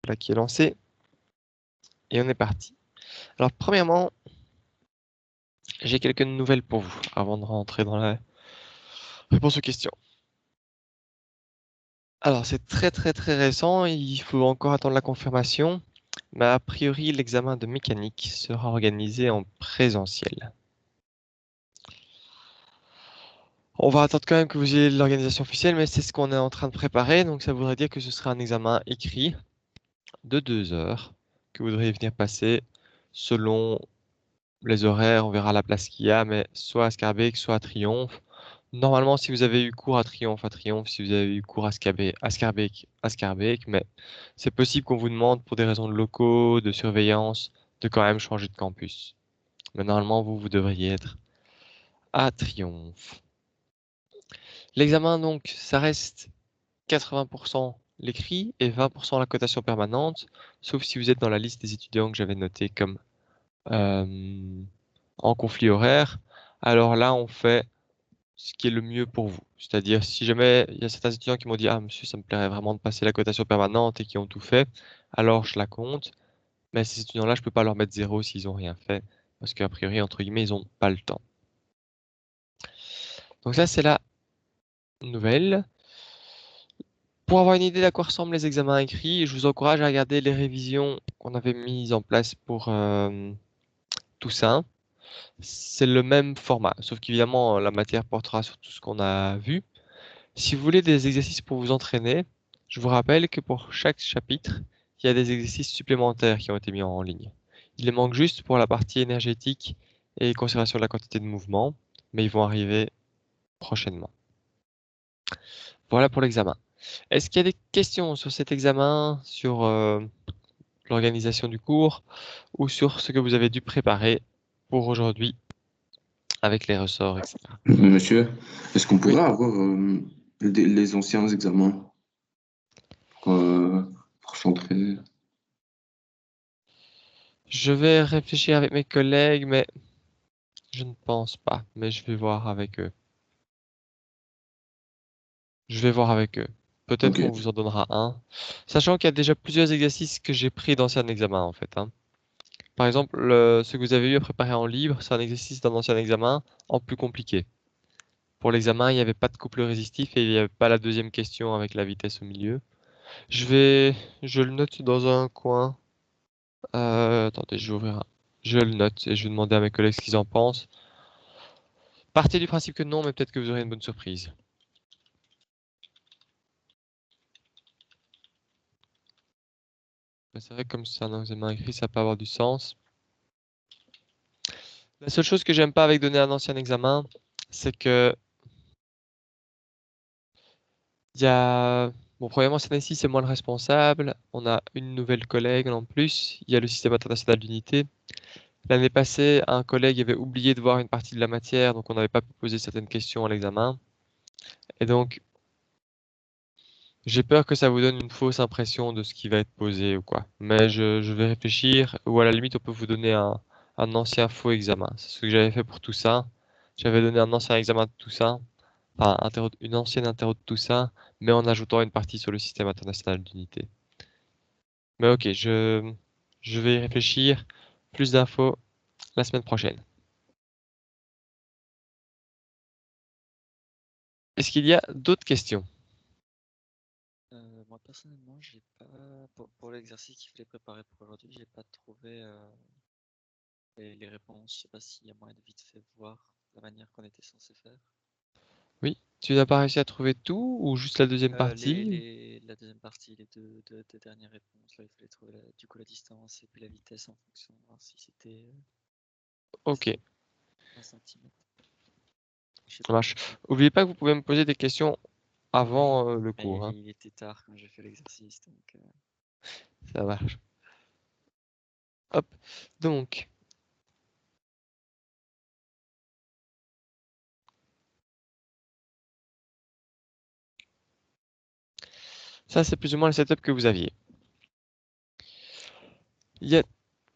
Voilà qui est lancé. Et on est parti. Alors, premièrement, j'ai quelques nouvelles pour vous avant de rentrer dans la réponse aux questions. Alors, c'est très récent, il faut encore attendre la confirmation, mais a priori, l'examen de mécanique sera organisé en présentiel. On va attendre quand même que vous ayez l'organisation officielle, mais c'est ce qu'on est en train de préparer, donc ça voudrait dire que ce sera un examen écrit de 2 heures que vous devriez venir passer selon les horaires, on verra la place qu'il y a, mais soit à Scarbeck, soit à Triomphe. Normalement, si vous avez eu cours à Triomphe, si vous avez eu cours à Scarbeck, mais c'est possible qu'on vous demande pour des raisons de locaux, de surveillance, de quand même changer de campus. Mais normalement, vous devriez être à Triomphe. L'examen, donc, ça reste 80% l'écrit et 20% la cotation permanente, sauf si vous êtes dans la liste des étudiants que j'avais noté comme en conflit horaire. Alors là, on fait ce qui est le mieux pour vous. C'est-à-dire, si jamais il y a certains étudiants qui m'ont dit, ah monsieur, ça me plairait vraiment de passer la cotation permanente et qui ont tout fait, alors je la compte. Mais ces étudiants-là, je peux pas leur mettre 0 s'ils ont rien fait, parce qu'a priori, entre guillemets, ils ont pas le temps. Donc ça, c'est la nouvelle. Pour avoir une idée d'à quoi ressemblent les examens écrits, je vous encourage à regarder les révisions qu'on avait mises en place pour Toussaint. C'est le même format, sauf qu'évidemment, la matière portera sur tout ce qu'on a vu. Si vous voulez des exercices pour vous entraîner, je vous rappelle que pour chaque chapitre, il y a des exercices supplémentaires qui ont été mis en ligne. Il les manque juste pour la partie énergétique et conservation de la quantité de mouvement, mais ils vont arriver prochainement. Voilà pour l'examen. Est-ce qu'il y a des questions sur cet examen, sur l'organisation du cours ou sur ce que vous avez dû préparer pour aujourd'hui avec les ressorts, etc. Monsieur, est-ce qu'on Oui. pourrait avoir les anciens examens pour s'entraîner? Je vais réfléchir avec mes collègues, mais je ne pense pas, mais je vais voir avec eux. Je vais voir avec eux. Peut-être Ok. qu'on vous en donnera un. Sachant qu'il y a déjà plusieurs exercices que j'ai pris d'anciens examens, en fait, hein. Par exemple, ce que vous avez eu à préparer en libre, c'est un exercice d'un ancien examen en plus compliqué. Pour l'examen, il n'y avait pas de couple résistif et il n'y avait pas la deuxième question avec la vitesse au milieu. Je le note dans un coin. Attendez, je le note et je vais demander à mes collègues ce qu'ils en pensent. Partez du principe que non, mais peut-être que vous aurez une bonne surprise. Mais c'est vrai que comme c'est un examen écrit, ça peut avoir du sens. La seule chose que j'aime pas avec donner un ancien examen, c'est que il y a... Bon, premièrement, cette année-ci, c'est moi le responsable. On a une nouvelle collègue en plus. Il y a le système international d'unité. L'année passée, un collègue avait oublié de voir une partie de la matière, donc on n'avait pas pu poser certaines questions à l'examen. Et donc, j'ai peur que ça vous donne une fausse impression de ce qui va être posé ou quoi. Mais je vais réfléchir, ou à la limite, on peut vous donner un ancien faux examen. C'est ce que j'avais fait pour tout ça. J'avais donné un ancien examen de tout ça, enfin, une ancienne interro de tout ça, mais en ajoutant une partie sur le système international d'unité. Mais ok, je vais y réfléchir. Plus d'infos la semaine prochaine. Est-ce qu'il y a d'autres questions? Moi personnellement, j'ai pas pour l'exercice qu'il fallait préparer pour aujourd'hui, j'ai pas trouvé les réponses. Je sais pas s'il y a moyen de vite fait voir la manière qu'on était censé faire. Oui, tu n'as pas réussi à trouver tout ou juste la deuxième partie? La deuxième partie, les deux dernières réponses, là, il fallait trouver du coup la distance et puis la vitesse en fonction, voir si c'était Ok, 1 centimètre. Je sais ça pas. marche. N'oubliez pas que vous pouvez me poser des questions Oui, avant le mais cours, hein. il était tard quand j'ai fait l'exercice, donc Ça marche. Hop, donc, ça c'est plus ou moins le setup que vous aviez. Il y a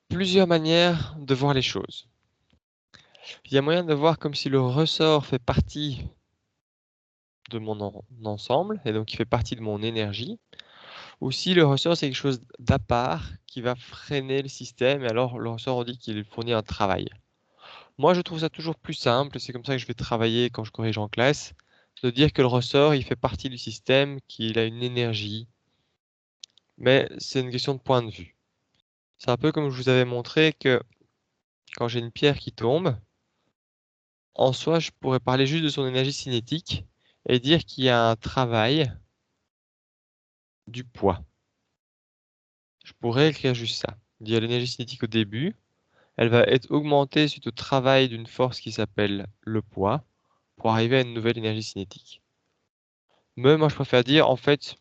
plusieurs manières de voir les choses. Il y a moyen de voir comme si le ressort fait partie de mon ensemble, et donc il fait partie de mon énergie, ou si le ressort c'est quelque chose d'à part qui va freiner le système, et alors le ressort on dit qu'il fournit un travail. Moi je trouve ça toujours plus simple, c'est comme ça que je vais travailler quand je corrige en classe, de dire que le ressort il fait partie du système, qu'il a une énergie, mais c'est une question de point de vue. C'est un peu comme je vous avais montré que quand j'ai une pierre qui tombe, en soi je pourrais parler juste de son énergie cinétique et dire qu'il y a un travail du poids. Je pourrais écrire juste ça, dire l'énergie cinétique au début, elle va être augmentée suite au travail d'une force qui s'appelle le poids pour arriver à une nouvelle énergie cinétique. Mais moi je préfère dire en fait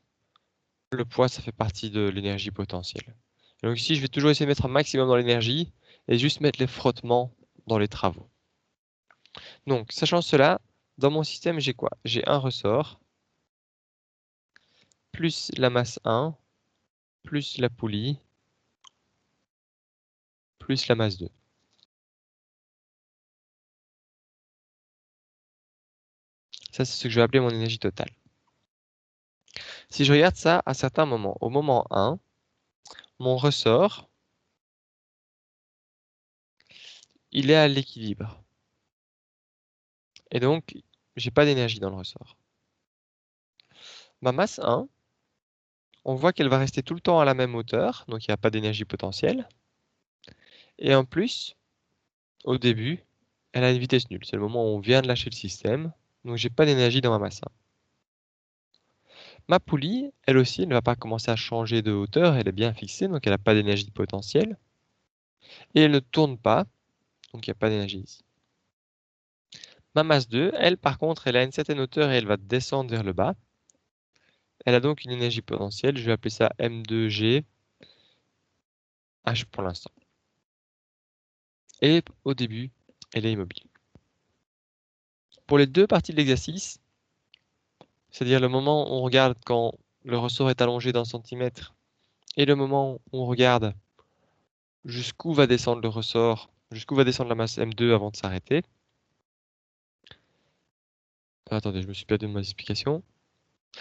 le poids ça fait partie de l'énergie potentielle. Donc ici je vais toujours essayer de mettre un maximum dans l'énergie et juste mettre les frottements dans les travaux. Donc sachant cela, dans mon système j'ai quoi? J'ai un ressort plus la masse 1 plus la poulie plus la masse 2. Ça c'est ce que je vais appeler mon énergie totale. Si je regarde ça à certains moments, au moment 1, mon ressort, il est à l'équilibre. Et donc, j'ai pas d'énergie dans le ressort. Ma masse 1, on voit qu'elle va rester tout le temps à la même hauteur, donc il n'y a pas d'énergie potentielle. Et en plus, au début, elle a une vitesse nulle. C'est le moment où on vient de lâcher le système, donc j'ai pas d'énergie dans ma masse 1. Ma poulie, elle aussi, elle ne va pas commencer à changer de hauteur, elle est bien fixée, donc elle n'a pas d'énergie potentielle. Et elle ne tourne pas, donc il n'y a pas d'énergie ici. Ma masse 2, elle par contre, elle a une certaine hauteur et elle va descendre vers le bas. Elle a donc une énergie potentielle, je vais appeler ça M2G H pour l'instant. Et au début, elle est immobile. Pour les deux parties de l'exercice, c'est-à-dire le moment où on regarde quand le ressort est allongé d'un centimètre et le moment où on regarde jusqu'où va descendre le ressort, jusqu'où va descendre la masse M2 avant de s'arrêter. Attendez, je me suis perdu de ma explication.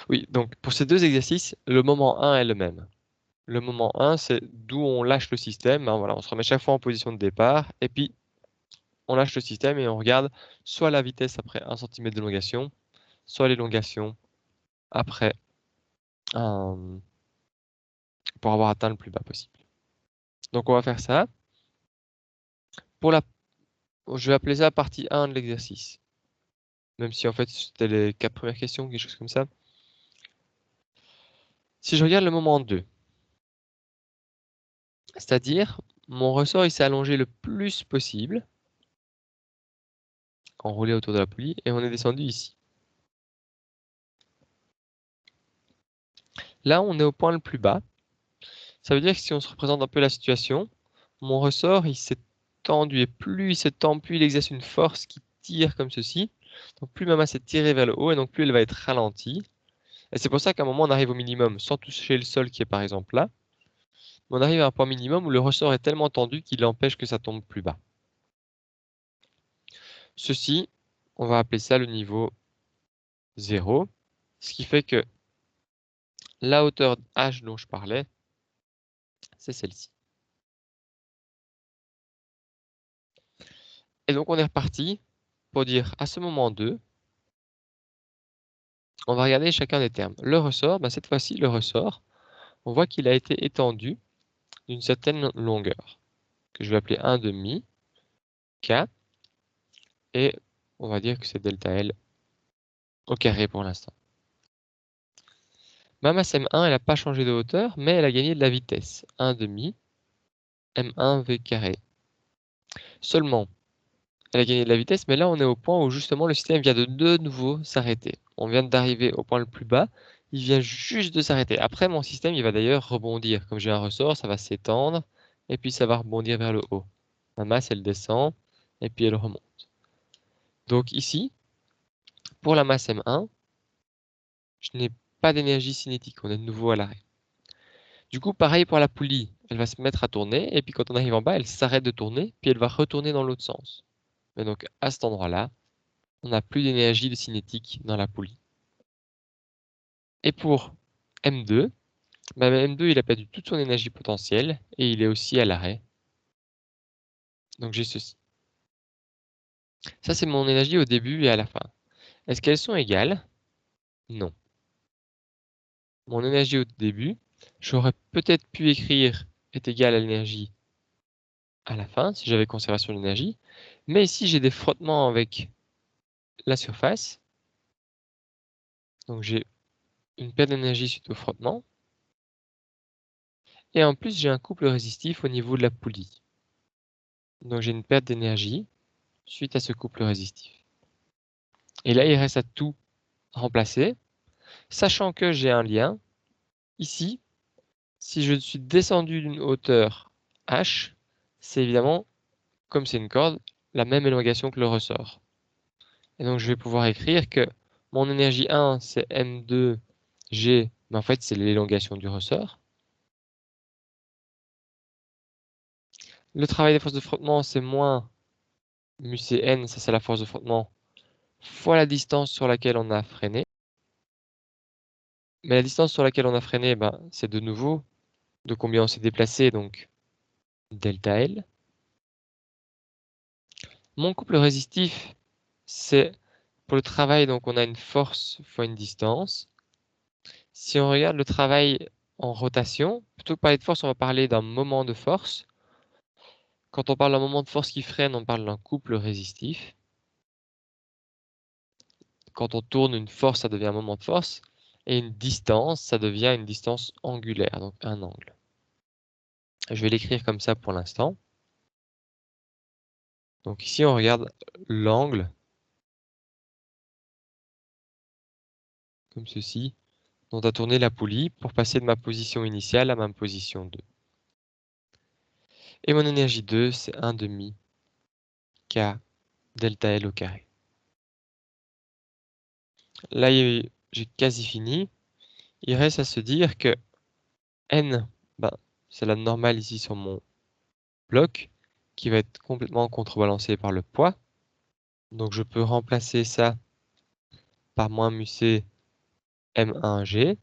Oui, donc pour ces deux exercices, le moment 1 est le même. Le moment 1, c'est d'où on lâche le système. Hein, voilà, on se remet chaque fois en position de départ et puis on lâche le système et on regarde soit la vitesse après 1 cm d'élongation, soit l'élongation après pour avoir atteint le plus bas possible. Donc on va faire ça. Je vais appeler ça partie 1 de l'exercice. Même si en fait c'était les 4 premières questions, quelque chose comme ça. Si je regarde le moment 2, c'est-à-dire mon ressort il s'est allongé le plus possible, enroulé autour de la poulie, et on est descendu ici. Là on est au point le plus bas. Ça veut dire que si on se représente un peu la situation, mon ressort il s'est tendu et plus il se tend, plus il exerce une force qui tire comme ceci. Donc plus ma masse est tirée vers le haut et donc plus elle va être ralentie. Et c'est pour ça qu'à un moment on arrive au minimum sans toucher le sol qui est par exemple là. On arrive à un point minimum où le ressort est tellement tendu qu'il empêche que ça tombe plus bas. Ceci, on va appeler ça le niveau 0, ce qui fait que la hauteur H dont je parlais, c'est celle-ci. Et donc on est reparti pour dire à ce moment 2, on va regarder chacun des termes. Le ressort, cette fois-ci le ressort, on voit qu'il a été étendu d'une certaine longueur, que je vais appeler 1/2 K, et on va dire que c'est delta L au carré pour l'instant. Ma masse M1, elle n'a pas changé de hauteur, mais elle a gagné de la vitesse. 1/2 M1 V carré. Seulement, elle a gagné de la vitesse, mais là on est au point où justement le système vient de nouveau s'arrêter. On vient d'arriver au point le plus bas, il vient juste de s'arrêter. Après mon système, il va d'ailleurs rebondir. Comme j'ai un ressort, ça va s'étendre, et puis ça va rebondir vers le haut. Ma masse, elle descend, et puis elle remonte. Donc ici, pour la masse M1, je n'ai pas d'énergie cinétique, on est de nouveau à l'arrêt. Du coup, pareil pour la poulie, elle va se mettre à tourner, et puis quand on arrive en bas, elle s'arrête de tourner, puis elle va retourner dans l'autre sens. Mais donc à cet endroit-là, on n'a plus d'énergie cinétique dans la poulie. Et pour M2, Bah, M2, il a perdu toute son énergie potentielle et il est aussi à l'arrêt. Donc j'ai ceci. Ça, c'est mon énergie au début et à la fin. Est-ce qu'elles sont égales? Non. Mon énergie au début, j'aurais peut-être pu écrire est égale à l'énergie à la fin, si j'avais conservation de l'énergie. Mais ici, j'ai des frottements avec la surface. Donc j'ai une perte d'énergie suite au frottement. Et en plus, j'ai un couple résistif au niveau de la poulie. Donc j'ai une perte d'énergie suite à ce couple résistif. Et là, il reste à tout remplacer, sachant que j'ai un lien. Ici, si je suis descendu d'une hauteur h, c'est évidemment, comme c'est une corde, la même élongation que le ressort. Et donc je vais pouvoir écrire que mon énergie 1, c'est M2G, mais en fait c'est l'élongation du ressort. Le travail des forces de frottement, c'est moins mu Cn, ça c'est la force de frottement, fois la distance sur laquelle on a freiné. Mais la distance sur laquelle on a freiné, ben, c'est de nouveau de combien on s'est déplacé, donc delta L. Mon couple résistif, c'est pour le travail, donc on a une force fois une distance. Si on regarde le travail en rotation, plutôt que parler de force, on va parler d'un moment de force. Quand on parle d'un moment de force qui freine, on parle d'un couple résistif. Quand on tourne une force, ça devient un moment de force. Et une distance, ça devient une distance angulaire, donc un angle. Je vais l'écrire comme ça pour l'instant. Donc ici, on regarde l'angle, comme ceci, dont a tourné la poulie pour passer de ma position initiale à ma position 2. Et mon énergie 2, c'est 1 demi K delta L au carré. Là, j'ai quasi fini. Il reste à se dire que N, ben, c'est la normale ici sur mon bloc, qui va être complètement contrebalancé par le poids. Donc je peux remplacer ça par moins mu C M1G.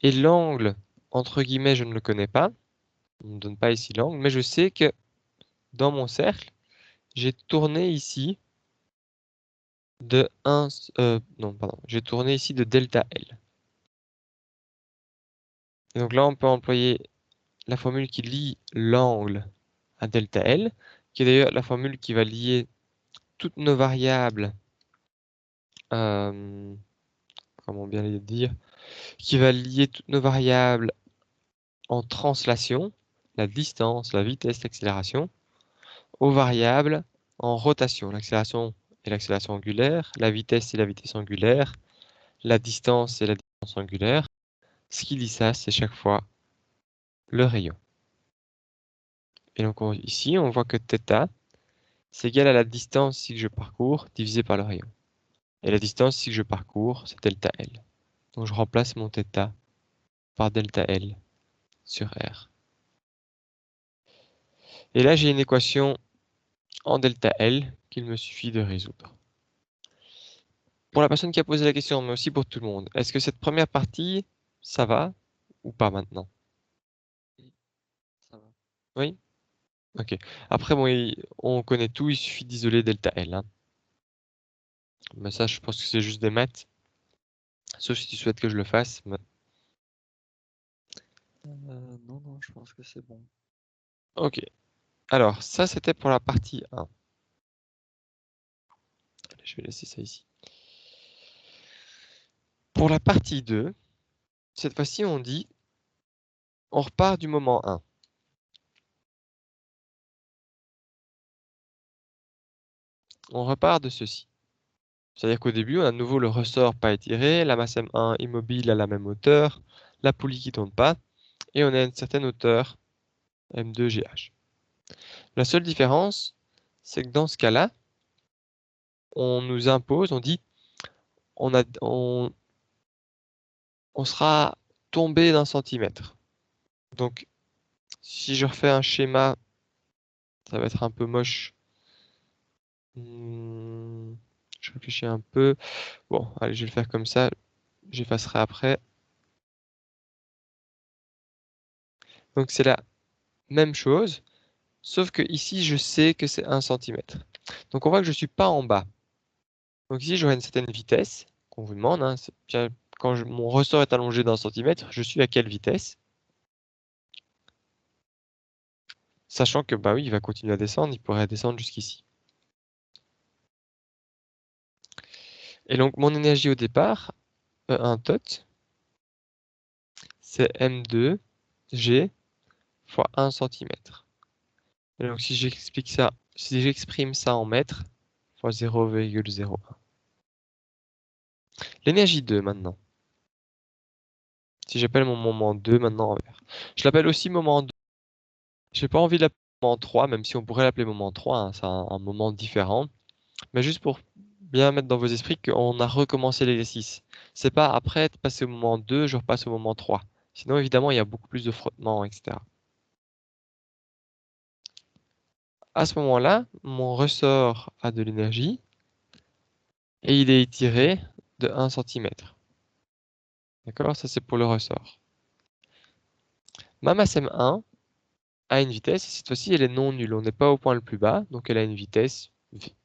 Et l'angle, entre guillemets, je ne le connais pas. On ne me donne pas ici l'angle, mais je sais que dans mon cercle, j'ai tourné ici de 1, non, pardon, j'ai tourné ici de delta L. Et donc là, on peut employer la formule qui lie l'angle à delta L, qui est d'ailleurs la formule qui va lier toutes nos variables, comment bien les dire, qui va lier toutes nos variables en translation, la distance, la vitesse, l'accélération, aux variables en rotation, l'accélération et l'accélération angulaire, la vitesse et la vitesse angulaire, la distance et la distance angulaire. Ce qui lie ça, c'est chaque fois le rayon. Et donc ici, on voit que θ, c'est égal à la distance ici que je parcours divisé par le rayon. Et la distance ici que je parcours, c'est delta L. Donc je remplace mon θ par delta L sur R. Et là, j'ai une équation en delta L qu'il me suffit de résoudre. Pour la personne qui a posé la question, mais aussi pour tout le monde, est-ce que cette première partie, ça va ou pas maintenant? Oui, ça va. Oui? Ok. Après, bon, on connaît tout, il suffit d'isoler delta L, hein. Mais ça, je pense que c'est juste des maths. Sauf si tu souhaites que je le fasse. Non, non, je pense que c'est bon. Ok. Alors, ça, c'était pour la partie 1. Allez, je vais laisser ça ici. Pour la partie 2, cette fois-ci, on dit, on repart du moment 1. On repart de ceci. C'est-à-dire qu'au début, on a de nouveau le ressort pas étiré, la masse M1 immobile à la même hauteur, la poulie qui ne tourne pas, et on a une certaine hauteur M2GH. La seule différence, c'est que dans ce cas-là, on nous impose, on dit, on sera tombé d'un centimètre. Donc, si je refais un schéma, ça va être un peu moche. Je réfléchis un peu. Bon, allez, je vais le faire comme ça. J'effacerai après. Donc c'est la même chose, sauf que ici, je sais que c'est 1 cm. Donc on voit que je ne suis pas en bas. Donc ici, j'aurai une certaine vitesse qu'on vous demande. Hein, bien, quand mon ressort est allongé d'1 cm, je suis à quelle vitesse? Sachant que, bah oui, il va continuer à descendre, il pourrait descendre jusqu'ici. Et donc, mon énergie au départ, E1 tot, c'est M2G fois 1 cm. Et donc, si j'exprime ça en mètres, fois 0,01. L'énergie 2 maintenant. Si j'appelle mon moment 2 maintenant en vert. Je l'appelle aussi moment 2. J'ai pas envie de l'appeler moment 3, même si on pourrait l'appeler moment 3, hein, c'est un moment différent. Mais juste pour bien mettre dans vos esprits qu'on a recommencé l'exercice. C'est pas après être passé au moment 2, je repasse au moment 3. Sinon, évidemment, il y a beaucoup plus de frottement, etc. À ce moment-là, mon ressort a de l'énergie et il est étiré de 1 cm. D'accord? Ça, c'est pour le ressort. Ma masse M1 a une vitesse, et cette fois-ci, elle est non nulle. On n'est pas au point le plus bas, donc elle a une vitesse V.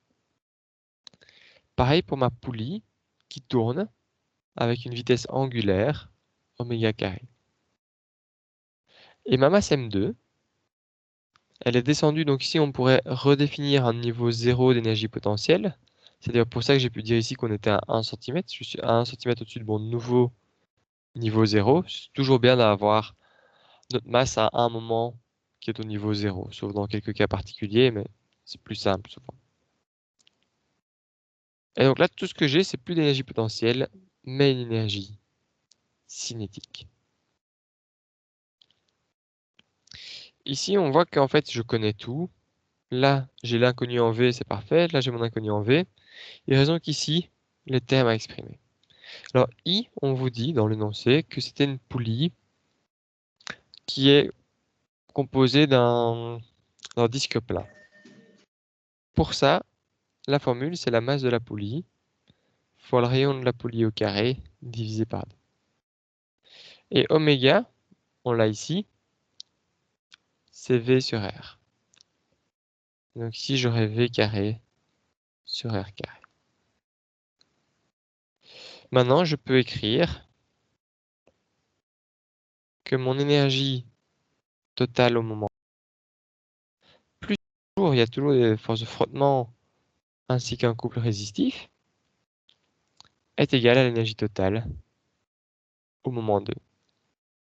Pareil pour ma poulie qui tourne avec une vitesse angulaire, oméga carré. Et ma masse M2, elle est descendue, donc ici on pourrait redéfinir un niveau 0 d'énergie potentielle. C'est d'ailleurs pour ça que j'ai pu dire ici qu'on était à 1 cm. Je suis à 1 cm au-dessus de mon nouveau niveau 0. C'est toujours bien d'avoir notre masse à un moment qui est au niveau 0, sauf dans quelques cas particuliers, mais c'est plus simple souvent. Et donc là, tout ce que j'ai, c'est plus d'énergie potentielle, mais une énergie cinétique. Ici, on voit qu'en fait, je connais tout. Là, j'ai l'inconnu en V, c'est parfait. Là, j'ai mon inconnu en V. Et raison qu'ici, les termes à exprimer. Alors, I, on vous dit dans l'énoncé que c'était une poulie qui est composée d'un disque plat. Pour ça, la formule, c'est la masse de la poulie fois le rayon de la poulie au carré divisé par 2. Et oméga, on l'a ici, c'est V sur R. Donc ici, j'aurai V carré sur R carré. Maintenant, je peux écrire que mon énergie totale au moment, plus toujours, il y a toujours des forces de frottement ainsi qu'un couple résistif, est égale à l'énergie totale au moment 2.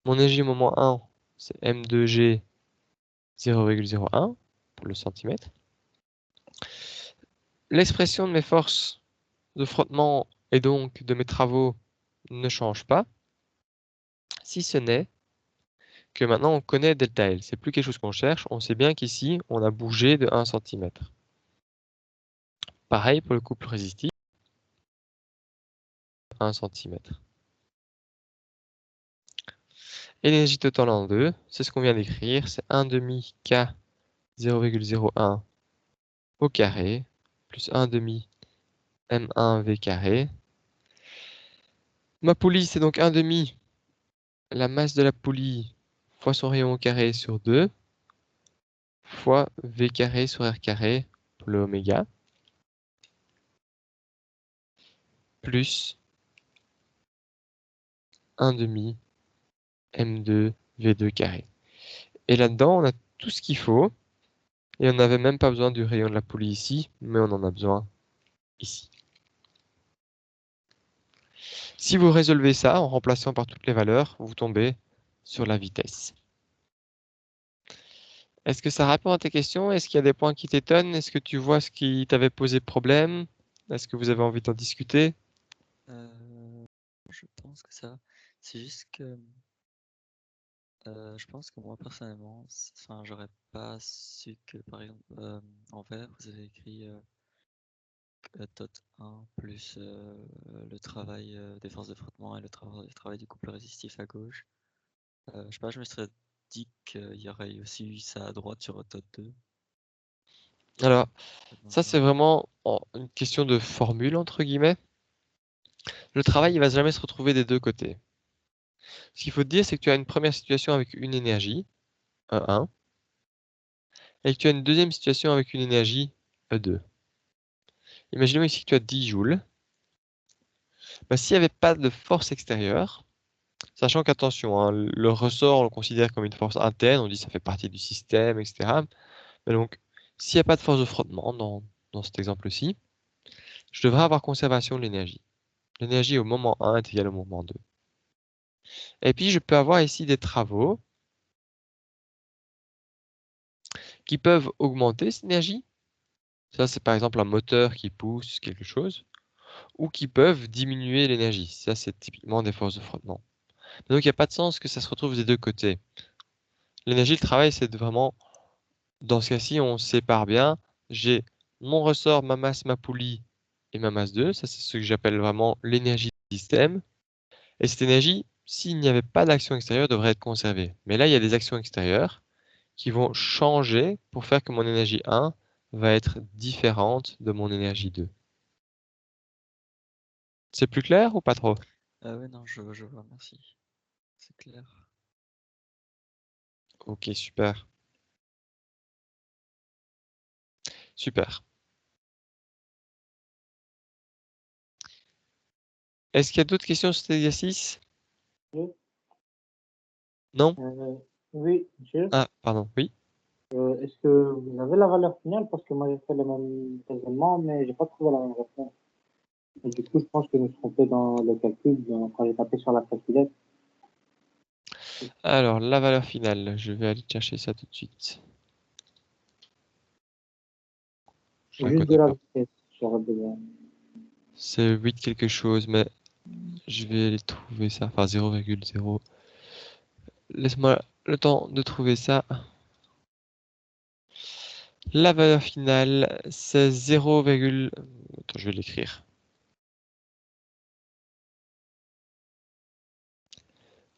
Mon énergie au moment 1, c'est M2G 0,01 pour le centimètre. L'expression de mes forces de frottement et donc de mes travaux ne change pas, si ce n'est que maintenant on connaît delta L. C'est plus quelque chose qu'on cherche, on sait bien qu'ici on a bougé de 1 cm. Pareil pour le couple résistif, 1 cm. Énergie totale en 2, c'est ce qu'on vient d'écrire, c'est 1 demi K 0,01 au carré plus 1 demi M1 V carré. Ma poulie, c'est donc 1 demi la masse de la poulie fois son rayon au carré sur 2 fois V carré sur R carré pour le oméga plus 1 demi M2 V2 carré. Et là-dedans, on a tout ce qu'il faut. Et on n'avait même pas besoin du rayon de la poulie ici, mais on en a besoin ici. Si vous résolvez ça en remplaçant par toutes les valeurs, vous tombez sur la vitesse. Est-ce que ça répond à tes questions? Est-ce qu'il y a des points qui t'étonnent? Est-ce que tu vois ce qui t'avait posé problème? Est-ce que vous avez envie d'en discuter? Je pense que ça, c'est juste que je pense que moi personnellement, enfin, j'aurais pas su que par exemple en vert vous avez écrit tot 1 plus le travail des forces de frottement et le travail du couple résistif à gauche. Je sais pas, je me serais dit qu'il y aurait aussi eu ça à droite sur tot 2. Alors, ça c'est vraiment une question de formule, entre guillemets. Le travail, il va jamais se retrouver des deux côtés. Ce qu'il faut te dire, c'est que tu as une première situation avec une énergie, E1, et que tu as une deuxième situation avec une énergie E2. Imaginons ici que tu as 10 joules. Bah, s'il n'y avait pas de force extérieure, sachant qu'attention, hein, le ressort, on le considère comme une force interne, on dit que ça fait partie du système, etc. Mais donc, s'il n'y a pas de force de frottement dans cet exemple-ci, je devrais avoir conservation de l'énergie. L'énergie au moment 1 est égale au moment 2. Et puis, je peux avoir ici des travaux qui peuvent augmenter cette énergie. Ça, c'est par exemple un moteur qui pousse quelque chose, ou qui peuvent diminuer l'énergie. Ça, c'est typiquement des forces de frottement. Mais donc, il n'y a pas de sens que ça se retrouve des deux côtés. L'énergie, le travail, c'est vraiment, dans ce cas-ci, on sépare bien. J'ai mon ressort, ma masse, ma poulie et ma masse 2. Ça, c'est ce que j'appelle vraiment l'énergie du système. Et cette énergie, s'il n'y avait pas d'action extérieure, devrait être conservée. Mais là, il y a des actions extérieures qui vont changer pour faire que mon énergie 1 va être différente de mon énergie 2. C'est plus clair ou pas trop? Oui, non, je vois, merci. C'est clair. Ok, super. Super. Est-ce qu'il y a d'autres questions sur cet exercice? Oui. Non? Oui, monsieur. Ah, pardon, oui. Est-ce que vous avez la valeur finale? Parce que moi, j'ai fait le même raisonnement, mais j'ai pas trouvé la même réponse. Et du coup, je pense que je me suis trompé dans le calcul quand j'ai tapé sur la calculette. Alors, la valeur finale, je vais aller chercher ça tout de suite. Je la Juste de connais la pas. vitesse, j'aurais besoin. C'est 8 quelque chose, mais je vais aller trouver ça. Enfin, 0,0. Laisse-moi le temps de trouver ça. La valeur finale, c'est 0, attends, je vais l'écrire.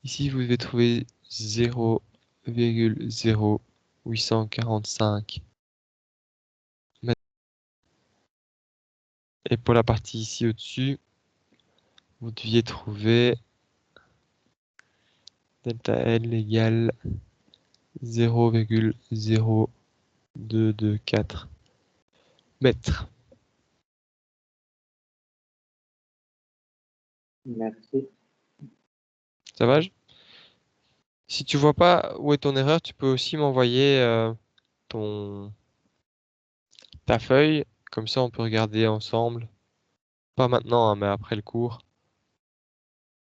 Ici, vous devez trouver 0,0845 mètres. Et pour la partie ici au-dessus, vous deviez trouver delta L égale 0,0224 mètres. Merci. Ça va? Si tu vois pas où est ton erreur, tu peux aussi m'envoyer ta feuille. Comme ça, on peut regarder ensemble. Pas maintenant, hein, mais après le cours.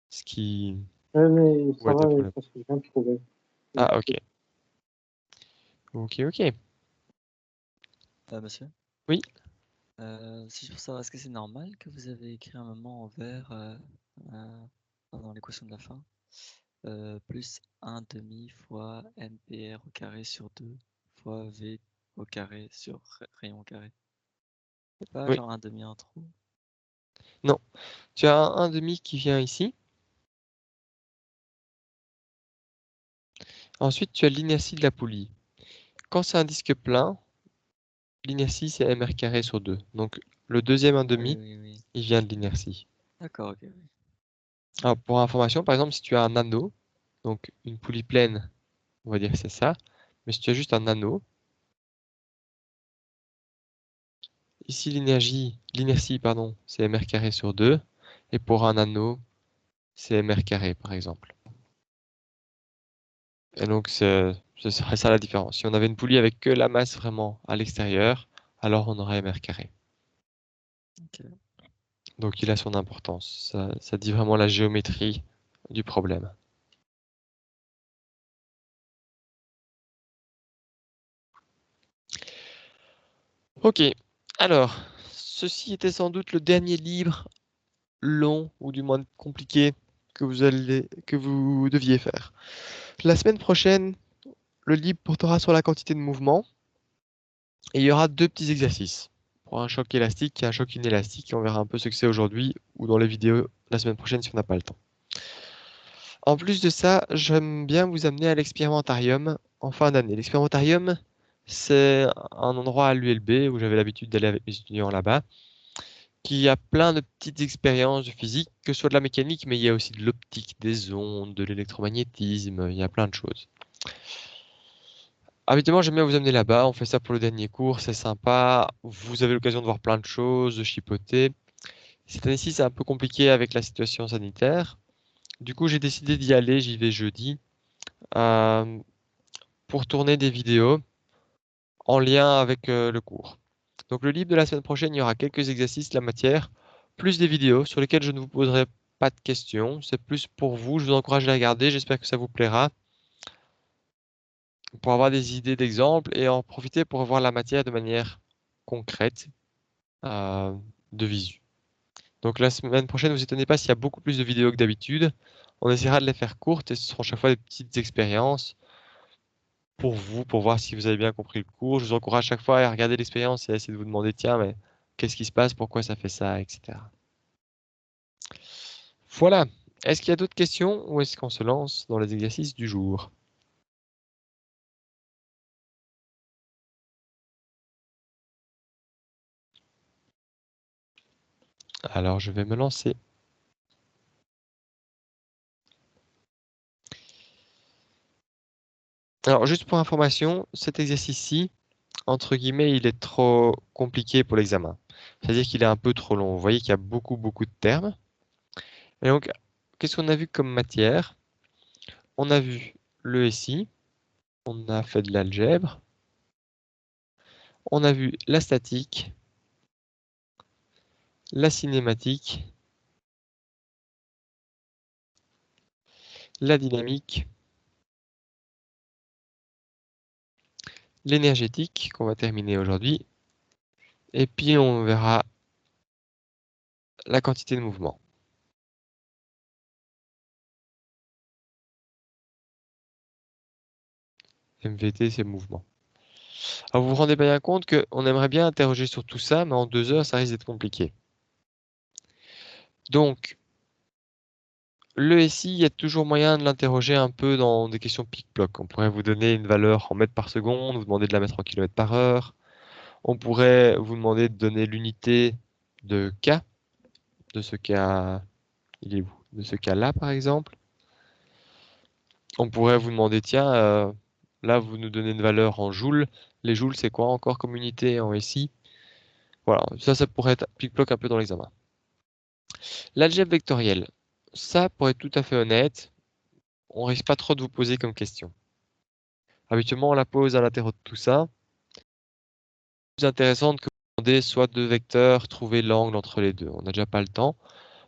Ce qui... Mais Où ça est va, le problème. parce que je viens de trouver. Ah, ok. Merci. Ok. Monsieur? Oui. Si je peux savoir, est-ce que c'est normal que vous avez écrit un moment en vert dans l'équation de la fin? Plus 1 demi fois MPR au carré sur 2 fois V au carré sur rayon carré. C'est pas Oui. genre 1 demi en trop? Non. Tu as un demi qui vient ici. Ensuite, tu as l'inertie de la poulie. Quand c'est un disque plein, l'inertie, c'est mr carré sur 2. Donc, le deuxième 1 demi, Oui. il vient de l'inertie. D'accord, ok. Oui. Alors, pour information, par exemple, si tu as un anneau, donc une poulie pleine, on va dire que c'est ça. Mais si tu as juste un anneau, ici l'inertie, pardon, c'est mr carré sur 2. Et pour un anneau, c'est mr carré, par exemple. Et donc, ce serait ça la différence. Si on avait une poulie avec que la masse vraiment à l'extérieur, alors on aurait mr carré. Ok. Donc, il a son importance. Ça dit vraiment la géométrie du problème. Ok, alors, ceci était sans doute le dernier livre long, ou du moins compliqué, que vous deviez faire. La semaine prochaine, le livre portera sur la quantité de mouvement, et il y aura deux petits exercices. Pour un choc élastique et un choc inélastique, et on verra un peu ce que c'est aujourd'hui, ou dans les vidéos la semaine prochaine si on n'a pas le temps. En plus de ça, j'aime bien vous amener à l'expérimentarium en fin d'année. L'expérimentarium, c'est un endroit à l'ULB où j'avais l'habitude d'aller avec mes étudiants là-bas, qui a plein de petites expériences de physique, que ce soit de la mécanique, mais il y a aussi de l'optique, des ondes, de l'électromagnétisme, il y a plein de choses. Habituellement, j'aime bien vous amener là-bas. On fait ça pour le dernier cours, c'est sympa. Vous avez l'occasion de voir plein de choses, de chipoter. Cette année-ci, c'est un peu compliqué avec la situation sanitaire. Du coup, j'ai décidé d'y aller. J'y vais jeudi euh, pour tourner des vidéos en lien avec le cours. Donc, le livre de la semaine prochaine, il y aura quelques exercices de la matière, plus des vidéos sur lesquelles je ne vous poserai pas de questions. C'est plus pour vous. Je vous encourage à les regarder. J'espère que ça vous plaira, pour avoir des idées d'exemples et en profiter pour voir la matière de manière concrète, euh, de visu. Donc la semaine prochaine, ne vous étonnez pas s'il y a beaucoup plus de vidéos que d'habitude. On essaiera de les faire courtes et ce seront chaque fois des petites expériences pour vous, pour voir si vous avez bien compris le cours. Je vous encourage chaque fois à regarder l'expérience et à essayer de vous demander, tiens, mais qu'est-ce qui se passe, pourquoi ça fait ça, etc. Voilà. Est-ce qu'il y a d'autres questions ou est-ce qu'on se lance dans les exercices du jour? Alors, je vais me lancer. Alors, juste pour information, cet exercice-ci, entre guillemets, il est trop compliqué pour l'examen. C'est-à-dire qu'il est un peu trop long. Vous voyez qu'il y a beaucoup de termes. Et donc, qu'est-ce qu'on a vu comme matière? On a vu le SI, on a fait de l'algèbre, on a vu la statique, la cinématique, la dynamique, l'énergétique, qu'on va terminer aujourd'hui, et puis on verra la quantité de mouvement. MVT, c'est mouvement. Alors vous vous rendez bien compte qu'on aimerait bien interroger sur tout ça, mais en 2 heures, ça risque d'être compliqué. Donc, le SI, il y a toujours moyen de l'interroger un peu dans des questions pic-bloc. On pourrait vous donner une valeur en mètres par seconde, vous demander de la mettre en kilomètres par heure. On pourrait vous demander de donner l'unité de K, de ce cas, il est où? De ce cas-là, par exemple. On pourrait vous demander, tiens, là, vous nous donnez une valeur en joules. Les joules, c'est quoi encore comme unité en SI? Voilà, ça pourrait être pic-bloc un peu dans l'examen. L'algèbre vectorielle, ça, pour être tout à fait honnête, on risque pas trop de vous poser comme question. Habituellement, on la pose à l'intérieur de tout ça. Plus intéressante que vous demander soit 2 vecteurs, trouver l'angle entre les deux. On n'a déjà pas le temps.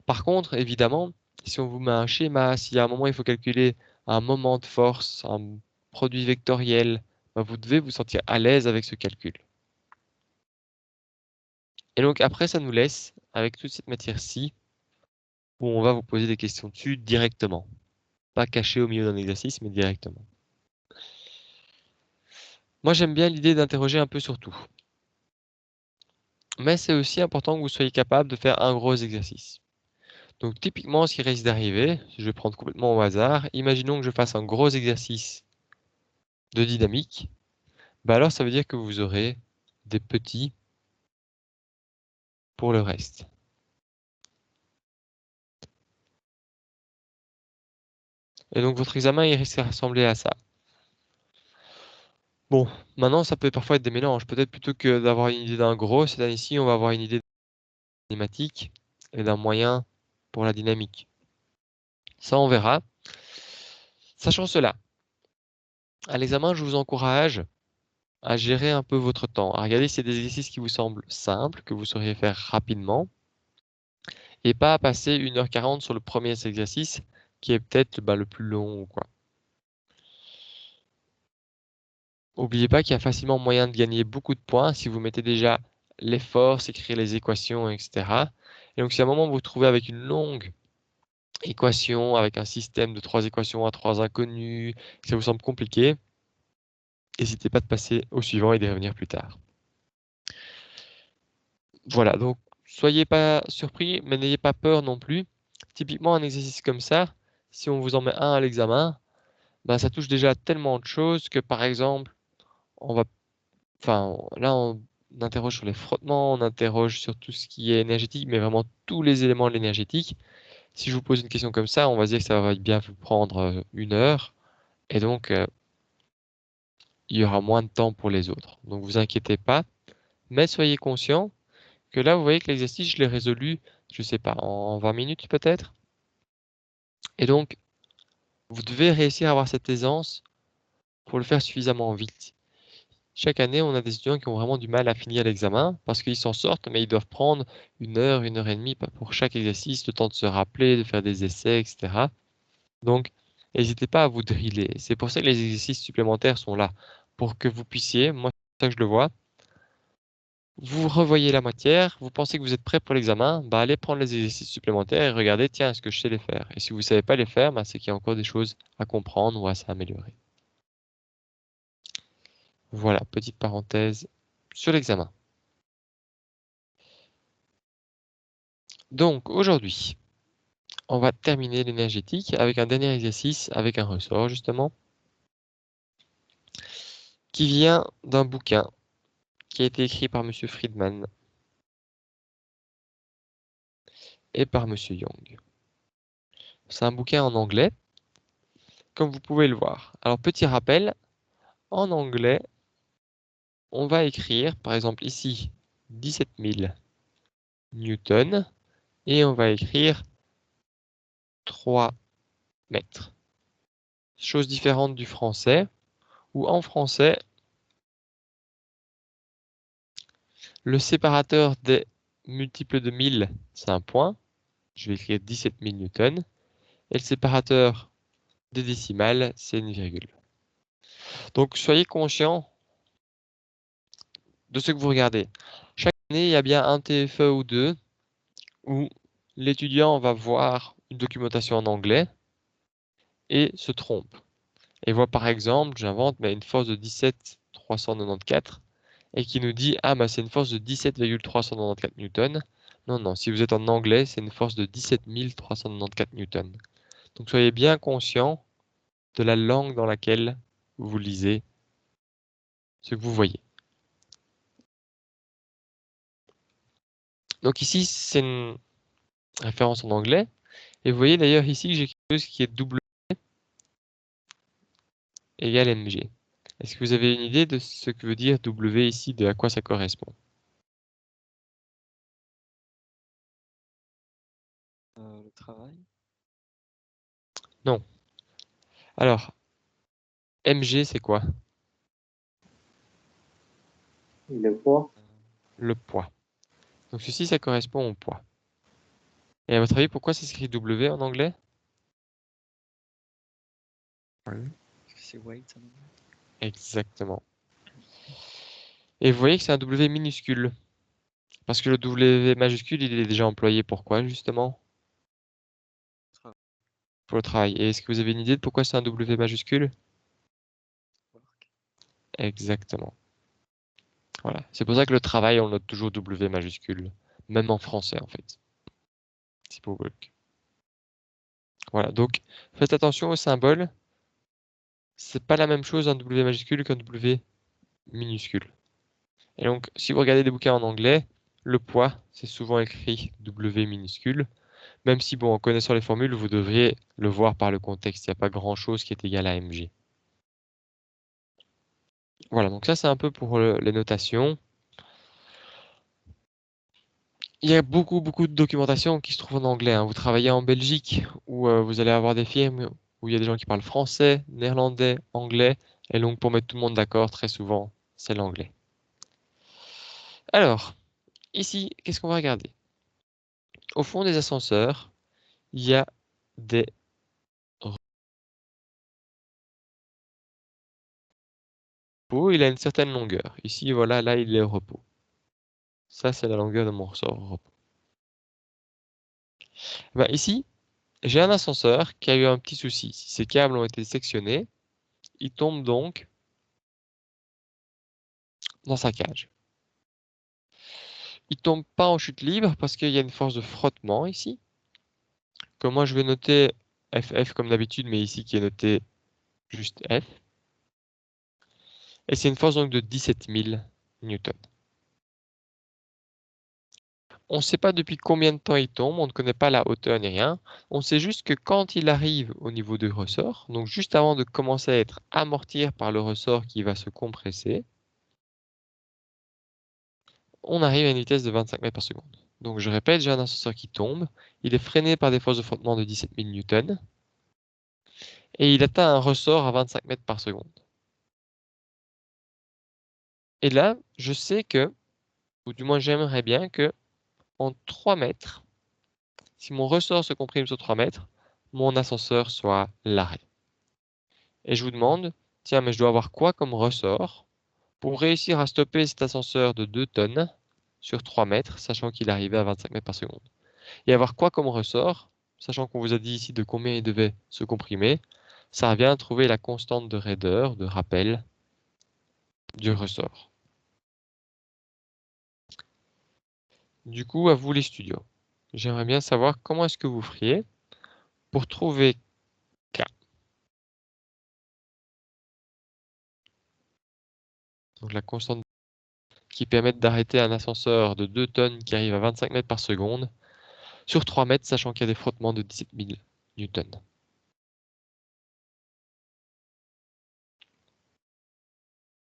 Par contre, évidemment, si on vous met un schéma, s'il y a un moment il faut calculer un moment de force, un produit vectoriel, ben, vous devez vous sentir à l'aise avec ce calcul. Et donc après, ça nous laisse, avec toute cette matière-ci, où on va vous poser des questions dessus directement. Pas cachées au milieu d'un exercice, mais directement. Moi, j'aime bien l'idée d'interroger un peu sur tout. Mais c'est aussi important que vous soyez capable de faire un gros exercice. Donc typiquement, ce qui risque d'arriver, je vais prendre complètement au hasard, imaginons que je fasse un gros exercice de dynamique, bah alors ça veut dire que vous aurez des petits pour le reste. Et donc votre examen, il risque de ressembler à ça. Bon, maintenant ça peut parfois être des mélanges. Peut-être plutôt que d'avoir une idée d'un gros, cette année-ci, on va avoir une idée de cinématique et d'un moyen pour la dynamique. Ça, on verra. Sachant cela, à l'examen, je vous encourage à gérer un peu votre temps, à regarder s'il y a des exercices qui vous semblent simples, que vous sauriez faire rapidement, et pas à passer 1h40 sur le premier exercice, qui est peut-être le plus long ou quoi. N'oubliez pas qu'il y a facilement moyen de gagner beaucoup de points si vous mettez déjà l'effort, s'écrire les équations, etc. Et donc si à un moment vous vous trouvez avec une longue équation, avec un système de 3 équations à 3 inconnues, que ça vous semble compliqué, n'hésitez pas de passer au suivant et d'y revenir plus tard. Voilà, donc soyez pas surpris, mais n'ayez pas peur non plus. Typiquement, un exercice comme ça, si on vous en met un à l'examen, ben, ça touche déjà tellement de choses que par exemple, on va, enfin, là, on interroge sur les frottements, on interroge sur tout ce qui est énergétique, mais vraiment tous les éléments de l'énergétique. Si je vous pose une question comme ça, on va dire que ça va bien vous prendre 1 heure. Et donc, il y aura moins de temps pour les autres. Donc vous inquiétez pas, mais soyez conscient que là, vous voyez que l'exercice, je l'ai résolu, je sais pas, en 20 minutes peut-être. Et donc, vous devez réussir à avoir cette aisance pour le faire suffisamment vite. Chaque année, on a des étudiants qui ont vraiment du mal à finir l'examen parce qu'ils s'en sortent, mais ils doivent prendre 1 heure et demie pour chaque exercice, le temps de se rappeler, de faire des essais, etc. Donc, n'hésitez pas à vous driller. C'est pour ça que les exercices supplémentaires sont là, pour que vous puissiez, moi c'est ça que je le vois, vous revoyez la matière, vous pensez que vous êtes prêt pour l'examen, bah allez prendre les exercices supplémentaires et regardez, tiens, est-ce que je sais les faire? Et si vous ne savez pas les faire, bah, c'est qu'il y a encore des choses à comprendre ou à s'améliorer. Voilà, petite parenthèse sur l'examen. Donc aujourd'hui, on va terminer l'énergétique avec un dernier exercice, avec un ressort justement, qui vient d'un bouquin qui a été écrit par M. Friedman et par M. Young. C'est un bouquin en anglais, comme vous pouvez le voir. Alors petit rappel, en anglais, on va écrire, par exemple ici, 17 000 newtons, et on va écrire 3 mètres. Chose différente du français, où en français, le séparateur des multiples de 1000, c'est un point. Je vais écrire 17 000 newtons. Et le séparateur des décimales, c'est une virgule. Donc soyez conscient de ce que vous regardez. Chaque année, il y a bien un TFE ou deux où l'étudiant va voir une documentation en anglais et se trompe. Et voit par exemple, j'invente, mais une force de 17,394 et qui nous dit, ah, bah, c'est une force de 17,394 newtons. Non, non, si vous êtes en anglais, c'est une force de 17 394 newtons. Donc soyez bien conscient de la langue dans laquelle vous lisez ce que vous voyez. Donc ici, c'est une référence en anglais. Et vous voyez d'ailleurs ici que j'ai quelque chose qui est W égale mg. Est-ce que vous avez une idée de ce que veut dire W ici, de à quoi ça correspond? Le travail. Non. Alors, mg, c'est quoi? Le poids, Le poids. Donc ceci, ça correspond au poids. Et à votre avis, pourquoi c'est écrit W en anglais? Est-ce que c'est weight en anglais? Exactement. Et vous voyez que c'est un W minuscule. Parce que le W majuscule, il est déjà employé pour quoi, justement? Travail. Pour le travail. Et est-ce que vous avez une idée de pourquoi c'est un W majuscule? Work. Exactement. Voilà. C'est pour ça que le travail, on le note toujours W majuscule. Même en français, en fait. C'est pour work. Voilà. Donc, faites attention aux symboles. C'est pas la même chose un W majuscule qu'un W minuscule. Et donc, si vous regardez des bouquins en anglais, le poids, c'est souvent écrit W minuscule. Même si, bon, en connaissant les formules, vous devriez le voir par le contexte. Il n'y a pas grand-chose qui est égal à mg. Voilà, donc ça, c'est un peu pour les notations. Il y a beaucoup de documentation qui se trouve en anglais, hein. Vous travaillez en Belgique, où vous allez avoir des firmes où il y a des gens qui parlent français, néerlandais, anglais. Et donc, pour mettre tout le monde d'accord, très souvent, c'est l'anglais. Alors, ici, qu'est-ce qu'on va regarder? Au fond des ascenseurs, il y a des repos. Il a une certaine longueur. Ici, voilà, là, il est au repos. Ça, c'est la longueur de mon ressort au repos. Ben, ici, j'ai un ascenseur qui a eu un petit souci. Si ces câbles ont été sectionnés, il tombe donc dans sa cage. Il tombe pas en chute libre parce qu'il y a une force de frottement ici, que moi je vais noter FF comme d'habitude, mais ici qui est noté juste F. Et c'est une force donc de 17 000 newtons. on ne sait pas depuis combien de temps il tombe, on ne connaît pas la hauteur ni rien. On sait juste que quand il arrive au niveau du ressort, donc juste avant de commencer à être amorti par le ressort qui va se compresser, on arrive à une vitesse de 25 mètres par seconde. Donc je répète, j'ai un ascenseur qui tombe, il est freiné par des forces de frottement de 17 000 newtons, et il atteint un ressort à 25 mètres par seconde. Et là, je sais que, ou du moins j'aimerais bien que, en 3 mètres, si mon ressort se comprime sur 3 mètres, mon ascenseur soit l'arrêt. Et je vous demande, tiens, mais je dois avoir quoi comme ressort pour réussir à stopper cet ascenseur de 2 tonnes sur 3 mètres, sachant qu'il arrivait à 25 mètres par seconde. Et avoir quoi comme ressort, sachant qu'on vous a dit ici de combien il devait se comprimer, ça revient à trouver la constante de raideur, de rappel du ressort. Du coup, à vous les studios. J'aimerais bien savoir comment est-ce que vous feriez pour trouver K. Donc la constante qui permet d'arrêter un ascenseur de 2 tonnes qui arrive à 25 mètres par seconde sur 3 mètres, sachant qu'il y a des frottements de 17 000 newtons.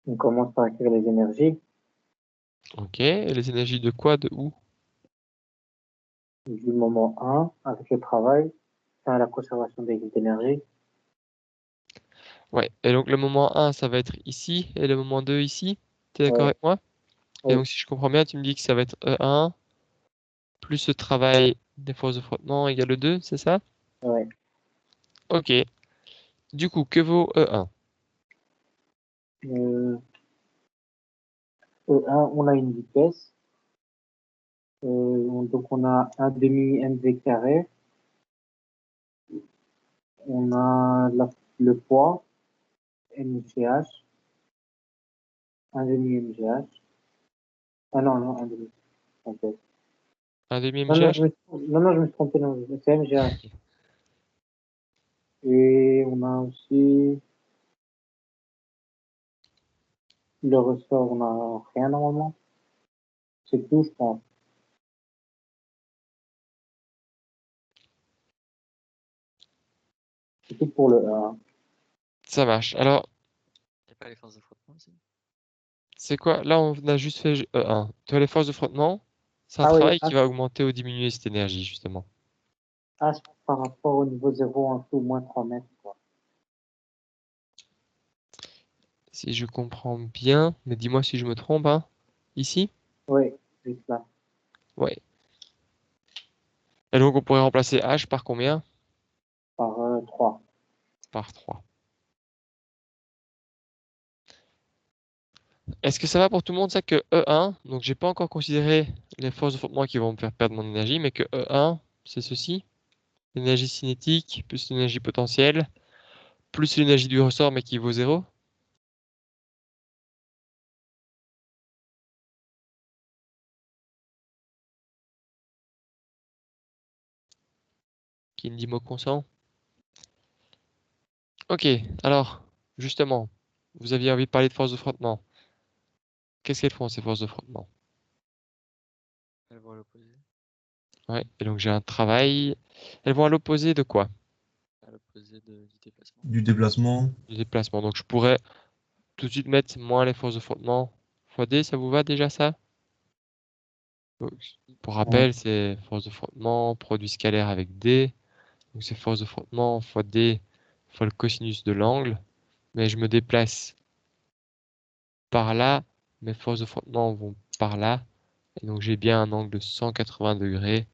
On commence par écrire les énergies. Ok, et les énergies de quoi, de où? Du moment 1, avec le travail, faire la conservation d'énergie. Ouais, et donc le moment 1, ça va être ici, et le moment 2 ici. Tu es d'accord Ouais, avec moi? Et oui, donc si je comprends bien, tu me dis que ça va être E1 plus le travail des forces de frottement égale 2, c'est ça? ouais. Ok. Du coup, que vaut E1? Euh, E1, on a une vitesse. Donc on a un demi mv carré. On a le poids, mgh, un demi mgh. Ah non, non, un demi. Ok. Un demi Non, non, mgh? non, je me suis trompé, non, c'est mgh. Et on a aussi le ressort, on a rien normalement. C'est tout, je pense. C'est tout pour le E1. Ça marche. Alors, Il n'y a pas les forces de frottement aussi? c'est quoi? Là, on a juste fait E1. Tu as les forces de frottement, c'est un Ah oui, travail qui va augmenter ou diminuer cette énergie, justement. H par rapport au niveau 0 en dessous, moins 3 mètres, quoi. Si je comprends bien, mais dis-moi si je me trompe, hein. Ici? Oui, juste là. Ouais. Et donc, on pourrait remplacer H par combien? Par 3. Par 3. Est-ce que ça va pour tout le monde, ça, que E1, donc j'ai pas encore considéré les forces de frottement qui vont me faire perdre mon énergie, mais que E1, c'est ceci, l'énergie cinétique plus l'énergie potentielle, plus l'énergie du ressort, mais qui vaut 0. Qui me dit mot consent? Ok, alors, justement, vous aviez envie de parler de forces de frottement. Qu'est-ce qu'elles font, ces forces de frottement? Elles vont à l'opposé. Ouais, et donc j'ai un travail. Elles vont à l'opposé de quoi? À l'opposé du déplacement. Du déplacement. Du déplacement. Donc je pourrais tout de suite mettre moins les forces de frottement fois D, ça vous va déjà ça? Donc, pour rappel, c'est force de frottement, produit scalaire avec D. Donc c'est force de frottement fois D fois le cosinus de l'angle. Mais je me déplace par là, mes forces de frottement vont par là. Et donc j'ai bien un angle de 180 degrés.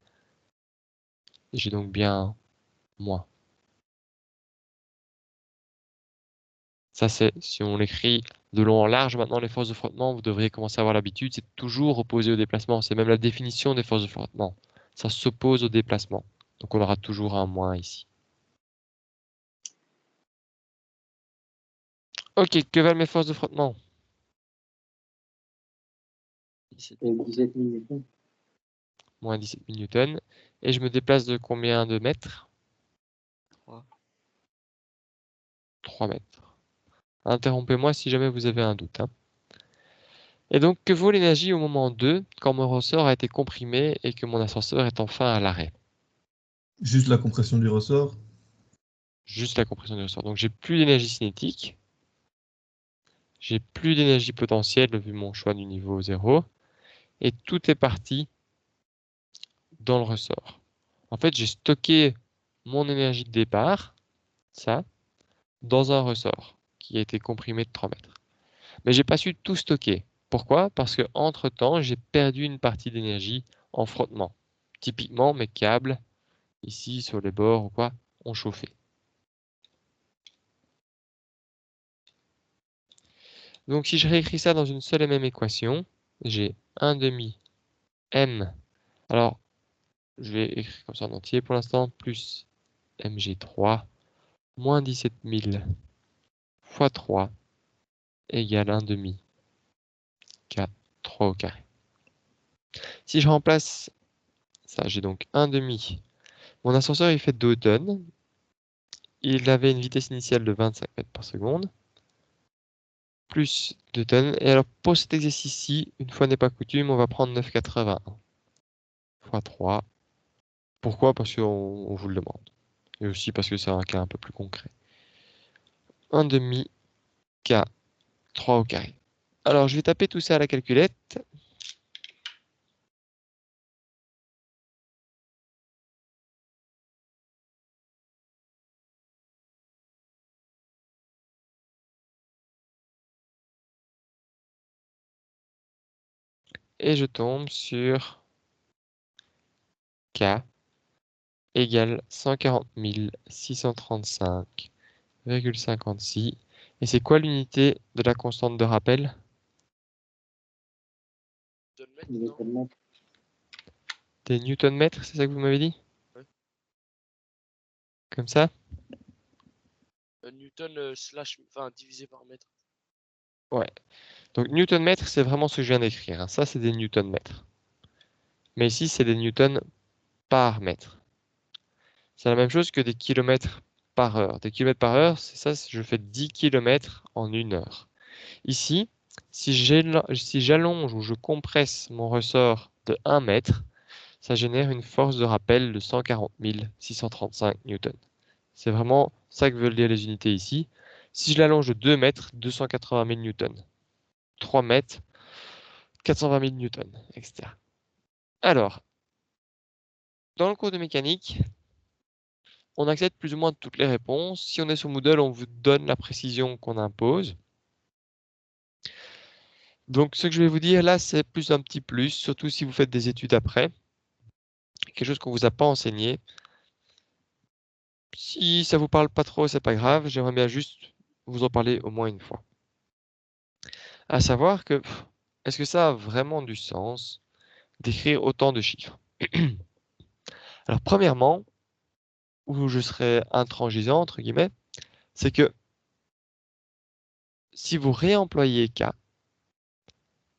Et j'ai donc bien moins. Ça, c'est si on l'écrit de long en large. Maintenant, les forces de frottement, vous devriez commencer à avoir l'habitude, c'est toujours opposé au déplacement. C'est même la définition des forces de frottement. Ça s'oppose au déplacement. Donc, on aura toujours un moins ici. Ok, que valent mes forces de frottement? 17 Et 000 17 minutes. Moins 17 000 newtons. Et je me déplace de combien de mètres? 3. 3 mètres. Interrompez-moi si jamais vous avez un doute, hein. Et donc, que vaut l'énergie au moment 2 quand mon ressort a été comprimé et que mon ascenseur est enfin à l'arrêt? Juste la compression du ressort. Juste la compression du ressort. Donc, j'ai plus d'énergie cinétique. J'ai plus d'énergie potentielle vu mon choix du niveau 0. Et tout est parti dans le ressort. En fait, j'ai stocké mon énergie de départ, ça, dans un ressort qui a été comprimé de 3 mètres. Mais j'ai pas su tout stocker. Pourquoi? Parce que entre-temps, j'ai perdu une partie d'énergie en frottement. Typiquement, mes câbles, ici, sur les bords ou quoi, ont chauffé. Donc, si je réécris ça dans une seule et même équation, j'ai 1 demi m. Alors, je vais écrire comme ça en entier pour l'instant, plus mg3 moins 17 000 fois 3 égale 1 demi K3 au carré. Si je remplace ça, j'ai donc 1 demi. Mon ascenseur, il fait 2 tonnes. Il avait une vitesse initiale de 25 mètres par seconde. Plus 2 tonnes. Et alors, pour cet exercice-ci, une fois n'est pas coutume, on va prendre 9,81 fois 3. Pourquoi? Parce qu'on vous le demande. Et aussi parce que c'est un cas un peu plus concret. 1 demi K3 au carré. Alors, je vais taper tout ça à la calculette. Et je tombe sur K égale 140 635,56. Et c'est quoi l'unité de la constante de rappel? Des newton-mètres, c'est ça que vous m'avez dit? Ouais. Comme ça? Newton enfin divisé par mètre. Ouais. Donc newton-mètre, c'est vraiment ce que je viens d'écrire, hein. Ça, c'est des newton-mètres. Mais ici, c'est des newtons par mètre. C'est la même chose que des kilomètres par heure. Des kilomètres par heure, c'est ça, je fais 10 km en 1 heure. Ici, si j'allonge ou je compresse mon ressort de 1 mètre, ça génère une force de rappel de 140 635 newtons. C'est vraiment ça que veulent dire les unités ici. Si je l'allonge de 2 mètres, 280 000 newtons. 3 mètres, 420 000 newtons, etc. Alors, dans le cours de mécanique, on accepte plus ou moins toutes les réponses. Si on est sur Moodle, on vous donne la précision qu'on impose. Donc, ce que je vais vous dire là, c'est plus un petit plus, surtout si vous faites des études après. Quelque chose qu'on vous a pas enseigné. Si ça vous parle pas trop, c'est pas grave. J'aimerais bien juste vous en parler au moins une fois. À savoir que, est-ce que ça a vraiment du sens d'écrire autant de chiffres? Alors, premièrement, où je serais intransigeant, entre guillemets, c'est que si vous réemployez K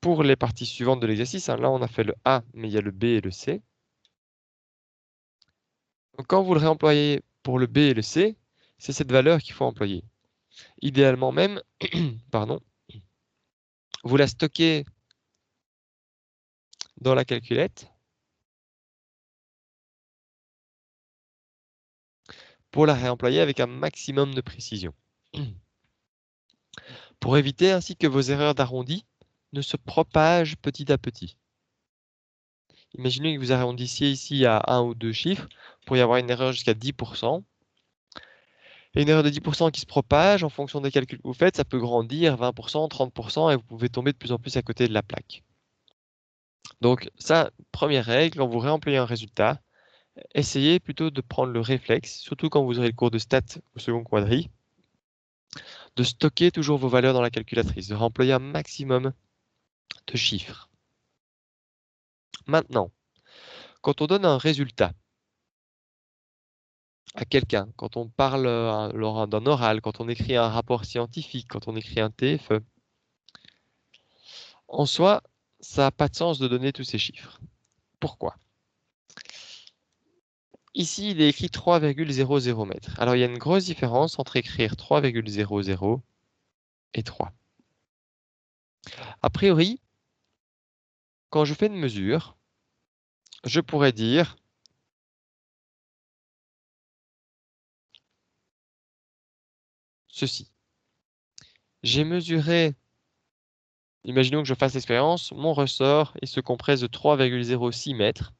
pour les parties suivantes de l'exercice, hein, là on a fait le A, mais il y a le B et le C. Donc, quand vous le réemployez pour le B et le C, c'est cette valeur qu'il faut employer. Idéalement même, pardon, vous la stockez dans la calculette pour la réemployer avec un maximum de précision. Pour éviter ainsi que vos erreurs d'arrondi ne se propagent petit à petit. Imaginez que vous arrondissiez ici à 1 ou 2 chiffres, pour y avoir une erreur jusqu'à 10%. Et une erreur de 10% qui se propage en fonction des calculs que vous faites, ça peut grandir 20%, 30% et vous pouvez tomber de plus en plus à côté de la plaque. Donc ça, première règle, quand vous réemployez un résultat, essayez plutôt de prendre le réflexe, surtout quand vous aurez le cours de stats au second quadri, de stocker toujours vos valeurs dans la calculatrice, de réemployer un maximum de chiffres. Maintenant, quand on donne un résultat à quelqu'un, quand on parle lors d'un oral, quand on écrit un rapport scientifique, quand on écrit un TFE, en soi, ça n'a pas de sens de donner tous ces chiffres. Pourquoi? Ici, il est écrit 3,00 mètres. Alors, il y a une grosse différence entre écrire 3,00 et 3. A priori, quand je fais une mesure, je pourrais dire ceci. J'ai mesuré, imaginons que je fasse l'expérience, mon ressort, il se compresse de 3,06 mètres,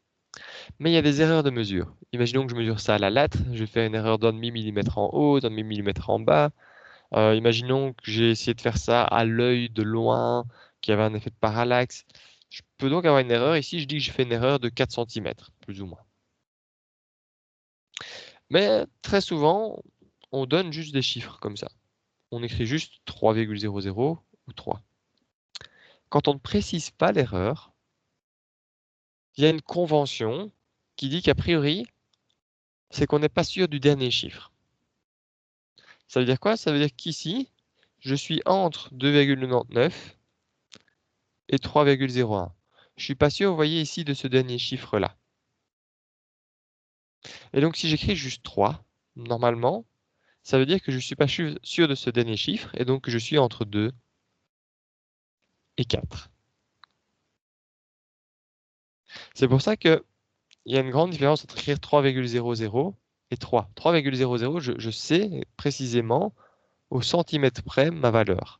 mais il y a des erreurs de mesure. Imaginons que je mesure ça à la latte, je vais faire une erreur d'un demi-millimètre en haut, d'un demi-millimètre en bas. Imaginons que j'ai essayé de faire ça à l'œil de loin, qu'il y avait un effet de parallaxe. Je peux donc avoir une erreur. Ici, je dis que j'ai fait une erreur de 4 cm, plus ou moins. Mais très souvent, on donne juste des chiffres comme ça. On écrit juste 3,00 ou 3. Quand on ne précise pas l'erreur, il y a une convention qui dit qu'a priori, c'est qu'on n'est pas sûr du dernier chiffre. Ça veut dire quoi? Ça veut dire qu'ici, je suis entre 2,99 et 3,01. Je suis pas sûr, vous voyez ici, de ce dernier chiffre-là. Et donc, si j'écris juste 3, normalement, ça veut dire que je ne suis pas sûr de ce dernier chiffre, et donc que je suis entre 2 et 4. C'est pour ça qu'il y a une grande différence entre écrire 3,00 et 3. 3,00, je sais précisément au centimètre près ma valeur.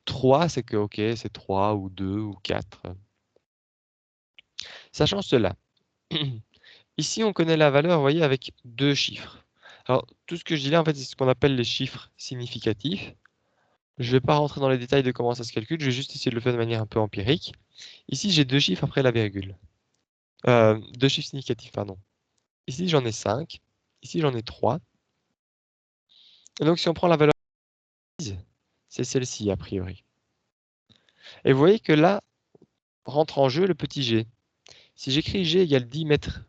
3, c'est que, ok, c'est 3 ou 2 ou 4. Sachant cela, ici, on connaît la valeur, vous voyez, avec deux chiffres. Alors, tout ce que je dis là, en fait, c'est ce qu'on appelle les chiffres significatifs. Je ne vais pas rentrer dans les détails de comment ça se calcule, je vais juste essayer de le faire de manière un peu empirique. Ici, j'ai deux chiffres après la virgule. Deux chiffres significatifs, pardon. Ici, j'en ai 5. Ici, j'en ai 3. Et donc, si on prend la valeur, c'est celle-ci, a priori. Et vous voyez que là, rentre en jeu le petit g. Si j'écris g égale 10 mètres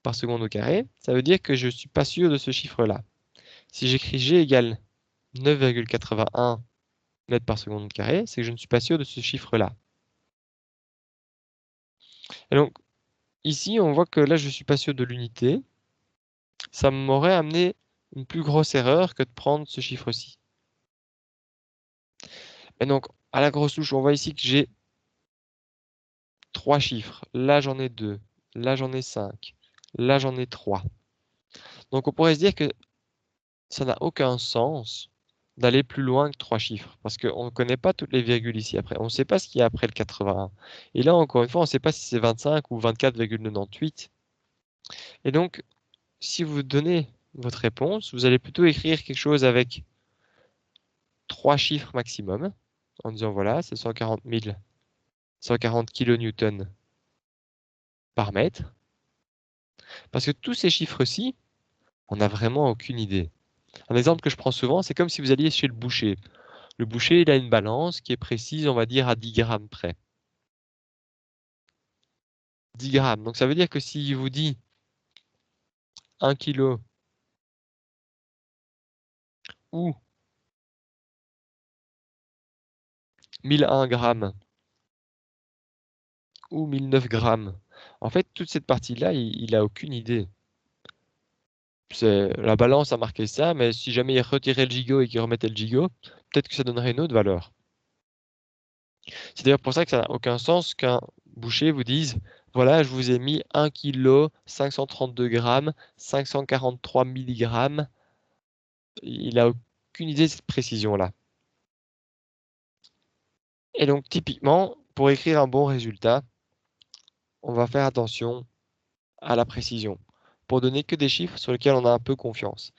par seconde au carré, ça veut dire que je ne suis pas sûr de ce chiffre-là. Si j'écris g égale 9,81 mètres par seconde au carré, c'est que je ne suis pas sûr de ce chiffre-là. Et donc, ici, on voit que là, je ne suis pas sûr de l'unité. Ça m'aurait amené une plus grosse erreur que de prendre ce chiffre-ci. Et donc, à la grosse touche, on voit ici que j'ai 3 chiffres. Là, j'en ai 2. Là, j'en ai 5. Là, j'en ai 3. Donc, on pourrait se dire que ça n'a aucun sens d'aller plus loin que 3 chiffres, parce qu'on ne connaît pas toutes les virgules ici après. On ne sait pas ce qu'il y a après le 81. Et là, encore une fois, on ne sait pas si c'est 25 ou 24,98. Et donc, si vous donnez votre réponse, vous allez plutôt écrire quelque chose avec 3 chiffres maximum, en disant voilà, c'est 140 kN par mètre. Parce que tous ces chiffres-ci, on n'a vraiment aucune idée. Un exemple que je prends souvent, c'est comme si vous alliez chez le boucher. Le boucher, il a une balance qui est précise, on va dire, à 10 grammes près. 10 grammes. Donc ça veut dire que s'il vous dit 1 kg ou 1001 grammes ou 1009 grammes, en fait, toute cette partie-là, il n'a aucune idée. La balance a marqué ça, mais si jamais il retirait le gigot et qu'il remettait le gigot, peut-être que ça donnerait une autre valeur. C'est d'ailleurs pour ça que ça n'a aucun sens qu'un boucher vous dise voilà, je vous ai mis 1 kg, 532 grammes, 543 mg. Il n'a aucune idée de cette précision-là. Et donc, typiquement, pour écrire un bon résultat, on va faire attention à la précision, pour donner que des chiffres sur lesquels on a un peu confiance.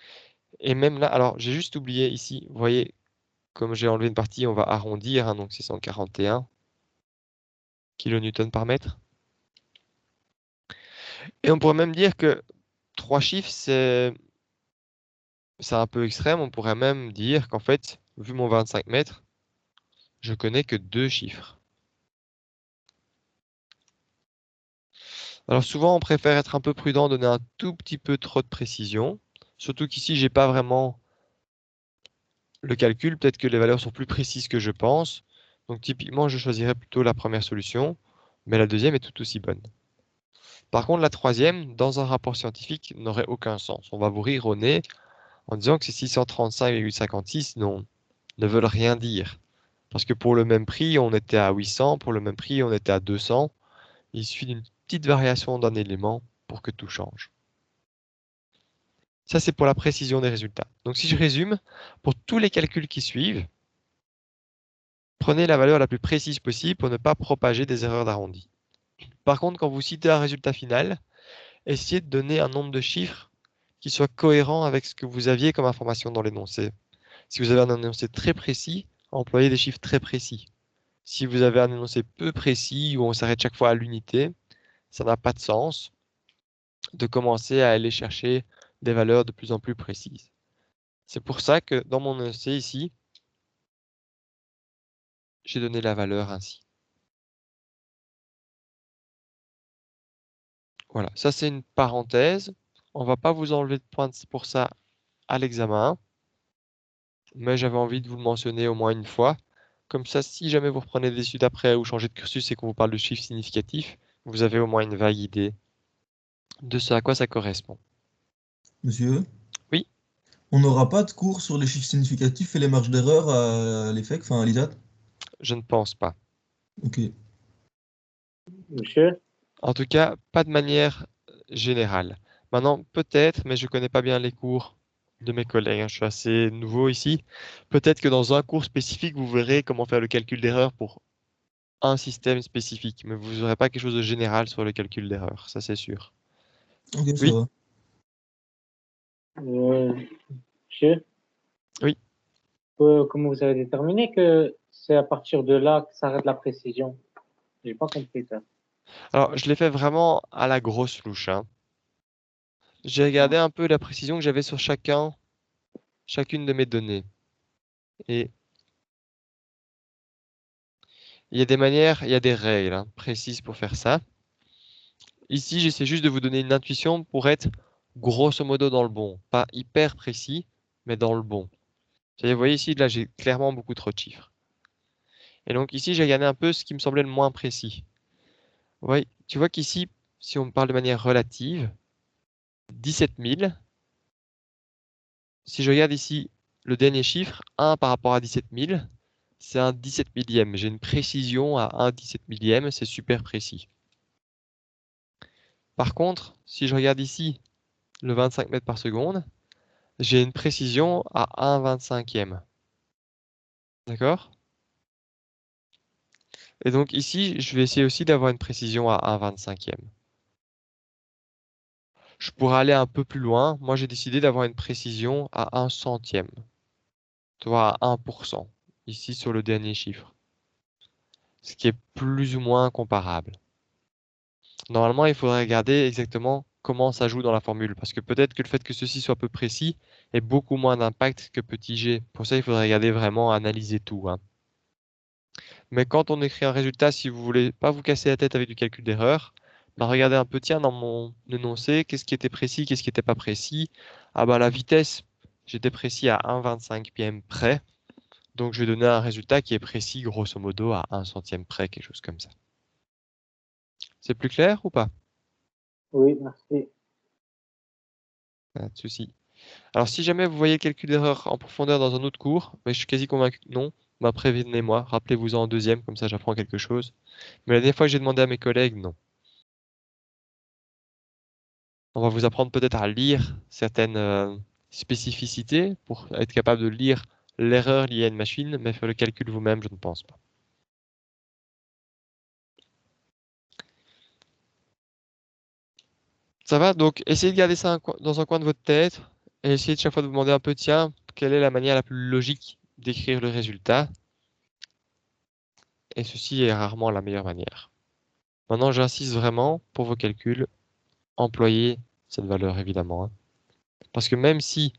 Et même là, alors j'ai juste oublié ici, vous voyez, comme j'ai enlevé une partie, on va arrondir, hein, donc c'est 141 kN par mètre. Et on pourrait même dire que 3 chiffres, c'est un peu extrême. On pourrait même dire qu'en fait, vu mon 25 mètres, je connais que 2 chiffres. Alors souvent, on préfère être un peu prudent, donner un tout petit peu trop de précision. Surtout qu'ici, j'ai pas vraiment le calcul. Peut-être que les valeurs sont plus précises que je pense. Donc typiquement, je choisirais plutôt la première solution, mais la deuxième est tout aussi bonne. Par contre, la troisième, dans un rapport scientifique, n'aurait aucun sens. On va vous rire au nez en disant que ces 635,56 ne veulent rien dire. Parce que pour le même prix, on était à 800, pour le même prix, on était à 200. Il suffit d'une petite variation d'un élément pour que tout change. Ça, c'est pour la précision des résultats. Donc, si je résume, pour tous les calculs qui suivent, prenez la valeur la plus précise possible pour ne pas propager des erreurs d'arrondi. Par contre, quand vous citez un résultat final, essayez de donner un nombre de chiffres qui soit cohérent avec ce que vous aviez comme information dans l'énoncé. Si vous avez un énoncé très précis, employez des chiffres très précis. Si vous avez un énoncé peu précis où on s'arrête chaque fois à l'unité, ça n'a pas de sens de commencer à aller chercher des valeurs de plus en plus précises. C'est pour ça que dans mon énoncé ici, j'ai donné la valeur ainsi. Voilà, ça c'est une parenthèse. On ne va pas vous enlever de points pour ça à l'examen, mais j'avais envie de vous le mentionner au moins une fois. Comme ça, si jamais vous reprenez des études après ou changez de cursus et qu'on vous parle de chiffres significatifs, vous avez au moins une vague idée de ce à quoi ça correspond. Monsieur? Oui. On n'aura pas de cours sur les chiffres significatifs et les marges d'erreur à l'EFEC, enfin à l'ISAT? Je ne pense pas. Ok. Monsieur? En tout cas, pas de manière générale. Maintenant, peut-être, mais je ne connais pas bien les cours de mes collègues, hein, je suis assez nouveau ici. Peut-être que dans un cours spécifique, vous verrez comment faire le calcul d'erreur pour un système spécifique, mais vous n'aurez pas quelque chose de général sur le calcul d'erreur, ça c'est sûr. Ok, ça Oui. va. Monsieur? Oui. Comment vous avez déterminé que c'est à partir de là que s'arrête la précision? J'ai pas compris ça. Alors, je l'ai fait vraiment à la grosse louche, hein. J'ai regardé un peu la précision que j'avais sur chacune de mes données. Et il y a des manières, il y a des règles hein, précises pour faire ça. Ici, j'essaie juste de vous donner une intuition pour être grosso modo dans le bon. Pas hyper précis, mais dans le bon. Vous voyez ici, là, j'ai clairement beaucoup trop de chiffres. Et donc ici, j'ai regardé un peu ce qui me semblait le moins précis. Oui, tu vois qu'ici, si on parle de manière relative, 17 000. Si je regarde ici le dernier chiffre, 1 par rapport à 17 000, c'est un 17 millième. J'ai une précision à 1 17 millième, c'est super précis. Par contre, si je regarde ici le 25 mètres par seconde, j'ai une précision à 1 25e. D'accord? Et donc ici, je vais essayer aussi d'avoir une précision à 1 25e. Je pourrais aller un peu plus loin. Moi, j'ai décidé d'avoir une précision à 1 centième. Tu vois, à 1%, ici sur le dernier chiffre. Ce qui est plus ou moins comparable. Normalement, il faudrait regarder exactement comment ça joue dans la formule, parce que peut-être que le fait que ceci soit peu précis ait beaucoup moins d'impact que petit g. Pour ça, il faudrait regarder vraiment, analyser tout, hein. Mais quand on écrit un résultat, si vous voulez pas vous casser la tête avec du calcul d'erreur, bah regardez un peu, tiens, dans mon énoncé, qu'est-ce qui était précis, qu'est-ce qui n'était pas précis. Ah bah la vitesse, j'étais précis à 1,25 pm près, donc je vais donner un résultat qui est précis grosso modo à 1 centième près, quelque chose comme ça. C'est plus clair ou pas? Oui, merci. Pas de souci. Alors si jamais vous voyez le calcul d'erreur en profondeur dans un autre cours, mais je suis quasi convaincu que non, bah prévenez-moi, rappelez-vous en deuxième, comme ça j'apprends quelque chose. Mais la dernière fois que j'ai demandé à mes collègues, non. On va vous apprendre peut-être à lire certaines spécificités pour être capable de lire l'erreur liée à une machine, mais faire le calcul vous-même, je ne pense pas. Ça va? Donc, essayez de garder ça dans un coin de votre tête et essayez de chaque fois de vous demander un peu, tiens, quelle est la manière la plus logique d'écrire le résultat? Et ceci est rarement la meilleure manière. Maintenant, j'insiste vraiment pour vos calculs, employez cette valeur évidemment, hein. Parce que même si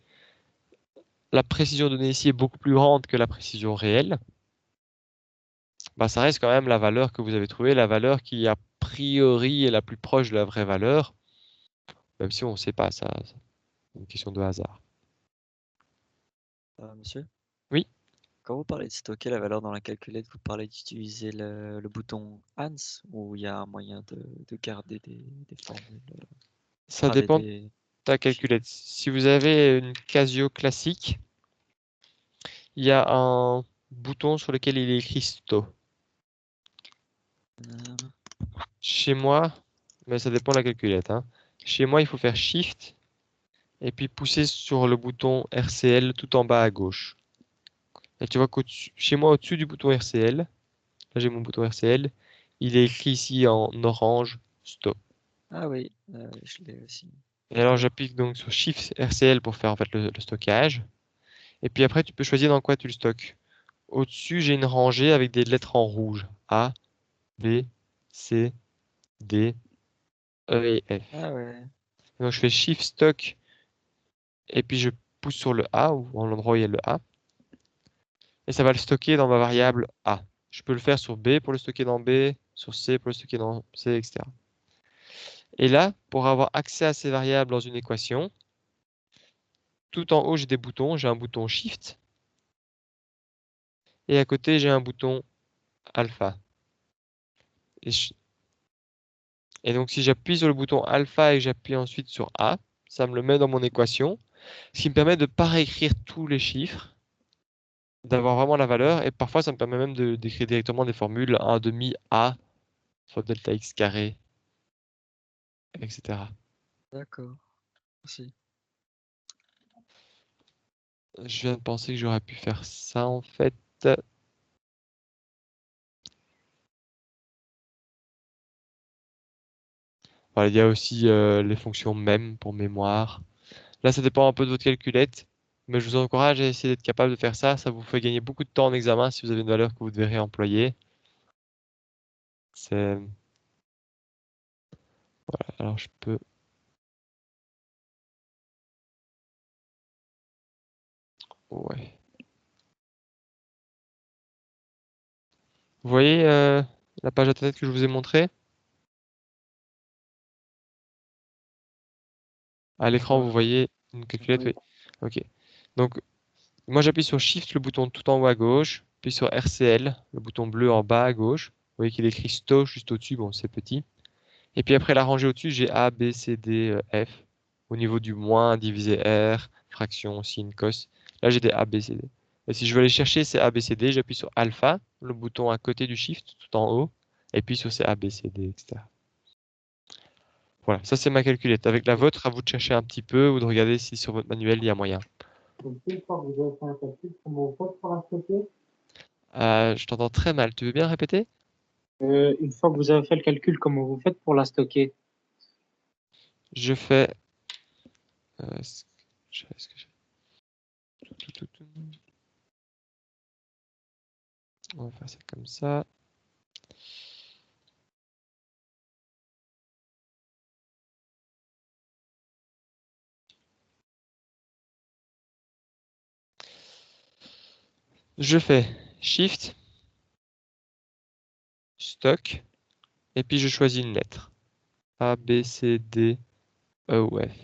la précision donnée ici est beaucoup plus grande que la précision réelle, bah, ça reste quand même la valeur que vous avez trouvée, la valeur qui a priori est la plus proche de la vraie valeur, même si on ne sait pas, ça, c'est une question de hasard. Monsieur, Oui, quand vous parlez de stocker la valeur dans la calculette, vous parlez d'utiliser le bouton ANS ou il y a un moyen de garder des formules, ça enfin, dépend de ta calculette. Si vous avez une Casio classique, il y a un bouton sur lequel il est écrit Sto. chez moi, mais ça dépend de la calculette, hein. Chez moi, il faut faire Shift et puis pousser sur le bouton RCL tout en bas à gauche. Et tu vois chez moi, au-dessus du bouton RCL, là j'ai mon bouton RCL, il est écrit ici en orange Stop. Ah oui, je l'ai aussi. Et alors j'appuie donc sur Shift RCL pour faire en fait le stockage. Et puis après, tu peux choisir dans quoi tu le stockes. Au-dessus, j'ai une rangée avec des lettres en rouge. A, B, C, D, E et F. Ah ouais. Donc je fais Shift Stock et puis je pousse sur le A ou en l'endroit où il y a le A. Et ça va le stocker dans ma variable A. Je peux le faire sur B pour le stocker dans B, sur C pour le stocker dans C, etc. Et là, pour avoir accès à ces variables dans une équation, tout en haut, j'ai des boutons. J'ai un bouton Shift. Et à côté, j'ai un bouton Alpha. Et donc, si j'appuie sur le bouton Alpha et que j'appuie ensuite sur A, ça me le met dans mon équation, ce qui me permet de ne pas réécrire tous les chiffres, d'avoir vraiment la valeur, et parfois ça me permet même d'écrire directement des formules 1 demi A fois delta x carré, etc. D'accord. Merci. Je viens de penser que j'aurais pu faire ça en fait. Voilà, il y a aussi les fonctions même pour mémoire. Là, ça dépend un peu de votre calculette, mais je vous encourage à essayer d'être capable de faire ça. Ça vous fait gagner beaucoup de temps en examen si vous avez une valeur que vous devrez employer. C'est... Voilà, alors je peux... Ouais. Vous voyez la page internet que je vous ai montrée? À l'écran, vous voyez une calculette, oui. Ok. Donc, moi, j'appuie sur Shift, le bouton tout en haut à gauche, puis sur RCL, le bouton bleu en bas à gauche. Vous voyez qu'il est écrit STO juste au-dessus, bon, c'est petit. Et puis après la rangée au-dessus, j'ai A, B, C, D, F. Au niveau du moins, divisé R, fraction, sin, cos. Là, j'ai des A, B, C, D. Et si je veux aller chercher ces A, B, C, D, j'appuie sur Alpha, le bouton à côté du Shift, tout en haut, et puis sur ces A, B, C, D, etc. Voilà, ça c'est ma calculette. Avec la vôtre, à vous de chercher un petit peu ou de regarder si sur votre manuel il y a moyen. Donc, une fois que vous avez fait un calcul, comment vous faites pour la stocker? Je t'entends très mal. Tu veux bien répéter? Une fois que vous avez fait le calcul, comment vous faites pour la stocker? Je fais. Est-ce que On va faire ça comme ça. Je fais Shift, Stock, et puis je choisis une lettre. A, B, C, D, E ou F.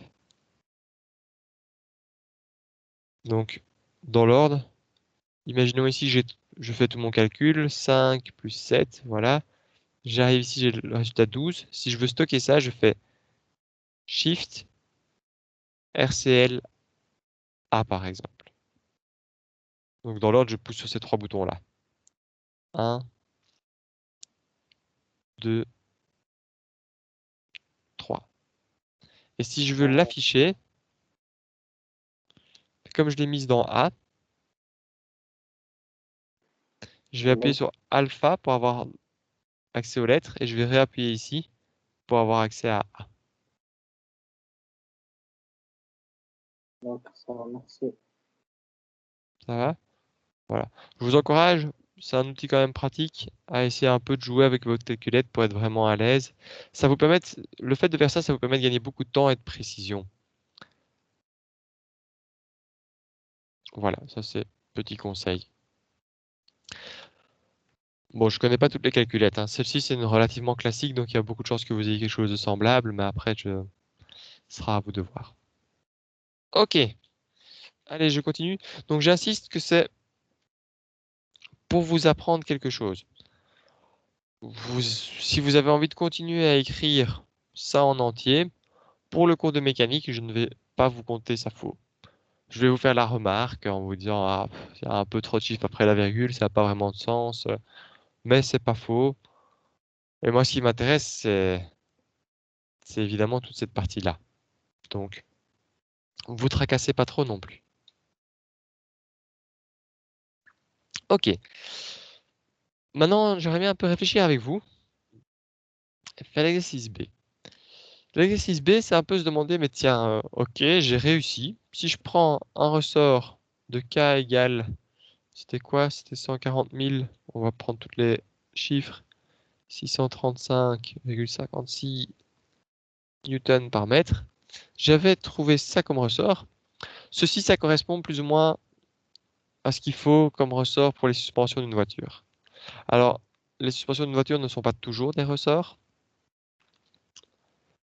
Donc, dans l'ordre, imaginons ici que je fais tout mon calcul. 5 plus 7, voilà. J'arrive ici, j'ai le résultat 12. Si je veux stocker ça, je fais Shift, RCL, A par exemple. Donc dans l'ordre, je pousse sur ces trois boutons-là. 1, 2, 3. Et si je veux l'afficher, comme je l'ai mise dans A, je vais appuyer sur Alpha pour avoir accès aux lettres et je vais réappuyer ici pour avoir accès à A. Donc, ça va, merci. Ça va? Voilà. Je vous encourage, c'est un outil quand même pratique, à essayer un peu de jouer avec votre calculette pour être vraiment à l'aise. Le fait de faire ça, ça vous permet de gagner beaucoup de temps et de précision. Voilà, ça c'est petit conseil. Bon, je connais pas toutes les calculettes, hein. Celle-ci, c'est une relativement classique, donc il y a beaucoup de chances que vous ayez quelque chose de semblable, mais après, ce sera à vous de voir. Ok, allez, je continue. Donc j'insiste que c'est pour vous apprendre quelque chose. Si vous avez envie de continuer à écrire ça en entier, pour le cours de mécanique, je ne vais pas vous compter ça faux. Je vais vous faire la remarque en vous disant ah, il y a un peu trop de chiffres après la virgule, ça n'a pas vraiment de sens, mais c'est pas faux. Et moi, ce qui m'intéresse, c'est évidemment toute cette partie-là. Donc, vous tracassez pas trop non plus. Ok. Maintenant, j'aimerais bien un peu réfléchir avec vous. Faire l'exercice B. L'exercice B, c'est un peu se demander, mais tiens, ok, j'ai réussi. Si je prends un ressort de k égale, c'était quoi? C'était 140 000. On va prendre tous les chiffres. 635,56 newtons par mètre. J'avais trouvé ça comme ressort. Ceci, ça correspond plus ou moins à ce qu'il faut comme ressort pour les suspensions d'une voiture. Alors, les suspensions d'une voiture ne sont pas toujours des ressorts,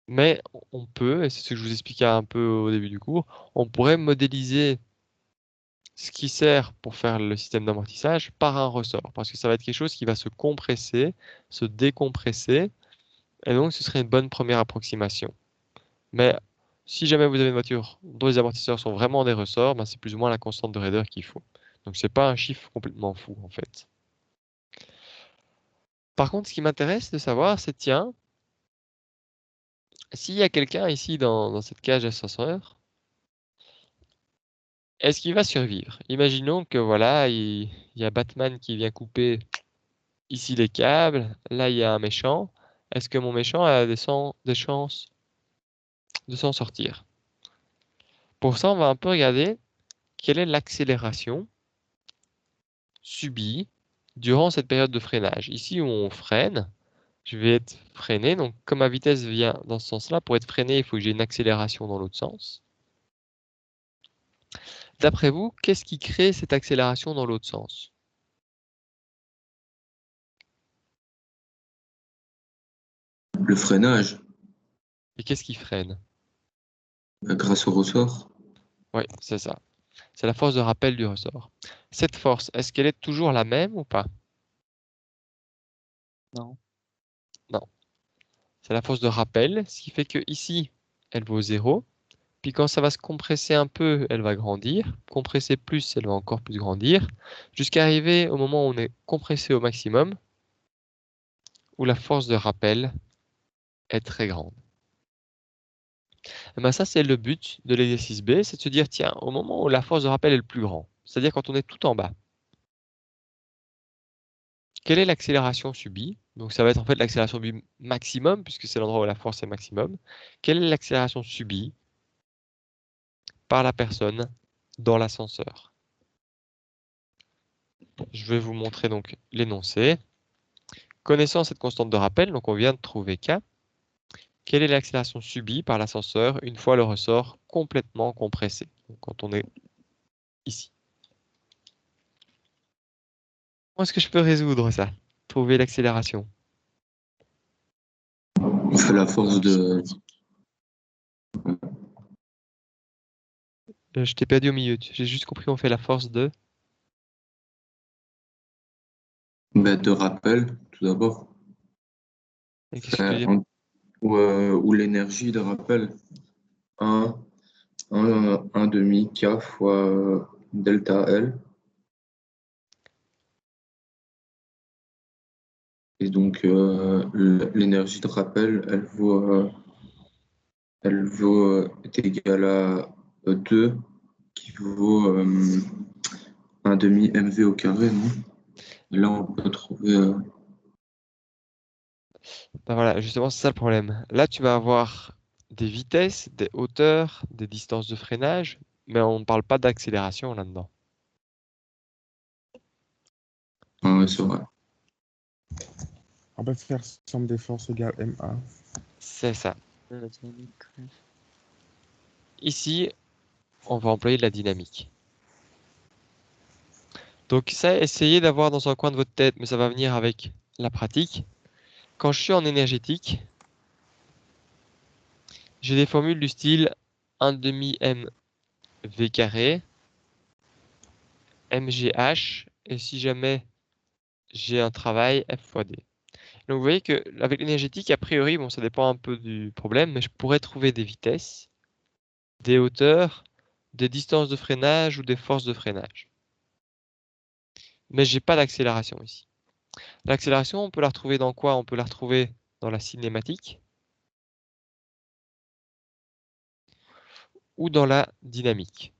mais on peut, et c'est ce que je vous expliquais un peu au début du cours, on pourrait modéliser ce qui sert pour faire le système d'amortissage par un ressort, parce que ça va être quelque chose qui va se compresser, se décompresser, et donc ce serait une bonne première approximation. Mais si jamais vous avez une voiture dont les amortisseurs sont vraiment des ressorts, ben c'est plus ou moins la constante de raideur qu'il faut. Donc c'est pas un chiffre complètement fou en fait. Par contre, ce qui m'intéresse de savoir, c'est tiens, s'il y a quelqu'un ici dans cette cage d'ascenseur, est-ce qu'il va survivre? Imaginons que voilà, il y a Batman qui vient couper ici les câbles, là il y a un méchant. Est-ce que mon méchant a des chances de s'en sortir? Pour ça, on va un peu regarder quelle est l'accélération subie durant cette période de freinage. Ici où on freine, je vais être freiné, donc comme ma vitesse vient dans ce sens-là, pour être freiné, il faut que j'ai une accélération dans l'autre sens. D'après vous, qu'est-ce qui crée cette accélération dans l'autre sens? Le freinage, Et qu'est-ce qui freine? grâce au ressort. Oui, c'est ça. C'est la force de rappel du ressort. Cette force, est-ce qu'elle est toujours la même ou pas? Non. Non. C'est la force de rappel, ce qui fait que ici, elle vaut 0. Puis quand ça va se compresser un peu, elle va grandir. Compresser plus, elle va encore plus grandir. Jusqu'à arriver au moment où on est compressé au maximum, où la force de rappel est très grande. Et ben ça, c'est le but de l'exercice B, c'est de se dire, tiens, au moment où la force de rappel est le plus grand, c'est-à-dire quand on est tout en bas, quelle est l'accélération subie? Donc ça va être en fait l'accélération subie maximum, puisque c'est l'endroit où la force est maximum. Quelle est l'accélération subie par la personne dans l'ascenseur? Je vais vous montrer donc l'énoncé. Connaissant cette constante de rappel, donc on vient de trouver K, quelle est l'accélération subie par l'ascenseur une fois le ressort complètement compressé? Donc quand on est ici. Comment est-ce que je peux résoudre ça? Trouver l'accélération. On fait la force de. Je t'ai perdu au milieu. J'ai juste compris on fait la force de. De rappel, tout d'abord. Et qu'est-ce que tu veux dire? Ou l'énergie de rappel. Un demi K fois delta L. Et donc, l'énergie de rappel, est égale à 2, qui vaut un demi mv au carré, non? Et là, on peut trouver. Ben voilà, justement, c'est ça le problème. Là, tu vas avoir des vitesses, des hauteurs, des distances de freinage, mais on ne parle pas d'accélération là-dedans. Ouais, c'est vrai. On va faire somme des forces égale MA. C'est ça. De la dynamique, ouais. Ici, on va employer de la dynamique. Donc ça, essayez d'avoir dans un coin de votre tête, mais ça va venir avec la pratique. Quand je suis en énergétique, j'ai des formules du style 1 demi m v carré, mgh, et si jamais j'ai un travail, F fois D. Donc vous voyez que avec l'énergétique, a priori, bon, ça dépend un peu du problème, mais je pourrais trouver des vitesses, des hauteurs, des distances de freinage ou des forces de freinage. Mais j'ai pas d'accélération ici. L'accélération, on peut la retrouver dans quoi? On peut la retrouver dans la cinématique ou dans la dynamique.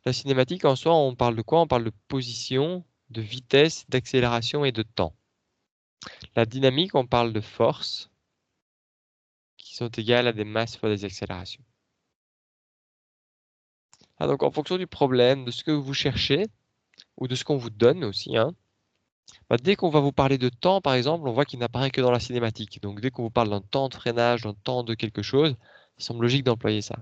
La cinématique, en soi, on parle de quoi? On parle de position, de vitesse, d'accélération et de temps. La dynamique, on parle de force qui sont égales à des masses fois des accélérations. Ah, donc, en fonction du problème, de ce que vous cherchez, ou de ce qu'on vous donne aussi, hein, bah, dès qu'on va vous parler de temps, par exemple, on voit qu'il n'apparaît que dans la cinématique. Donc, dès qu'on vous parle d'un temps de freinage, d'un temps de quelque chose, il semble logique d'employer ça.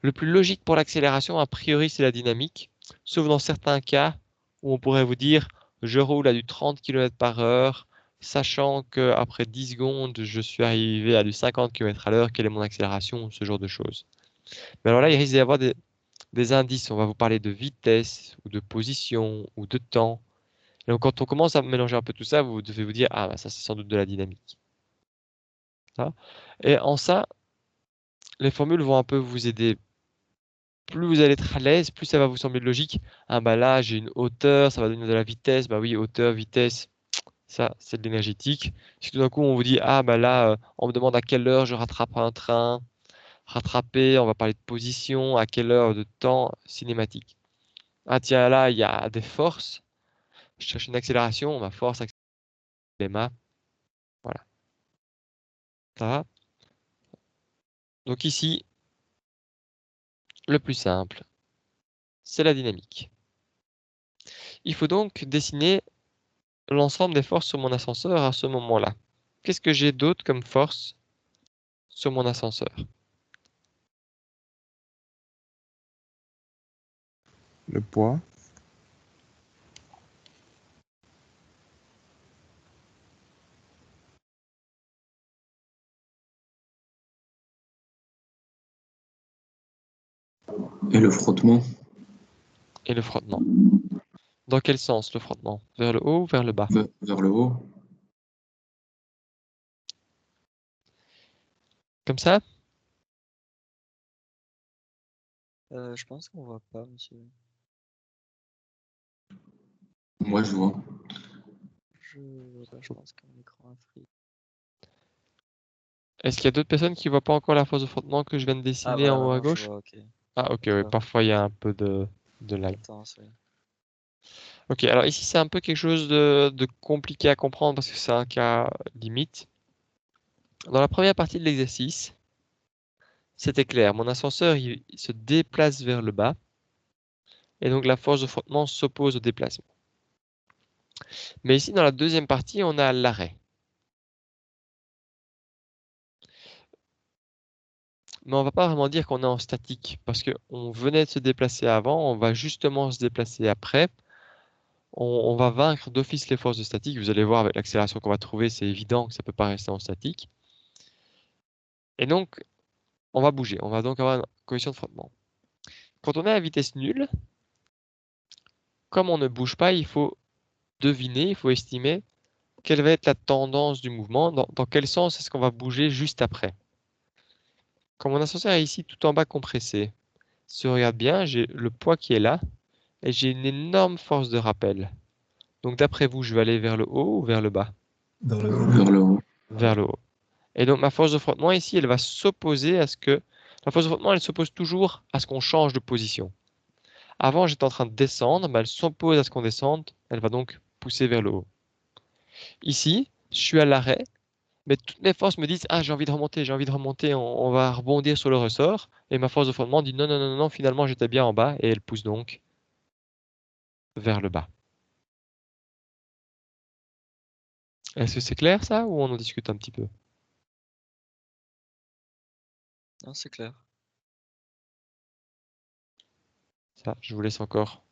Le plus logique pour l'accélération, a priori, c'est la dynamique, sauf dans certains cas où on pourrait vous dire je roule à du 30 km/h, sachant qu'après 10 secondes, je suis arrivé à du 50 km/h, quelle est mon accélération, ce genre de choses. Mais alors là, il risque d'y avoir des indices. On va vous parler de vitesse, ou de position, ou de temps. Et donc, quand on commence à mélanger un peu tout ça, vous devez vous dire ah, bah, ça, c'est sans doute de la dynamique. Ça. Et en ça, les formules vont un peu vous aider. Plus vous allez être à l'aise, plus ça va vous sembler logique. Ah bah là, j'ai une hauteur, ça va donner de la vitesse. Bah oui, hauteur, vitesse, ça, c'est de l'énergétique. Si tout d'un coup, on vous dit, ah bah là, on me demande à quelle heure je rattrape un train, rattraper, on va parler de position, à quelle heure de temps, cinématique. Ah tiens, là, il y a des forces. Je cherche une accélération, ma force, accélération, voilà. Ça va? Donc ici, le plus simple, c'est la dynamique. Il faut donc dessiner l'ensemble des forces sur mon ascenseur à ce moment-là. Qu'est-ce que j'ai d'autre comme force sur mon ascenseur? Le poids. Et le frottement. Et le frottement. Dans quel sens le frottement? Vers le haut ou vers le bas? Vers le haut. Comme ça? Je pense qu'on voit pas, monsieur. Moi, je vois. Je pense que mon écran a free. Est-ce qu'il y a d'autres personnes qui ne voient pas encore la force de frottement que je viens de Ah, dessiner voilà, en haut à maintenant je gauche? vois, ok. Ah ok, oui, Voilà. parfois il y a un peu de lag. Latence, oui. Ok, alors ici c'est un peu quelque chose de compliqué à comprendre parce que c'est un cas limite. Dans la première partie de l'exercice, c'était clair. Mon ascenseur il se déplace vers le bas et donc la force de frottement s'oppose au déplacement. Mais ici dans la deuxième partie, on a l'arrêt. Mais on va pas vraiment dire qu'on est en statique parce qu'on venait de se déplacer avant, on va justement se déplacer après. On va vaincre d'office les forces de statique. Vous allez voir avec l'accélération qu'on va trouver, c'est évident que ça ne peut pas rester en statique. Et donc, on va bouger. On va donc avoir une coefficient de frottement. Quand on est à vitesse nulle, comme on ne bouge pas, il faut deviner, il faut estimer quelle va être la tendance du mouvement, dans quel sens est-ce qu'on va bouger juste après. Quand mon ascenseur est ici tout en bas compressé, si on regarde bien, j'ai le poids qui est là et j'ai une énorme force de rappel. Donc d'après vous, je vais aller vers le haut ou vers le bas? Vers le haut. Vers le haut. Vers le haut. Et donc ma force de frottement ici, elle va s'opposer à ce que... La force de frottement, elle s'oppose toujours à ce qu'on change de position. Avant, j'étais en train de descendre, mais elle s'oppose à ce qu'on descende, elle va donc pousser vers le haut. Ici, je suis à l'arrêt, mais toutes les forces me disent « Ah, j'ai envie de remonter, on va rebondir sur le ressort. » Et ma force de frottement dit « Non, non, non, non, finalement, j'étais bien en bas. » Et elle pousse donc vers le bas. Est-ce que c'est clair ça, ou on en discute un petit peu? Non, c'est clair. Ça, je vous laisse encore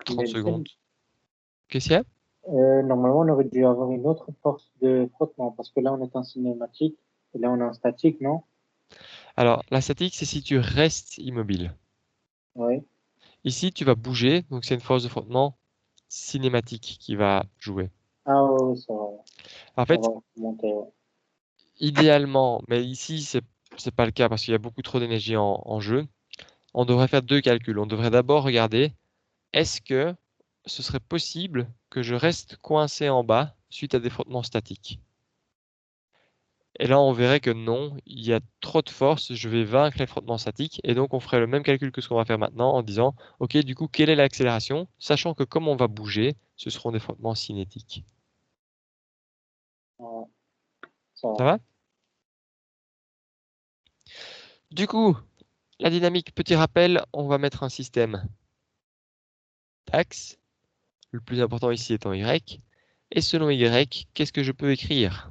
30 Mais secondes. Qu'est-ce qu'il y a? normalement, on aurait dû avoir une autre force de frottement parce que là, on est en cinématique et là, on est en statique, non? Alors, la statique, c'est si tu restes immobile. Oui. Ici, tu vas bouger, donc c'est une force de frottement cinématique qui va jouer. Ah oui, ça va. En Ça fait, va monter. Ouais. idéalement, mais ici, c'est pas le cas parce qu'il y a beaucoup trop d'énergie en jeu, on devrait faire deux calculs. On devrait d'abord regarder est-ce que ce serait possible que je reste coincé en bas suite à des frottements statiques? Et là, on verrait que non, il y a trop de force, je vais vaincre les frottements statiques, et donc on ferait le même calcul que ce qu'on va faire maintenant en disant, ok, du coup, quelle est l'accélération, sachant que comme on va bouger, ce seront des frottements cinétiques. Ouais, ça Ça va. va? Du coup, la dynamique, petit rappel, on va mettre un système d'axes, le plus important ici étant Y, et selon Y, qu'est-ce que je peux écrire?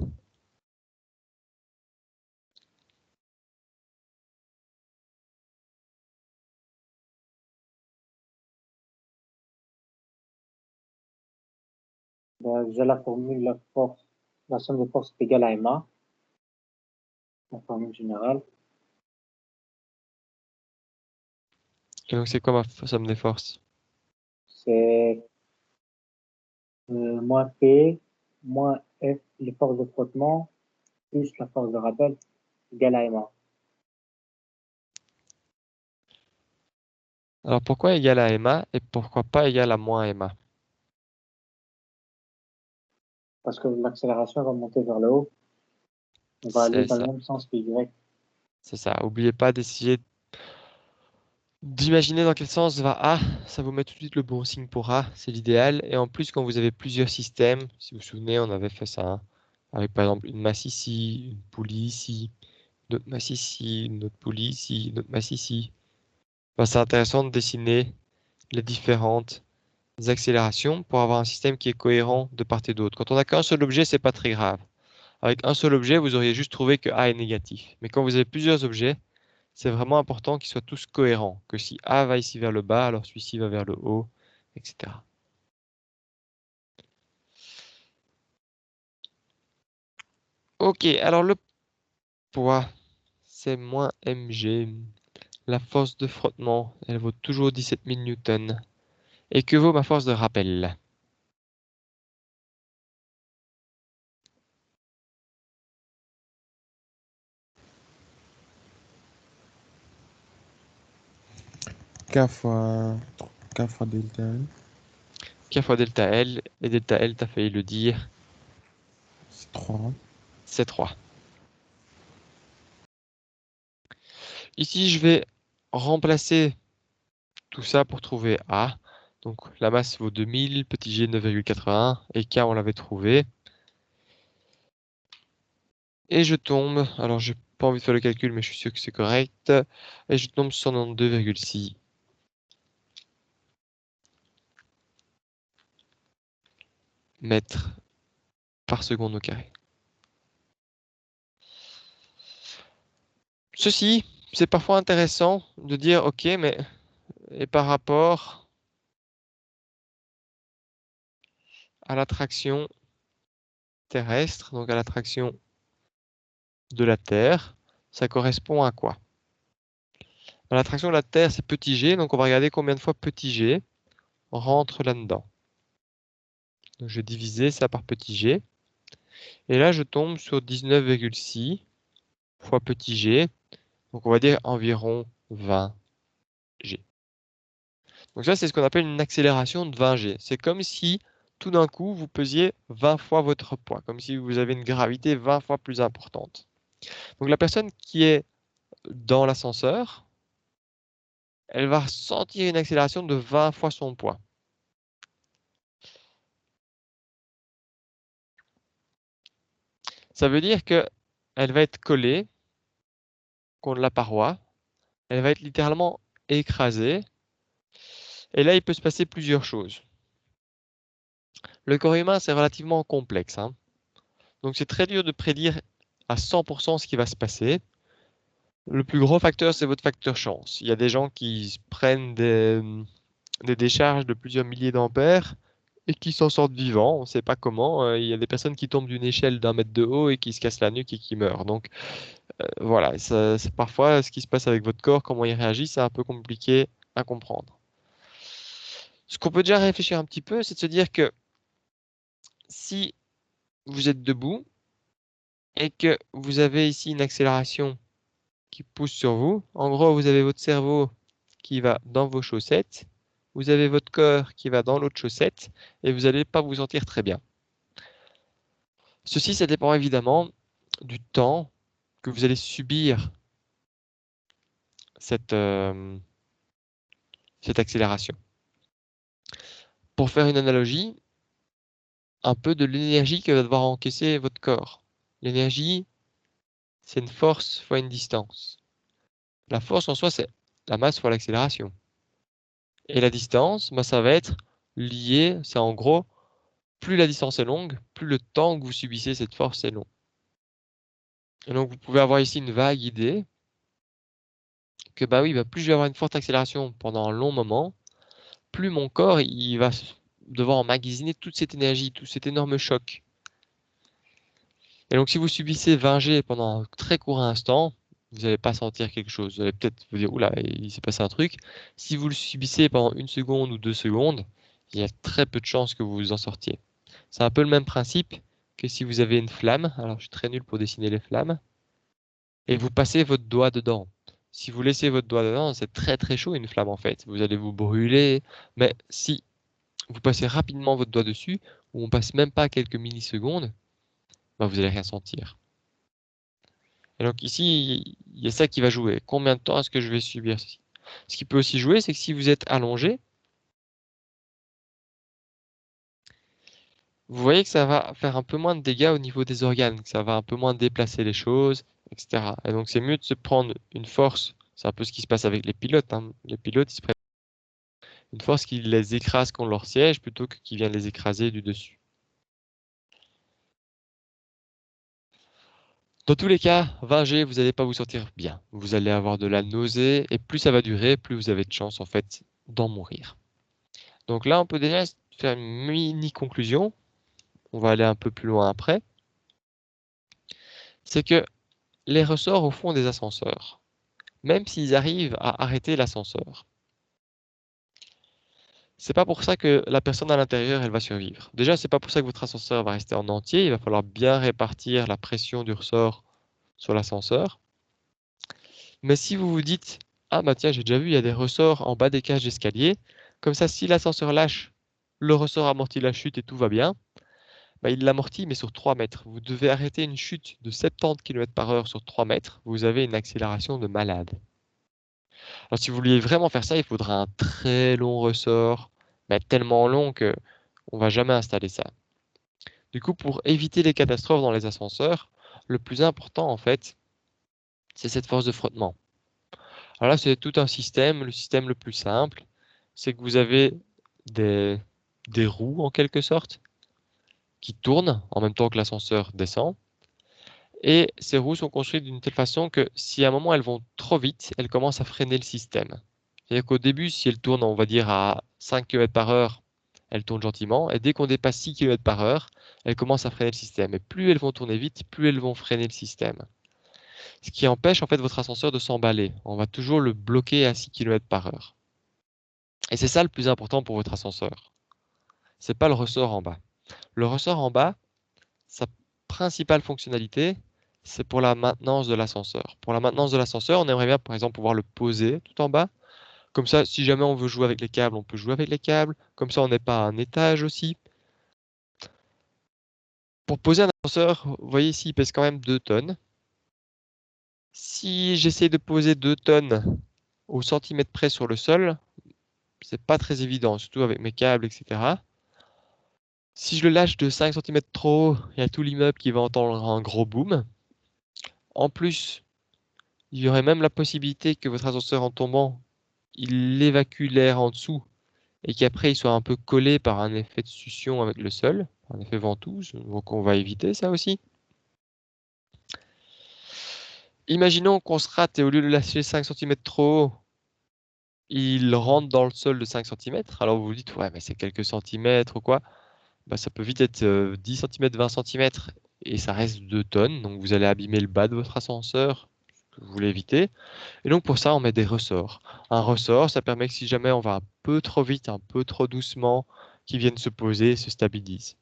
Déjà la formule, la somme de force est égale à MA, la formule générale. Et donc c'est quoi ma somme des forces? C'est moins P, moins F, les forces de frottement, plus la force de rappel, égale à MA. Alors pourquoi égal à MA et pourquoi pas égal à moins MA? Parce que l'accélération va monter vers le haut. On va aller C'est dans le ça, même sens que Y. c'est ça. N'oubliez pas d'essayer d'imaginer dans quel sens va A. Ça vous met tout de suite le bon signe pour A, c'est l'idéal. Et en plus, quand vous avez plusieurs systèmes, si vous vous souvenez, on avait fait ça, hein, avec par exemple une masse ici, une poulie ici, une autre masse ici, une autre poulie ici, une autre masse ici. Ben, c'est intéressant de dessiner les différentes accélérations pour avoir un système qui est cohérent de part et d'autre. Quand on n'a qu'un seul objet, c'est pas très grave. Avec un seul objet, vous auriez juste trouvé que A est négatif. Mais quand vous avez plusieurs objets, c'est vraiment important qu'ils soient tous cohérents. Que si A va ici vers le bas, alors celui-ci va vers le haut, etc. Ok, alors le poids, c'est moins mg. La force de frottement, elle vaut toujours 17 000 newtons. Et que vaut ma force de rappel? K fois delta L, K fois delta L, et delta L, t'as failli le dire, c'est 3. c'est 3. Ici, je vais remplacer tout ça pour trouver A. Donc la masse vaut 2000, petit g 9,81 et K on l'avait trouvé. Et je tombe, alors j'ai pas envie de faire le calcul mais je suis sûr que c'est correct. Et je tombe sur 92,6 mètres par seconde au carré. Ceci, c'est parfois intéressant de dire ok mais et par rapport à l'attraction terrestre, donc à l'attraction de la Terre, ça correspond à quoi? L'attraction de la Terre, c'est petit g, donc on va regarder combien de fois petit g rentre là-dedans. Donc je vais diviser ça par petit g. Et là, je tombe sur 19,6 fois petit g. Donc on va dire environ 20 g. Donc ça, c'est ce qu'on appelle une accélération de 20 g. C'est comme si tout d'un coup, vous pesiez 20 fois votre poids, comme si vous avez une gravité 20 fois plus importante. Donc la personne qui est dans l'ascenseur, elle va ressentir une accélération de 20 fois son poids. Ça veut dire qu'elle va être collée contre la paroi, elle va être littéralement écrasée, et là il peut se passer plusieurs choses. Le corps humain, c'est relativement complexe, hein. Donc c'est très dur de prédire à 100% ce qui va se passer. Le plus gros facteur, c'est votre facteur chance. Il y a des gens qui prennent des décharges de plusieurs milliers d'ampères et qui s'en sortent vivants. On ne sait pas comment. Il y a des personnes qui tombent d'une échelle d'un mètre de haut et qui se cassent la nuque et qui meurent. Donc voilà, c'est parfois ce qui se passe avec votre corps, comment il réagit, c'est un peu compliqué à comprendre. Ce qu'on peut déjà réfléchir un petit peu, c'est de se dire que si vous êtes debout et que vous avez ici une accélération qui pousse sur vous, en gros, vous avez votre cerveau qui va dans vos chaussettes vous avez votre corps qui va dans l'autre chaussette et vous n'allez pas vous sentir très bien. Ceci, ça dépend évidemment du temps que vous allez subir cette accélération. Pour faire une analogie, un peu de l'énergie que va devoir encaisser votre corps. L'énergie, c'est une force fois une distance. La force en soi, c'est la masse fois l'accélération. Et la distance, bah, ça va être lié, c'est en gros, plus la distance est longue, plus le temps que vous subissez cette force est long. Et donc vous pouvez avoir ici une vague idée que bah oui, plus je vais avoir une forte accélération pendant un long moment, plus mon corps il va devoir emmagasiner toute cette énergie, tout cet énorme choc. Et donc si vous subissez 20 G pendant un très court instant, vous n'allez pas sentir quelque chose. Vous allez peut-être vous dire, oula, il s'est passé un truc. Si vous le subissez pendant 1 seconde ou 2 secondes, il y a très peu de chances que vous vous en sortiez. C'est un peu le même principe que si vous avez une flamme. Alors je suis très nul pour dessiner les flammes. Et vous passez votre doigt dedans. Si vous laissez votre doigt dedans, c'est très très chaud une flamme en fait. Vous allez vous brûler. Mais si vous passez rapidement votre doigt dessus, ou on passe même pas quelques millisecondes, bah, vous allez rien sentir. Et donc ici, il y a ça qui va jouer. Combien de temps est-ce que je vais subir ceci? Ce qui peut aussi jouer, c'est que si vous êtes allongé, vous voyez que ça va faire un peu moins de dégâts au niveau des organes, que ça va un peu moins déplacer les choses, etc. Et donc c'est mieux de se prendre une force, c'est un peu ce qui se passe avec les pilotes, hein. Les pilotes, ils se prennent une force qui les écrase contre leur siège plutôt que qui vient les écraser du dessus. Dans tous les cas, 20 G, vous n'allez pas vous sentir bien. Vous allez avoir de la nausée et plus ça va durer, plus vous avez de chance en fait d'en mourir. Donc là, on peut déjà faire une mini conclusion. On va aller un peu plus loin après. C'est que les ressorts au fond des ascenseurs, même s'ils arrivent à arrêter l'ascenseur, c'est pas pour ça que la personne à l'intérieur, elle va survivre. Déjà, c'est pas pour ça que votre ascenseur va rester en entier. Il va falloir bien répartir la pression du ressort sur l'ascenseur. Mais si vous vous dites, ah bah tiens, j'ai déjà vu, il y a des ressorts en bas des cages d'escalier. Comme ça, si l'ascenseur lâche, le ressort amortit la chute et tout va bien. Bah, il l'amortit, mais sur 3 mètres. Vous devez arrêter une chute de 70 km/h sur 3 mètres. Vous avez une accélération de malade. Alors, si vous vouliez vraiment faire ça, il faudra un très long ressort, mais tellement long que on va jamais installer ça. Du coup, pour éviter les catastrophes dans les ascenseurs, le plus important, en fait, c'est cette force de frottement. Alors là, c'est tout un système. Le système le plus simple, c'est que vous avez des roues, en quelque sorte, qui tournent en même temps que l'ascenseur descend. Et ces roues sont construites d'une telle façon que si à un moment elles vont trop vite, elles commencent à freiner le système. C'est-à-dire qu'au début, si elles tournent, on va dire à 5 km/h, elles tournent gentiment. Et dès qu'on dépasse 6 km/h, elles commencent à freiner le système. Et plus elles vont tourner vite, plus elles vont freiner le système. Ce qui empêche en fait votre ascenseur de s'emballer. On va toujours le bloquer à 6 km/h. Et c'est ça le plus important pour votre ascenseur. C'est pas le ressort en bas. Le ressort en bas, sa principale fonctionnalité, c'est pour la maintenance de l'ascenseur. Pour la maintenance de l'ascenseur, on aimerait bien, par exemple, pouvoir le poser tout en bas. Comme ça, si jamais on veut jouer avec les câbles, on peut jouer avec les câbles. Comme ça, on n'est pas à un étage aussi. Pour poser un ascenseur, vous voyez ici, il pèse quand même 2 tonnes. Si j'essaie de poser 2 tonnes au centimètre près sur le sol, c'est pas très évident, surtout avec mes câbles, etc. Si je le lâche de 5 cm trop haut, il y a tout l'immeuble qui va entendre un gros boom. En plus, il y aurait même la possibilité que votre ascenseur en tombant, il évacue l'air en dessous et qu'après il soit un peu collé par un effet de succion avec le sol, un effet ventouse, donc on va éviter ça aussi. Imaginons qu'on se rate et au lieu de lâcher 5 cm trop haut, il rentre dans le sol de 5 cm. Alors vous vous dites, ouais, mais c'est quelques centimètres ou quoi. Bah, ça peut vite être 10 cm, 20 cm et ça reste 2 tonnes. Donc vous allez abîmer le bas de votre ascenseur, que vous voulez éviter. Et donc pour ça, on met des ressorts. Un ressort, ça permet que si jamais on va un peu trop vite, un peu trop doucement, qu'ils viennent se poser et se stabilisent.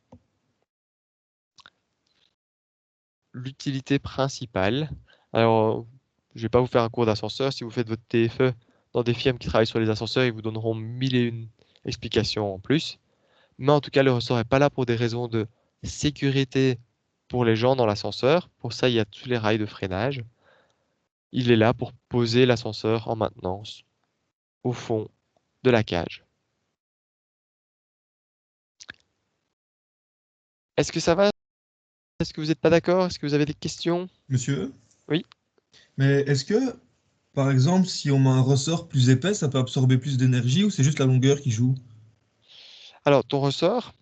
L'utilité principale, alors je ne vais pas vous faire un cours d'ascenseur, si vous faites votre TFE, dans des firmes qui travaillent sur les ascenseurs, ils vous donneront 1001 explications en plus. Mais en tout cas, le ressort n'est pas là pour des raisons de sécurité pour les gens dans l'ascenseur. Pour ça, il y a tous les rails de freinage. Il est là pour poser l'ascenseur en maintenance au fond de la cage. Est-ce que ça va? Est-ce que vous n'êtes pas d'accord? Est-ce que vous avez des questions? Monsieur? Oui. Mais est-ce que, par exemple, si on met un ressort plus épais, ça peut absorber plus d'énergie ou c'est juste la longueur qui joue? Alors, ton ressort,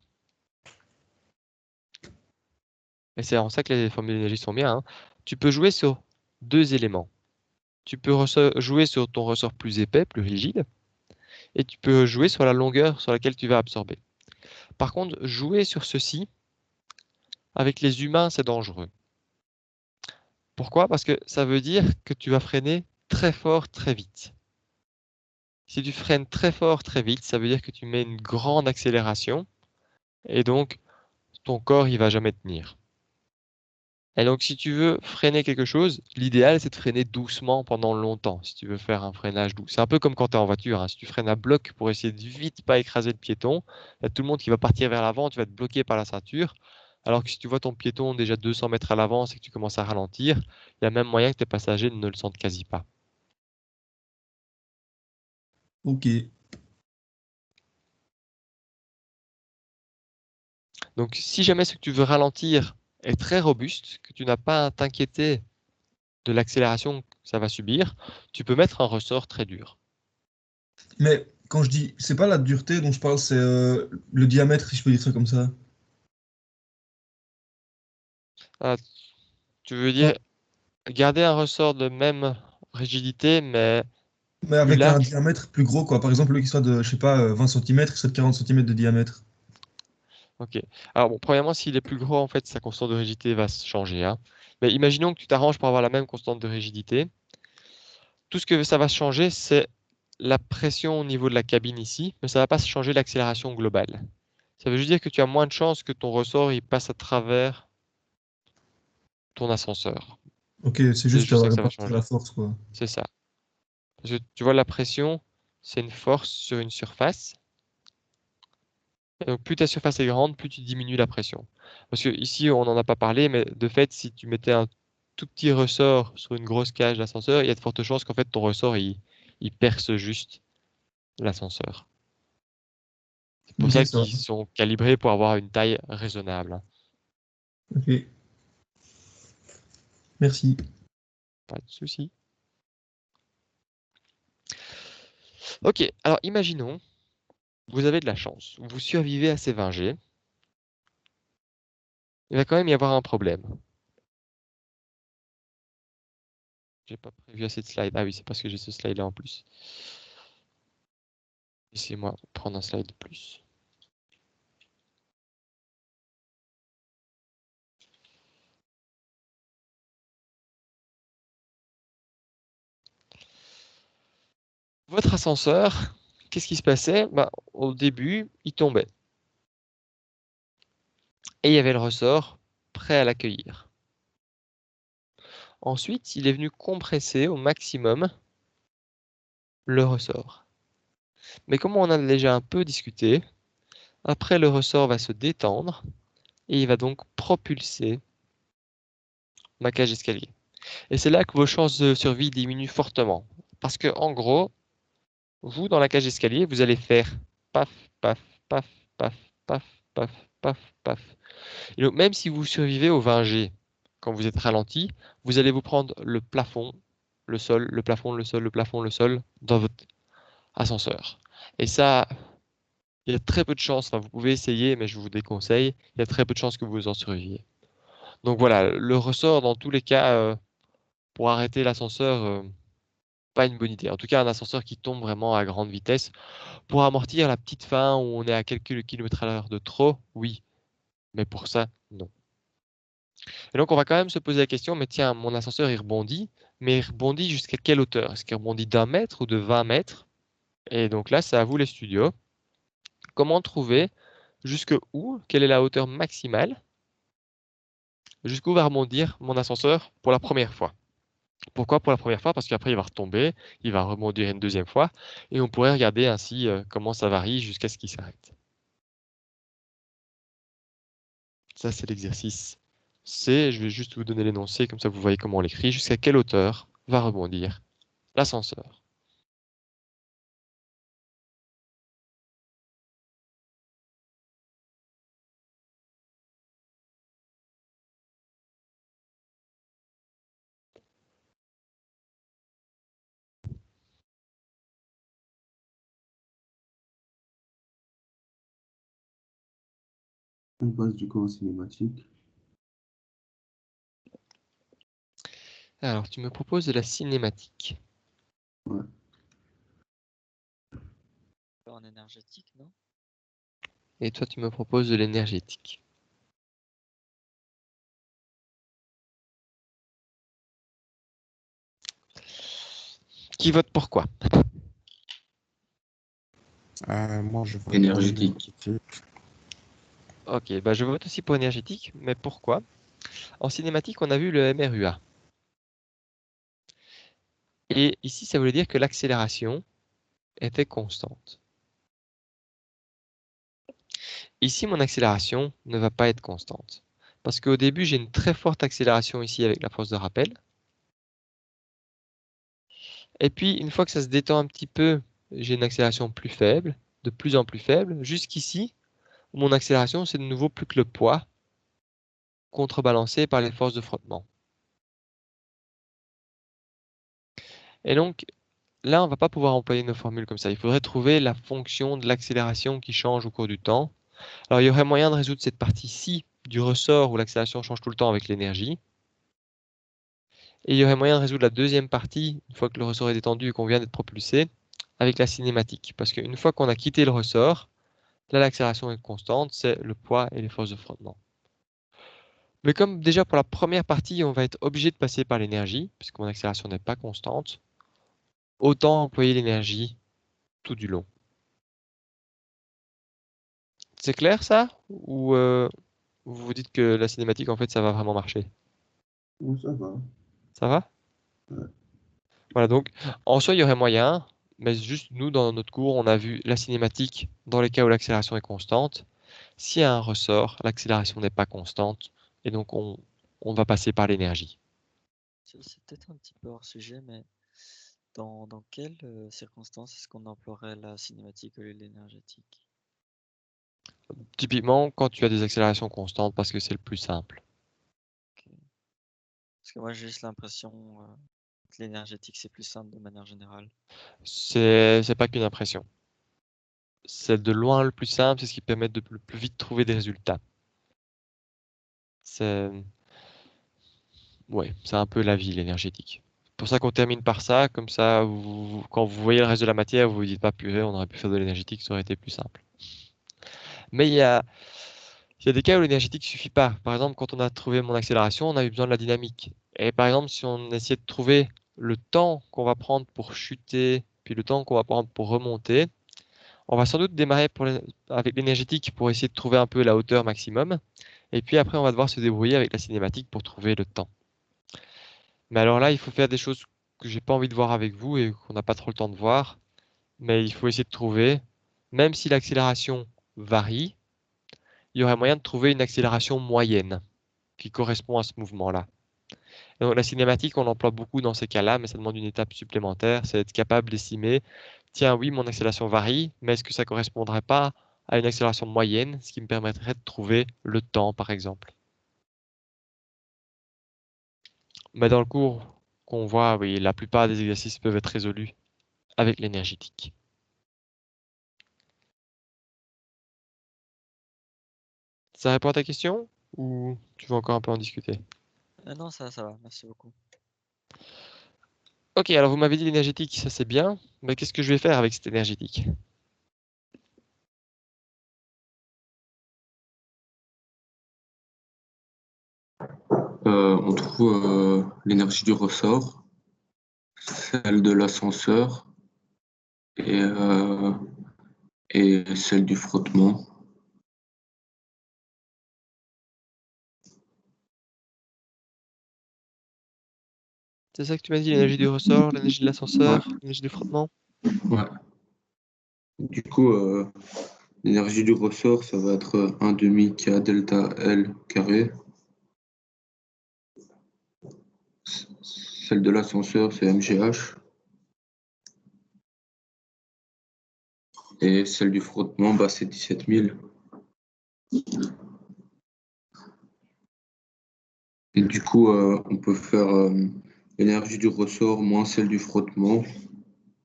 et c'est en ça que les formules d'énergie sont bien, hein, tu peux jouer sur deux éléments. Tu peux jouer sur ton ressort plus épais, plus rigide, et tu peux jouer sur la longueur sur laquelle tu vas absorber. Par contre, jouer sur ceci, avec les humains, c'est dangereux. Pourquoi? Parce que ça veut dire que tu vas freiner très fort, très vite. Si tu freines très fort, très vite, ça veut dire que tu mets une grande accélération, et donc ton corps, il va jamais tenir. Et donc, si tu veux freiner quelque chose, l'idéal, c'est de freiner doucement pendant longtemps, si tu veux faire un freinage doux. C'est un peu comme quand tu es en voiture, hein. Si tu freines à bloc pour essayer de vite pas écraser le piéton, il y a tout le monde qui va partir vers l'avant, tu vas être bloqué par la ceinture. Alors que si tu vois ton piéton déjà 200 mètres à l'avance et que tu commences à ralentir, il y a même moyen que tes passagers ne le sentent quasi pas. Ok. Donc, si jamais ce que tu veux ralentir est très robuste, que tu n'as pas à t'inquiéter de l'accélération que ça va subir, tu peux mettre un ressort très dur. Mais quand je dis, c'est pas la dureté dont je parle, c'est le diamètre, si je peux dire ça comme ça. Ah, tu veux dire garder un ressort de même rigidité, mais Mais plus avec un large? diamètre plus gros, quoi. Par exemple, lui qui soit de, je sais pas, 20 cm, il soit de 40 cm de diamètre. Ok. Alors bon, premièrement, s'il est plus gros, en fait, sa constante de rigidité va se changer, hein. Mais imaginons que tu t'arranges pour avoir la même constante de rigidité. Tout ce que ça va changer, c'est la pression au niveau de la cabine ici, mais ça ne va pas changer l'accélération globale. Ça veut juste dire que tu as moins de chances que ton ressort il passe à travers ton ascenseur. Ok, c'est C'est juste juste ça que ça va répartir la changer. force, quoi. C'est ça. Parce que tu vois, la pression, c'est une force sur une surface. Et donc, plus ta surface est grande, plus tu diminues la pression. Parce que ici, on n'en a pas parlé, mais de fait, si tu mettais un tout petit ressort sur une grosse cage d'ascenseur, il y a de fortes chances qu'en fait, ton ressort, il perce juste l'ascenseur. C'est pour Ok, ça ça va. qu'ils sont calibrés pour avoir une taille raisonnable, hein. Ok. Merci. Pas de souci. Ok, alors imaginons, vous avez de la chance, vous survivez à ces 20 G. Il va quand même y avoir un problème. J'ai pas prévu assez de slides. Ah oui, c'est parce que j'ai ce slide-là en plus. Laissez-moi prendre un slide de plus. Votre ascenseur, qu'est-ce qui se passait? Bah, au début, il tombait. Et il y avait le ressort prêt à l'accueillir. Ensuite, il est venu compresser au maximum le ressort. Mais comme on en a déjà un peu discuté, après le ressort va se détendre et il va donc propulser ma cage d'escalier. Et c'est là que vos chances de survie diminuent fortement. Parce que en gros, vous dans la cage d'escalier, vous allez faire paf, paf, paf, paf, paf, paf, paf, paf. Et donc, même si vous survivez au 20G, quand vous êtes ralenti, vous allez vous prendre le plafond, le sol, le plafond, le sol, le plafond, le sol dans votre ascenseur. Et ça, il y a très peu de chances, enfin vous pouvez essayer, mais je vous déconseille, il y a très peu de chances que vous en surviviez. Donc voilà, le ressort dans tous les cas, pour arrêter l'ascenseur, pas une bonne idée. En tout cas, un ascenseur qui tombe vraiment à grande vitesse. Pour amortir la petite fin où on est à quelques kilomètres à l'heure de trop, oui. Mais pour ça, non. Et donc, on va quand même se poser la question, mais tiens, mon ascenseur, il rebondit, mais il rebondit jusqu'à quelle hauteur? Est-ce qu'il rebondit d'1 mètre ou de 20 mètres? Et donc là, c'est à vous les studios. Comment trouver jusque où, quelle est la hauteur maximale, jusqu'où va rebondir mon ascenseur pour la première fois? Pourquoi pour la première fois? Parce qu'après, il va retomber, il va rebondir une deuxième fois, et on pourrait regarder ainsi comment ça varie jusqu'à ce qu'il s'arrête. Ça, c'est l'exercice C. Je vais juste vous donner l'énoncé, comme ça vous voyez comment on l'écrit. Jusqu'à quelle hauteur va rebondir l'ascenseur? On passe du coup en cinématique. Alors, tu me proposes de la cinématique. Ouais. En énergétique, non? Et toi, tu me proposes de l'énergétique. Qui vote pour quoi? Moi, je vote pour Énergétique. l'énergétique. Ok, bah je vote aussi pour énergétique, mais pourquoi? En cinématique, on a vu le MRUA. Et ici, ça voulait dire que l'accélération était constante. Ici, mon accélération ne va pas être constante. Parce qu'au début, j'ai une très forte accélération ici avec la force de rappel. Et puis, une fois que ça se détend un petit peu, j'ai une accélération plus faible, de plus en plus faible. Jusqu'ici, mon accélération, c'est de nouveau plus que le poids, contrebalancé par les forces de frottement. Et donc, là, on ne va pas pouvoir employer nos formules comme ça. Il faudrait trouver la fonction de l'accélération qui change au cours du temps. Alors, il y aurait moyen de résoudre cette partie-ci du ressort où l'accélération change tout le temps avec l'énergie. Et il y aurait moyen de résoudre la deuxième partie, une fois que le ressort est détendu et qu'on vient d'être propulsé, avec la cinématique. Parce qu'une fois qu'on a quitté le ressort, là, l'accélération est constante, c'est le poids et les forces de frottement. Mais comme déjà pour la première partie, on va être obligé de passer par l'énergie, puisque mon accélération n'est pas constante, autant employer l'énergie tout du long. C'est clair ça? Ou vous vous dites que la cinématique, en fait, ça va vraiment marcher? Bon, ça va. Ça va? Ouais. Voilà, donc en soi, il y aurait moyen, mais juste nous, dans notre cours, on a vu la cinématique dans les cas où l'accélération est constante. S'il y a un ressort, l'accélération n'est pas constante, et donc on va passer par l'énergie. C'est peut-être un petit peu hors sujet, mais dans quelles circonstances est-ce qu'on emploierait la cinématique au lieu de l'énergétique? Typiquement, quand tu as des accélérations constantes, parce que c'est le plus simple. Ok. Parce que moi, j'ai juste l'impression que l'énergétique, c'est plus simple de manière générale. C'est pas qu'une impression. C'est de loin le plus simple, c'est ce qui permet de le plus vite trouver des résultats. C'est ouais, c'est un peu la vie, l'énergétique. C'est pour ça qu'on termine par ça, comme ça, quand vous voyez le reste de la matière, vous vous dites pas purée, on aurait pu faire de l'énergétique, ça aurait été plus simple. Mais il y a des cas où l'énergétique suffit pas. Par exemple, quand on a trouvé mon accélération, on a eu besoin de la dynamique. Et par exemple, si on essayait de trouver le temps qu'on va prendre pour chuter, puis le temps qu'on va prendre pour remonter, on va sans doute démarrer avec l'énergétique pour essayer de trouver un peu la hauteur maximum. Et puis après, on va devoir se débrouiller avec la cinématique pour trouver le temps. Mais alors là, il faut faire des choses que j'ai pas envie de voir avec vous et qu'on n'a pas trop le temps de voir. Mais il faut essayer de trouver, même si l'accélération varie, il y aurait moyen de trouver une accélération moyenne qui correspond à ce mouvement-là. Et donc la cinématique, on l'emploie beaucoup dans ces cas-là, mais ça demande une étape supplémentaire, c'est être capable d'estimer, tiens, oui, mon accélération varie, mais est-ce que ça correspondrait pas à une accélération moyenne, ce qui me permettrait de trouver le temps, par exemple. Mais dans le cours qu'on voit, oui, la plupart des exercices peuvent être résolus avec l'énergétique. Ça répond à ta question ou tu veux encore un peu en discuter? Non, ça va, merci beaucoup. Ok, alors vous m'avez dit l'énergétique, ça c'est bien, mais qu'est-ce que je vais faire avec cette énergétique? On trouve l'énergie du ressort, celle de l'ascenseur et, euh, et celle du frottement. C'est ça que tu m'as dit, l'énergie du ressort, l'énergie de l'ascenseur, l'énergie du frottement? Ouais. Du coup, l'énergie du ressort, ça va être 1 demi K delta L carré. Celle de l'ascenseur, c'est MGH. Et celle du frottement, bah, c'est 17 000. Et du coup, on peut faire l'énergie du ressort moins celle du frottement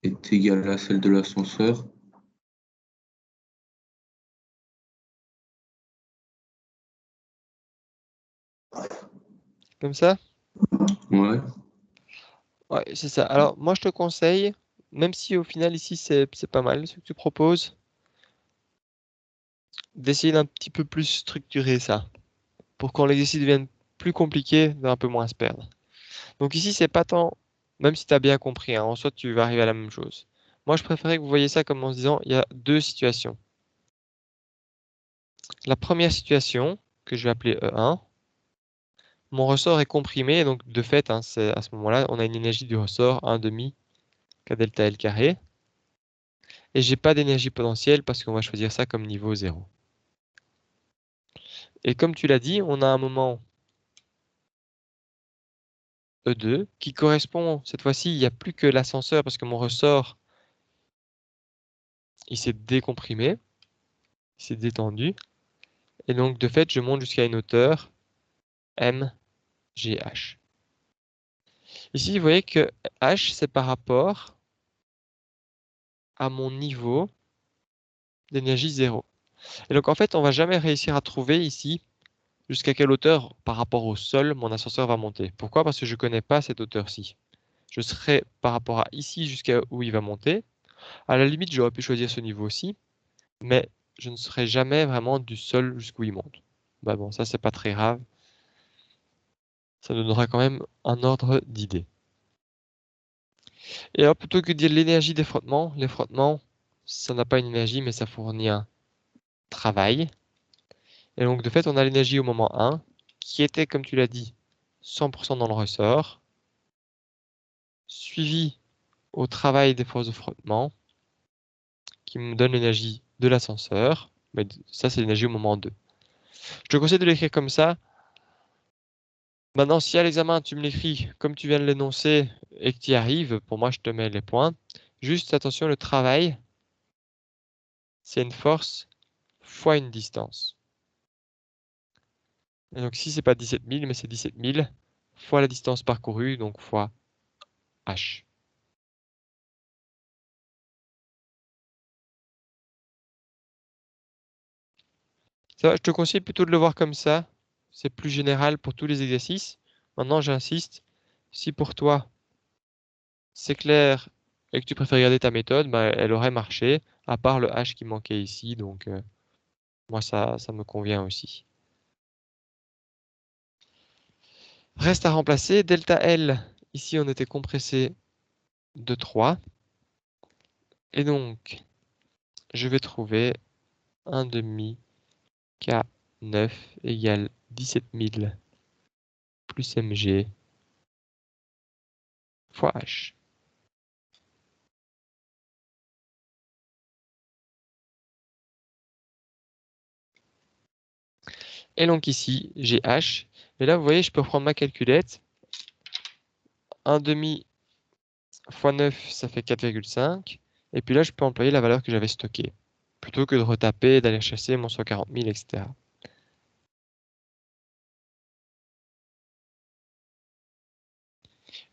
est égale à celle de l'ascenseur. Comme ça? Ouais. Ouais, c'est ça. Alors, moi, je te conseille, même si au final, ici, c'est pas mal ce que tu proposes, d'essayer d'un petit peu plus structurer ça, pour quand l'exercice devienne plus compliqué, d'un peu moins se perdre. Donc ici, c'est pas tant, même si tu as bien compris, hein, en soi, tu vas arriver à la même chose. Moi, je préférais que vous voyiez ça comme en se disant, il y a deux situations. La première situation, que je vais appeler E1, mon ressort est comprimé, et donc de fait, hein, c'est à ce moment-là, on a une énergie du ressort 1 demi K delta L carré. Et j'ai pas d'énergie potentielle parce qu'on va choisir ça comme niveau 0. Et comme tu l'as dit, on a un moment E2 qui correspond, cette fois-ci, il n'y a plus que l'ascenseur parce que mon ressort, il s'est décomprimé, il s'est détendu. Et donc, de fait, je monte jusqu'à une hauteur MGH. Ici, vous voyez que H, c'est par rapport à mon niveau d'énergie 0. Et donc, en fait, on va jamais réussir à trouver ici jusqu'à quelle hauteur par rapport au sol mon ascenseur va monter. Pourquoi? Parce que je ne connais pas cette hauteur-ci. Je serai par rapport à ici jusqu'à où il va monter. À la limite, j'aurais pu choisir ce niveau-ci, mais je ne serai jamais vraiment du sol jusqu'où il monte. Bah bon, ça c'est pas très grave. Ça nous donnera quand même un ordre d'idée. Et alors plutôt que de dire l'énergie des frottements, les frottements, ça n'a pas une énergie, mais ça fournit un travail. Et donc de fait, on a l'énergie au moment 1, qui était, comme tu l'as dit, 100% dans le ressort, suivi au travail des forces de frottement, qui me donne l'énergie de l'ascenseur. Mais ça, c'est l'énergie au moment 2. Je te conseille de l'écrire comme ça. Maintenant, si à l'examen, tu me l'écris comme tu viens de l'énoncer et que tu y arrives, pour moi, je te mets les points. Juste attention, le travail, c'est une force fois une distance. Et donc ici, c'est pas 17 000, mais c'est 17 000 fois la distance parcourue, donc fois H. Ça va, je te conseille plutôt de le voir comme ça. C'est plus général pour tous les exercices. Maintenant, j'insiste, si pour toi, c'est clair et que tu préfères garder ta méthode, bah, elle aurait marché, à part le H qui manquait ici. Donc, moi, ça me convient aussi. Reste à remplacer. Delta L, ici, on était compressé de 3. Et donc, je vais trouver 1 demi K9 égale 17 000 plus mg fois H. Et donc ici, j'ai H. Et là, vous voyez, je peux prendre ma calculette. 1 demi fois 9, ça fait 4,5. Et puis là, je peux employer la valeur que j'avais stockée. Plutôt que de retaper, d'aller chasser mon 140 000, etc.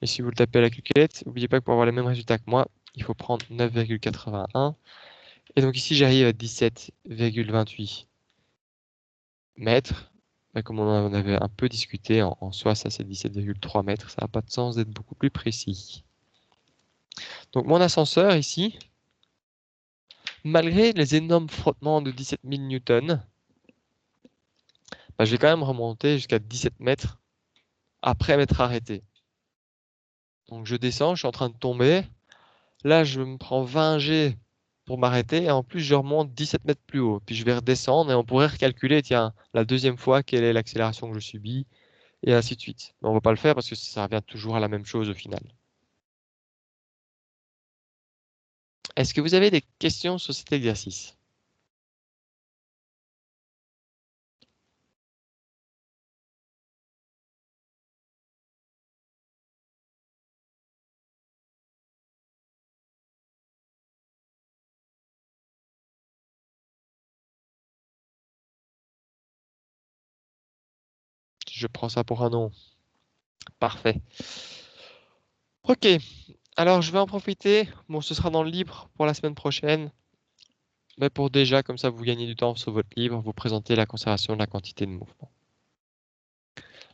Et si vous le tapez à la calculette, n'oubliez pas que pour avoir les mêmes résultats que moi, il faut prendre 9,81. Et donc ici, j'arrive à 17,28 mètres. Mais comme on en avait un peu discuté, en soi, ça c'est 17,3 mètres. Ça n'a pas de sens d'être beaucoup plus précis. Donc mon ascenseur ici, malgré les énormes frottements de 17 000 newtons, bah, je vais quand même remonter jusqu'à 17 mètres après m'être arrêté. Donc je descends, je suis en train de tomber. Là, je me prends 20 G pour m'arrêter et en plus, je remonte 17 mètres plus haut. Puis je vais redescendre et on pourrait recalculer, tiens, la deuxième fois, quelle est l'accélération que je subis, et ainsi de suite. Mais on ne va pas le faire parce que ça revient toujours à la même chose au final. Est-ce que vous avez des questions sur cet exercice? Je prends ça pour un non. Parfait. Ok, alors je vais en profiter. Bon, ce sera dans le libre pour la semaine prochaine. Mais pour déjà, comme ça, vous gagnez du temps sur votre livre, vous présentez la conservation de la quantité de mouvement.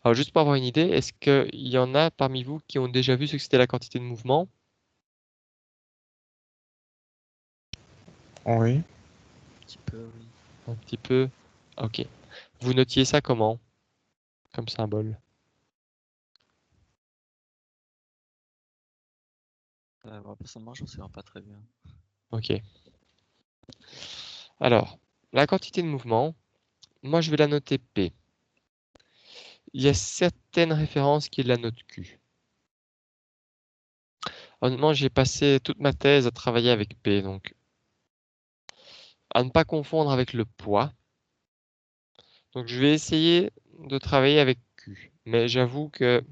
Alors, juste pour avoir une idée, est-ce qu'il y en a parmi vous qui ont déjà vu ce que c'était la quantité de mouvement? Oui. Un petit peu, oui. Un petit peu. Ok. Vous notiez ça comment? Comme symbole. Moi, personnellement, je ne me souviens pas très bien. Ok. Alors, la quantité de mouvement, moi je vais la noter P. Il y a certaines références qui la notent Q. Honnêtement, j'ai passé toute ma thèse à travailler avec P, donc à ne pas confondre avec le poids. Donc je vais essayer de travailler avec Q. Mais j'avoue que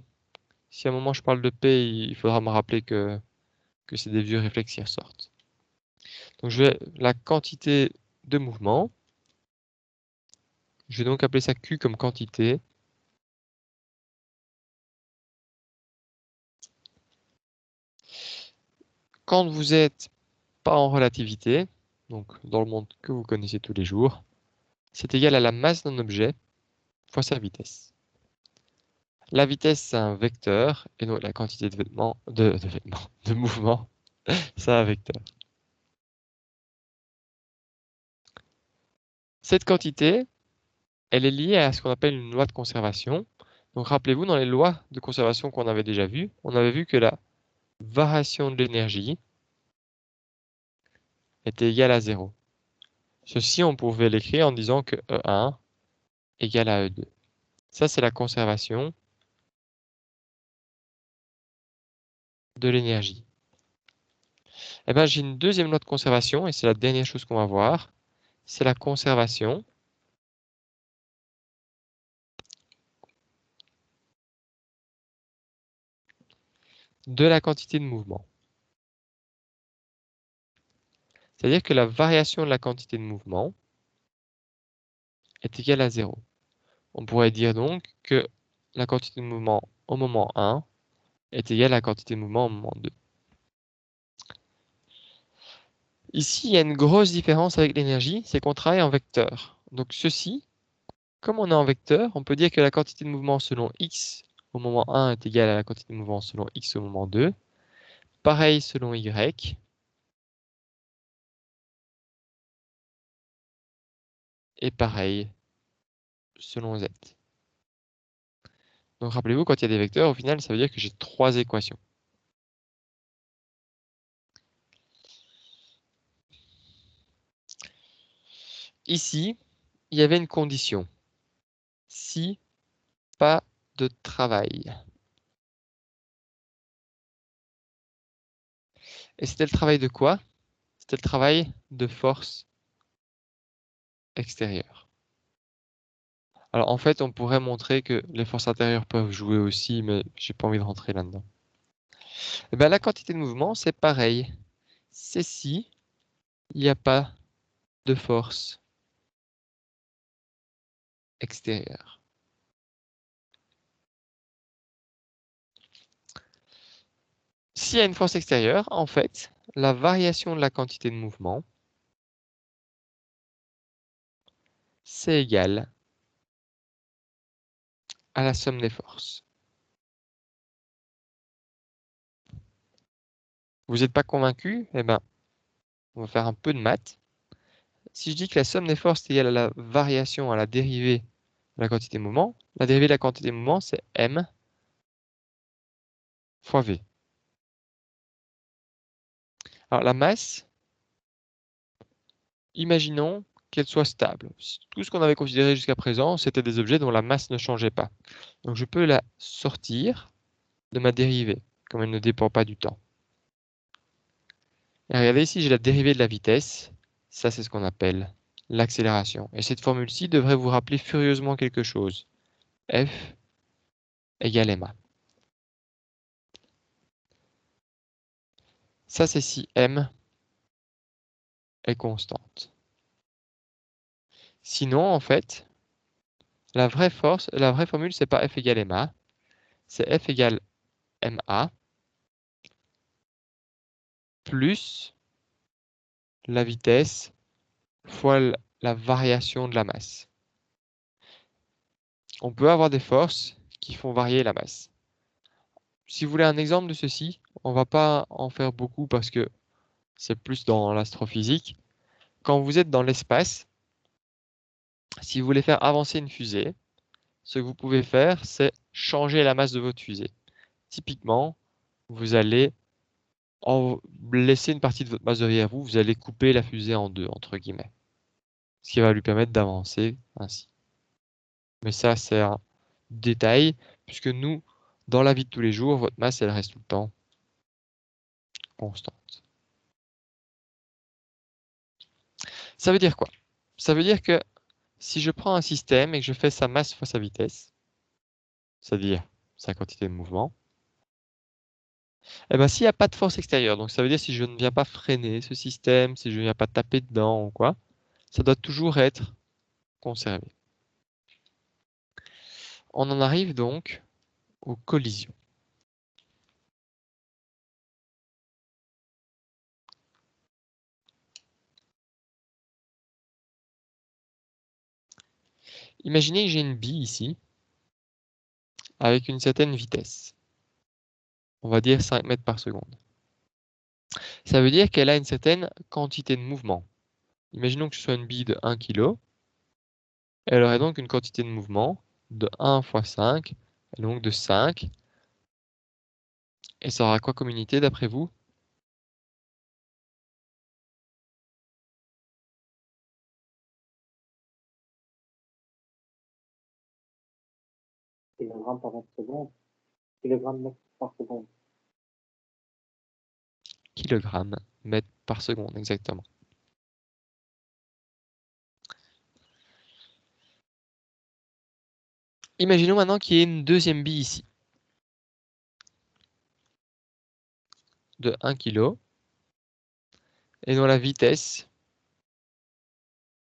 si à un moment je parle de P, il faudra me rappeler que c'est des vieux réflexes qui ressortent. Donc je vais la quantité de mouvement. Je vais donc appeler ça Q comme quantité. Quand vous êtes pas en relativité, donc dans le monde que vous connaissez tous les jours, c'est égal à la masse d'un objet fois sa vitesse. La vitesse, c'est un vecteur, et donc la quantité de de mouvement, c'est un vecteur. Cette quantité, elle est liée à ce qu'on appelle une loi de conservation. Donc rappelez-vous, dans les lois de conservation qu'on avait déjà vues, on avait vu que la variation de l'énergie était égale à 0. Ceci, on pouvait l'écrire en disant que E1 égale à E2. Ça, c'est la conservation de l'énergie. Eh bien, j'ai une deuxième loi de conservation, et c'est la dernière chose qu'on va voir. C'est la conservation de la quantité de mouvement. C'est-à-dire que la variation de la quantité de mouvement est égale à 0. On pourrait dire donc que la quantité de mouvement au moment 1 est égale à la quantité de mouvement au moment 2. Ici, il y a une grosse différence avec l'énergie, c'est qu'on travaille en vecteur. Donc ceci, comme on est en vecteur, on peut dire que la quantité de mouvement selon x au moment 1 est égale à la quantité de mouvement selon x au moment 2. Pareil selon y. Et pareil selon z. Donc rappelez-vous, quand il y a des vecteurs, au final, ça veut dire que j'ai 3 équations. Ici, il y avait une condition. Si pas de travail. Et c'était le travail de quoi? C'était le travail de force extérieure. Alors en fait, on pourrait montrer que les forces intérieures peuvent jouer aussi, mais j'ai pas envie de rentrer là-dedans. Et bien, la quantité de mouvement, c'est pareil. C'est si il n'y a pas de force extérieure. S'il y a une force extérieure, en fait, la variation de la quantité de mouvement, c'est égal à la somme des forces. Vous n'êtes pas convaincu? Eh ben, on va faire un peu de maths. Si je dis que la somme des forces est égale à la variation, à la dérivée de la quantité de mouvement, la dérivée de la quantité de mouvement, c'est m fois v. Alors la masse, imaginons qu'elle soit stable. Tout ce qu'on avait considéré jusqu'à présent, c'était des objets dont la masse ne changeait pas. Donc je peux la sortir de ma dérivée, comme elle ne dépend pas du temps. Et regardez ici, j'ai la dérivée de la vitesse. Ça, c'est ce qu'on appelle l'accélération. Et cette formule-ci devrait vous rappeler furieusement quelque chose. F égale ma. Ça, c'est si m est constante. Sinon, en fait, la vraie formule, c'est pas F égale ma, c'est F égale ma plus la vitesse fois la variation de la masse. On peut avoir des forces qui font varier la masse. Si vous voulez un exemple de ceci, on ne va pas en faire beaucoup parce que c'est plus dans l'astrophysique. Quand vous êtes dans l'espace, si vous voulez faire avancer une fusée, ce que vous pouvez faire, c'est changer la masse de votre fusée. Typiquement, vous allez laisser une partie de votre masse derrière vous, vous allez couper la fusée en deux, entre guillemets. Ce qui va lui permettre d'avancer ainsi. Mais ça, c'est un détail, puisque nous, dans la vie de tous les jours, votre masse, elle reste tout le temps constante. Ça veut dire quoi? Ça veut dire que si je prends un système et que je fais sa masse fois sa vitesse, c'est-à-dire sa quantité de mouvement, eh ben, s'il n'y a pas de force extérieure, donc ça veut dire si je ne viens pas freiner ce système, si je ne viens pas taper dedans ou quoi, ça doit toujours être conservé. On en arrive donc aux collisions. Imaginez que j'ai une bille ici, avec une certaine vitesse. On va dire 5 mètres par seconde. Ça veut dire qu'elle a une certaine quantité de mouvement. Imaginons que ce soit une bille de 1 kg. Elle aurait donc une quantité de mouvement de 1 fois 5, et donc de 5. Et ça aura quoi comme unité d'après vous? Kilogrammes par mètre seconde. Kilogrammes mètre par seconde. Kilogrammes mètre par seconde, exactement. Imaginons maintenant qu'il y ait une deuxième bille ici, de 1 kg, et dont la vitesse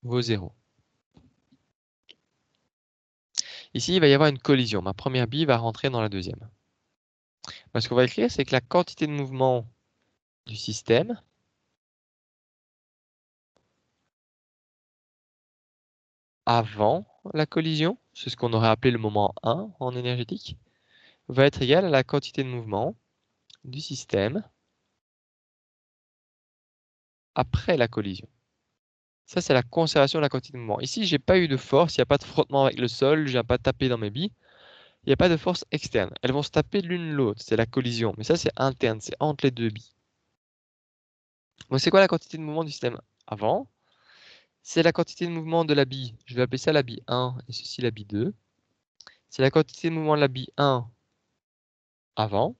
vaut 0. Ici, il va y avoir une collision. Ma première bille va rentrer dans la deuxième. Ce qu'on va écrire, c'est que la quantité de mouvement du système avant la collision, c'est ce qu'on aurait appelé le moment 1 en énergétique, va être égale à la quantité de mouvement du système après la collision. Ça, c'est la conservation de la quantité de mouvement. Ici, je n'ai pas eu de force, il n'y a pas de frottement avec le sol, je n'ai pas tapé dans mes billes. Il n'y a pas de force externe. Elles vont se taper l'une l'autre, c'est la collision. Mais ça, c'est interne, c'est entre les deux billes. Donc, c'est quoi la quantité de mouvement du système avant? C'est la quantité de mouvement de la bille. Je vais appeler ça la bille 1 et ceci la bille 2. C'est la quantité de mouvement de la bille 1 avant,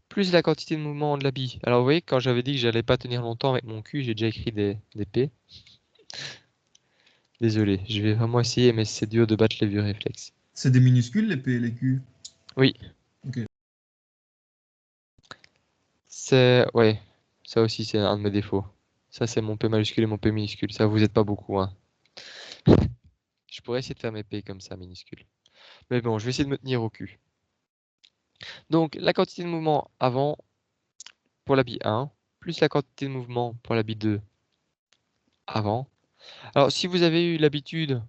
plus la quantité de mouvement de la bille. Alors vous voyez, quand j'avais dit que j'allais pas tenir longtemps avec mon cul, j'ai déjà écrit des P. Désolé, je vais vraiment essayer, mais c'est dur de battre les vieux réflexes. C'est des minuscules, les P et les Q? Oui. Ok. Ouais, ça aussi c'est un de mes défauts. Ça c'est mon P majuscule et mon P minuscule. Ça vous aide pas beaucoup, hein. Je pourrais essayer de faire mes P comme ça, minuscules. Mais bon, je vais essayer de me tenir au cul. Donc, la quantité de mouvement avant pour la bille 1, plus la quantité de mouvement pour la bille 2 avant. Alors, si vous avez eu l'habitude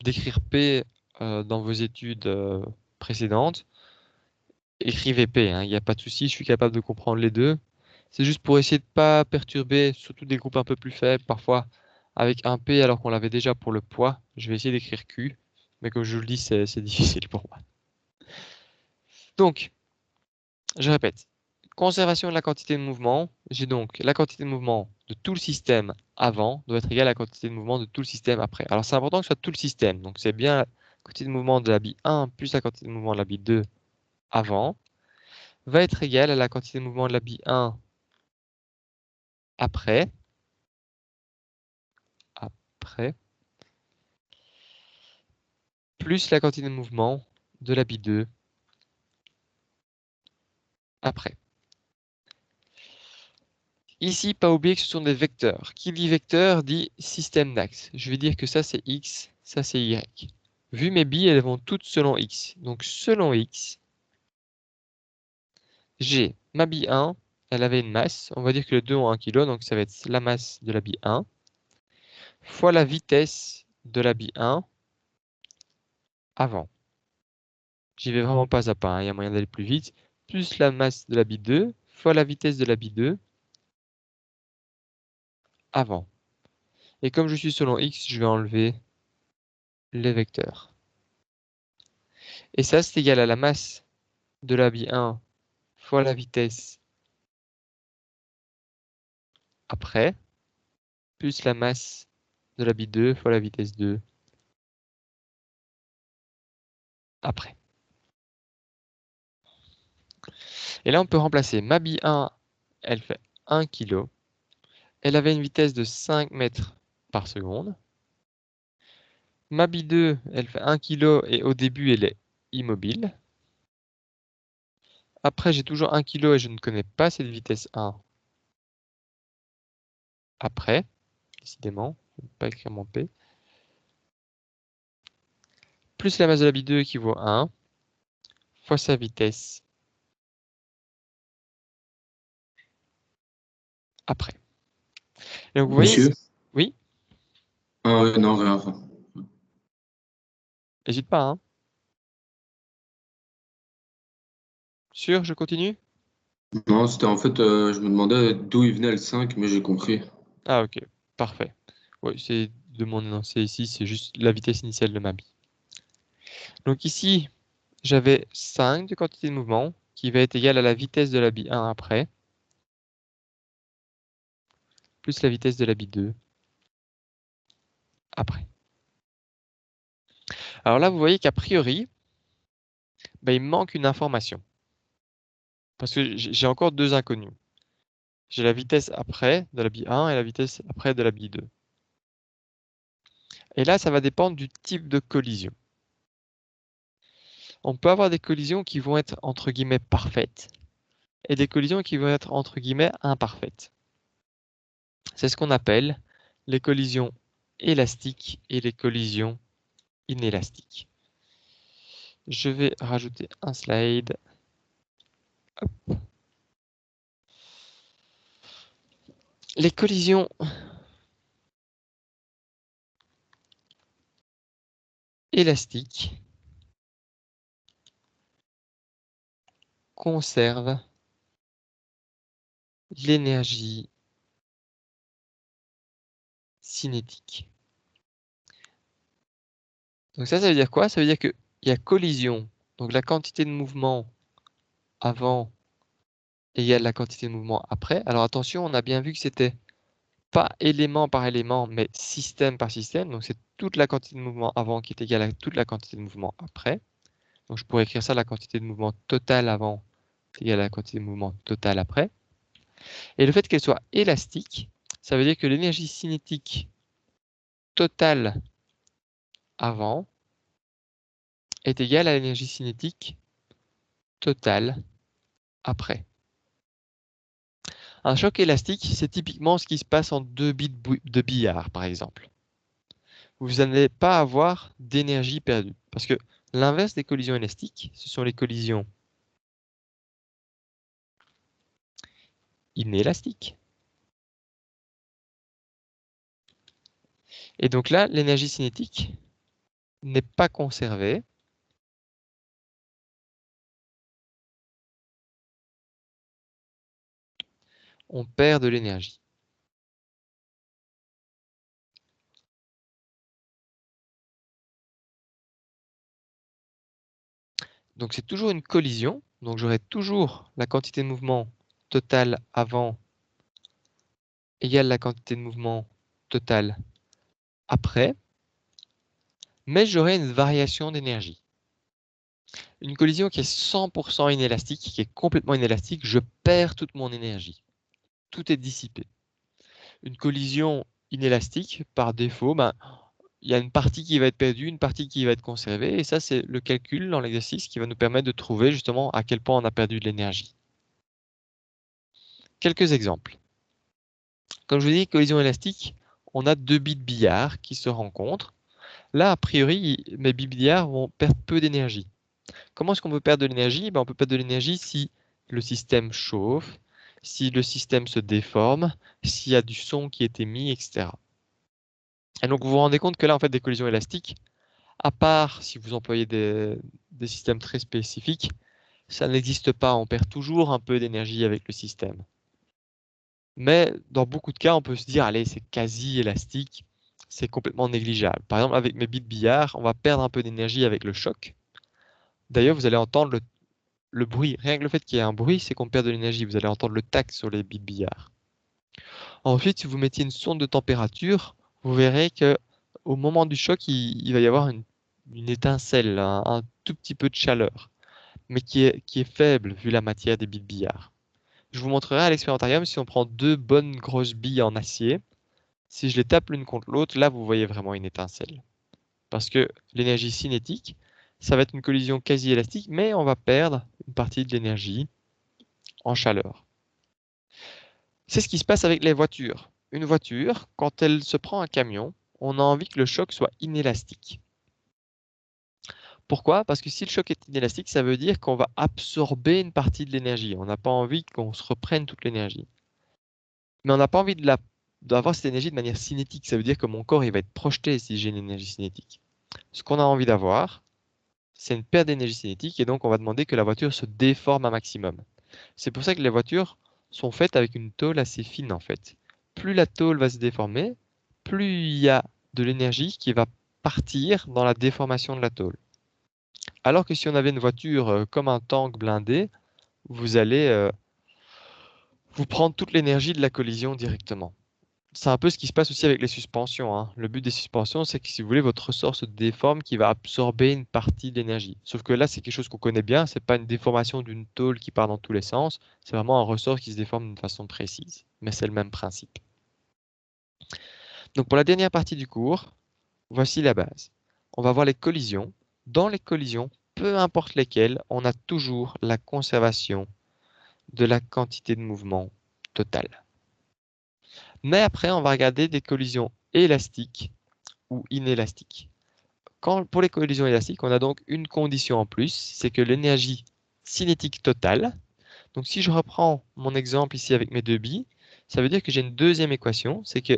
d'écrire P dans vos études précédentes, écrivez P, hein, il n'y a pas de souci, je suis capable de comprendre les deux. C'est juste pour essayer de ne pas perturber, surtout des groupes un peu plus faibles, parfois avec un P alors qu'on l'avait déjà pour le poids. Je vais essayer d'écrire Q, mais comme je vous le dis, c'est difficile pour moi. Donc, je répète, conservation de la quantité de mouvement. J'ai donc la quantité de mouvement de tout le système avant doit être égale à la quantité de mouvement de tout le système après. Alors c'est important que ce soit tout le système. Donc c'est bien la quantité de mouvement de la bille 1 plus la quantité de mouvement de la bille 2 avant va être égale à la quantité de mouvement de la bille 1 après. Plus la quantité de mouvement de la bille 2 après. Ici, pas oublier que ce sont des vecteurs. Qui dit vecteur dit système d'axes. Je vais dire que ça c'est X, ça c'est Y. Vu mes billes, elles vont toutes selon X. Donc selon X, j'ai ma bille 1, elle avait une masse. On va dire que les deux ont 1 kg, donc ça va être la masse de la bille 1 fois la vitesse de la bille 1 avant. J'y vais vraiment pas à pas, hein. Il y a moyen d'aller plus vite. Plus la masse de la bille 2 fois la vitesse de la bille 2 avant. Et comme je suis selon X, je vais enlever les vecteurs. Et ça, c'est égal à la masse de la bille 1 fois la vitesse après, plus la masse de la bille 2 fois la vitesse 2 après. Et là, on peut remplacer ma bille 1, elle fait 1 kg. Elle avait une vitesse de 5 mètres par seconde. Ma bille 2, elle fait 1 kg et au début, elle est immobile. Après, j'ai toujours 1 kg et je ne connais pas cette vitesse 1 après, décidément, je ne vais pas écrire mon P. Plus la masse de la bille 2 qui vaut 1 fois sa vitesse après. Et donc, vous voyez, Monsieur? oui, Ah ouais, non, rien. Enfin. n'hésite pas, hein. Sûr, je continue? Non, c'était en fait, je me demandais d'où il venait le 5, mais j'ai compris. Ah, ok, parfait. Oui, c'est de mon énoncé ici, c'est juste la vitesse initiale de ma bille. Donc ici, j'avais 5 de quantité de mouvement qui va être égale à la vitesse de la bille 1 après, plus la vitesse de la bille 2 après. Alors là, vous voyez qu'a priori, il me manque une information. Parce que j'ai encore deux inconnus. J'ai la vitesse après de la bille 1 et la vitesse après de la bille 2. Et là, ça va dépendre du type de collision. On peut avoir des collisions qui vont être entre guillemets parfaites et des collisions qui vont être entre guillemets imparfaites. C'est ce qu'on appelle les collisions élastiques et les collisions inélastiques. Je vais rajouter un slide. Hop. Les collisions élastiques conservent l'énergie cinétique. Donc ça veut dire quoi? Ça veut dire qu'il y a collision. Donc la quantité de mouvement avant égale la quantité de mouvement après. Alors attention, on a bien vu que c'était pas élément par élément, mais système par système. Donc c'est toute la quantité de mouvement avant qui est égale à toute la quantité de mouvement après. Donc je pourrais écrire ça, la quantité de mouvement totale avant est égale à la quantité de mouvement totale après. Et le fait qu'elle soit élastique, ça veut dire que l'énergie cinétique totale avant est égale à l'énergie cinétique totale après. Un choc élastique, c'est typiquement ce qui se passe en 2 bits de billard, par exemple. Vous n'allez pas avoir d'énergie perdue. Parce que l'inverse des collisions élastiques, ce sont les collisions inélastiques. Et donc là, l'énergie cinétique n'est pas conservée. On perd de l'énergie. Donc c'est toujours une collision. Donc j'aurai toujours la quantité de mouvement totale avant égale la quantité de mouvement totale après, mais j'aurai une variation d'énergie. Une collision qui est 100% inélastique, qui est complètement inélastique, je perds toute mon énergie. Tout est dissipé. Une collision inélastique, par défaut, il y a une partie qui va être perdue, une partie qui va être conservée, et ça c'est le calcul dans l'exercice qui va nous permettre de trouver justement à quel point on a perdu de l'énergie. Quelques exemples. Comme je vous dis, collision élastique, on a deux billes de billard qui se rencontrent. Là, a priori, mes billes de billard vont perdre peu d'énergie. Comment est-ce qu'on peut perdre de l'énergie? On peut perdre de l'énergie si le système chauffe, si le système se déforme, s'il y a du son qui est émis, etc. Et donc vous vous rendez compte que là, en fait, des collisions élastiques, à part si vous employez des systèmes très spécifiques, ça n'existe pas. On perd toujours un peu d'énergie avec le système. Mais dans beaucoup de cas, on peut se dire, allez, c'est quasi élastique, c'est complètement négligeable. Par exemple, avec mes billes de billard, on va perdre un peu d'énergie avec le choc. D'ailleurs, vous allez entendre le bruit. Rien que le fait qu'il y ait un bruit, c'est qu'on perd de l'énergie. Vous allez entendre le tac sur les billes de billard. Ensuite, si vous mettiez une sonde de température, vous verrez que au moment du choc, il va y avoir une étincelle, un tout petit peu de chaleur, mais qui est faible vu la matière des billes de billard. Je vous montrerai à l'expérimentarium si on prend deux bonnes grosses billes en acier. Si je les tape l'une contre l'autre, là vous voyez vraiment une étincelle. Parce que l'énergie cinétique, ça va être une collision quasi élastique, mais on va perdre une partie de l'énergie en chaleur. C'est ce qui se passe avec les voitures. Une voiture, quand elle se prend un camion, on a envie que le choc soit inélastique. Pourquoi? Parce que si le choc est inélastique, ça veut dire qu'on va absorber une partie de l'énergie. On n'a pas envie qu'on se reprenne toute l'énergie. Mais on n'a pas envie d'avoir cette énergie de manière cinétique. Ça veut dire que mon corps il va être projeté si j'ai une énergie cinétique. Ce qu'on a envie d'avoir, c'est une perte d'énergie cinétique et donc on va demander que la voiture se déforme un maximum. C'est pour ça que les voitures sont faites avec une tôle assez fine en fait. Plus la tôle va se déformer, plus il y a de l'énergie qui va partir dans la déformation de la tôle. Alors que si on avait une voiture comme un tank blindé, vous allez vous prendre toute l'énergie de la collision directement. C'est un peu ce qui se passe aussi avec les suspensions, hein. Le but des suspensions, c'est que si vous voulez, votre ressort se déforme qui va absorber une partie de l'énergie. Sauf que là, c'est quelque chose qu'on connaît bien, c'est pas une déformation d'une tôle qui part dans tous les sens, c'est vraiment un ressort qui se déforme d'une façon précise. Mais c'est le même principe. Donc pour la dernière partie du cours, voici la base. On va voir les collisions. Dans les collisions, peu importe lesquelles, on a toujours la conservation de la quantité de mouvement totale. Mais après, on va regarder des collisions élastiques ou inélastiques. Pour les collisions élastiques, on a donc une condition en plus, c'est que l'énergie cinétique totale, donc si je reprends mon exemple ici avec mes deux billes, ça veut dire que j'ai une deuxième équation, c'est que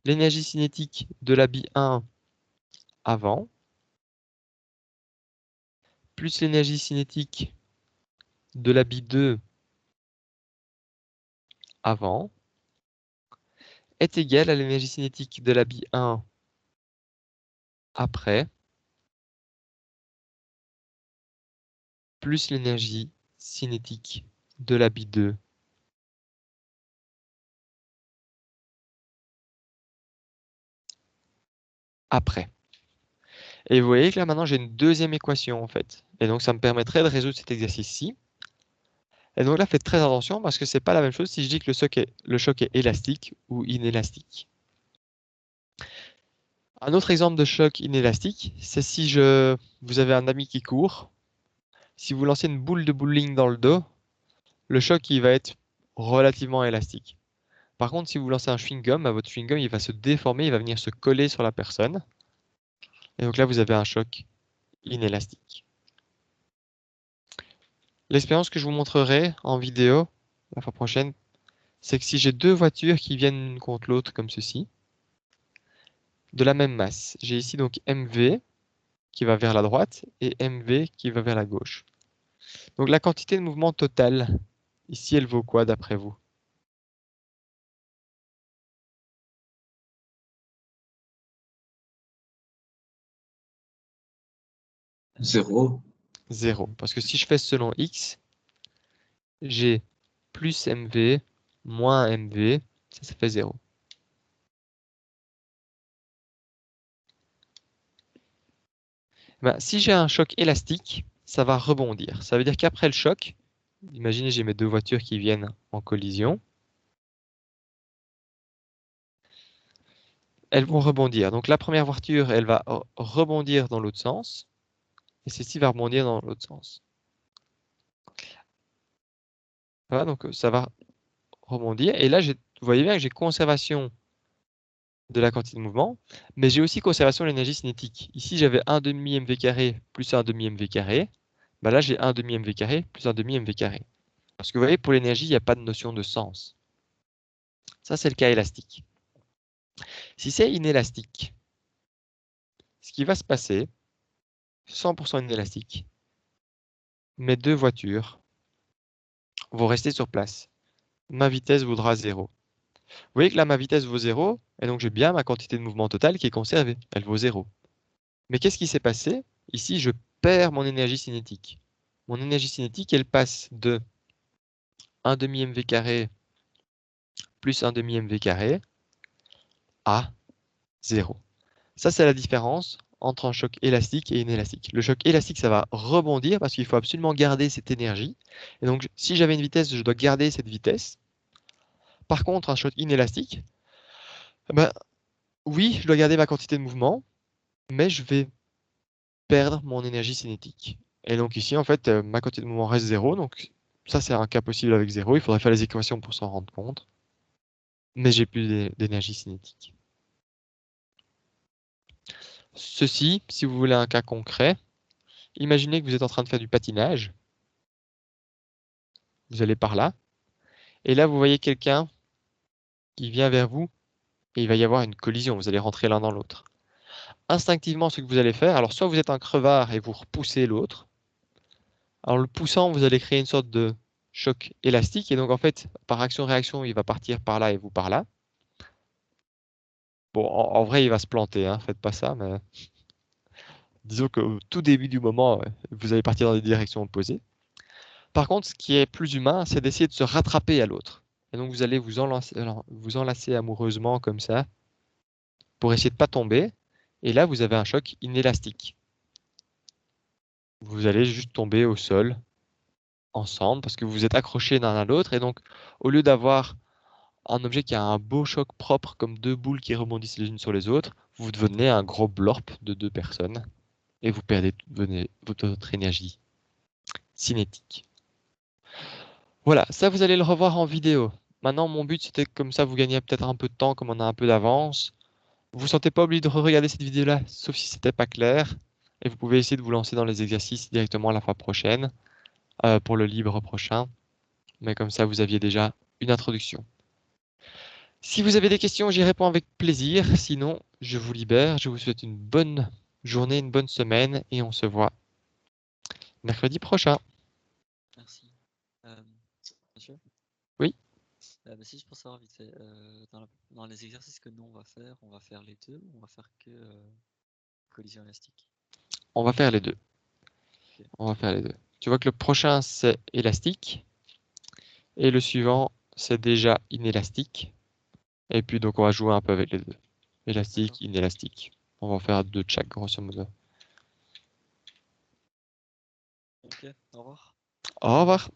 l'énergie cinétique de la bille 1 avant, plus l'énergie cinétique de la bille 2 avant, est égale à l'énergie cinétique de la bille 1 après, plus l'énergie cinétique de la bille 2 après. Et vous voyez que là maintenant j'ai une deuxième équation en fait. Et donc ça me permettrait de résoudre cet exercice-ci. Et donc là faites très attention parce que c'est pas la même chose si je dis que le choc est élastique ou inélastique. Un autre exemple de choc inélastique, c'est si vous avez un ami qui court, si vous lancez une boule de bowling dans le dos, le choc il va être relativement élastique. Par contre, si vous lancez un chewing-gum, votre chewing-gum il va se déformer, il va venir se coller sur la personne. Et donc là vous avez un choc inélastique. L'expérience que je vous montrerai en vidéo la fois prochaine, c'est que si j'ai deux voitures qui viennent l'une contre l'autre comme ceci, de la même masse, j'ai ici donc MV qui va vers la droite et MV qui va vers la gauche. Donc la quantité de mouvement totale, ici elle vaut quoi d'après vous? Zéro. 0. Parce que si je fais selon X, j'ai plus mv moins mv, ça fait 0. Ben, si j'ai un choc élastique, ça va rebondir. Ça veut dire qu'après le choc, imaginez j'ai mes deux voitures qui viennent en collision. Elles vont rebondir. Donc la première voiture, elle va rebondir dans l'autre sens. Et celle-ci va rebondir dans l'autre sens. Voilà, donc ça va rebondir. Et là, vous voyez bien que j'ai conservation de la quantité de mouvement, mais j'ai aussi conservation de l'énergie cinétique. Ici, j'avais 1 demi mv carré plus 1 demi mv carré. Ben là, j'ai 1 demi mv carré plus 1 demi mv carré. Parce que vous voyez, pour l'énergie, il n'y a pas de notion de sens. Ça, c'est le cas élastique. Si c'est inélastique, ce qui va se passer, 100% inélastique, mes deux voitures vont rester sur place. Ma vitesse vaudra 0. Vous voyez que là, ma vitesse vaut 0, et donc j'ai bien ma quantité de mouvement totale qui est conservée. Elle vaut 0. Mais qu'est-ce qui s'est passé? Ici, je perds mon énergie cinétique. Mon énergie cinétique, elle passe de 1 demi mv carré plus 1 demi mv carré à 0. Ça, c'est la différence entre un choc élastique et inélastique. Le choc élastique, ça va rebondir parce qu'il faut absolument garder cette énergie. Et donc, si j'avais une vitesse, je dois garder cette vitesse. Par contre, un choc inélastique, ben, oui, je dois garder ma quantité de mouvement, mais je vais perdre mon énergie cinétique. Et donc ici, en fait, ma quantité de mouvement reste 0. Donc ça, c'est un cas possible avec 0. Il faudrait faire les équations pour s'en rendre compte. Mais j'ai plus d'énergie cinétique. Ceci, si vous voulez un cas concret, imaginez que vous êtes en train de faire du patinage. Vous allez par là. Et là, vous voyez quelqu'un qui vient vers vous et il va y avoir une collision. Vous allez rentrer l'un dans l'autre. Instinctivement, ce que vous allez faire, alors soit vous êtes un crevard et vous repoussez l'autre. Alors le poussant, vous allez créer une sorte de choc élastique. Et donc, en fait, par action-réaction, il va partir par là et vous par là. Bon, en vrai, il va se planter, hein, faites pas ça, mais disons qu'au tout début du moment, vous allez partir dans des directions opposées. Par contre, ce qui est plus humain, c'est d'essayer de se rattraper à l'autre. Et donc, vous allez vous enlacer amoureusement comme ça pour essayer de ne pas tomber. Et là, vous avez un choc inélastique. Vous allez juste tomber au sol ensemble parce que vous vous êtes accrochés l'un à l'autre. Et donc, au lieu d'avoir un objet qui a un beau choc propre comme deux boules qui rebondissent les unes sur les autres, vous devenez un gros blorp de deux personnes et vous perdez toute votre énergie cinétique. Voilà, ça vous allez le revoir en vidéo. Maintenant, mon but c'était comme ça vous gagnez peut-être un peu de temps comme on a un peu d'avance. Vous ne sentez pas obligé de regarder cette vidéo-là, sauf si c'était pas clair. Et vous pouvez essayer de vous lancer dans les exercices directement la fois prochaine, pour le libre prochain. Mais comme ça, vous aviez déjà une introduction. Si vous avez des questions, j'y réponds avec plaisir. Sinon, je vous libère. Je vous souhaite une bonne journée, une bonne semaine et on se voit mercredi prochain. Merci. Monsieur? Oui. Bah, si je peux savoir vite fait, dans les exercices que nous on va faire les deux ou on va faire que collision élastique? On va faire les deux. Ok. On va faire les deux. Tu vois que le prochain, c'est élastique. Et le suivant, c'est déjà inélastique. Et puis, donc, on va jouer un peu avec les deux. Élastique, D'accord. inélastique. On va en faire deux de chaque, grosso modo. Ok, au revoir. Au revoir.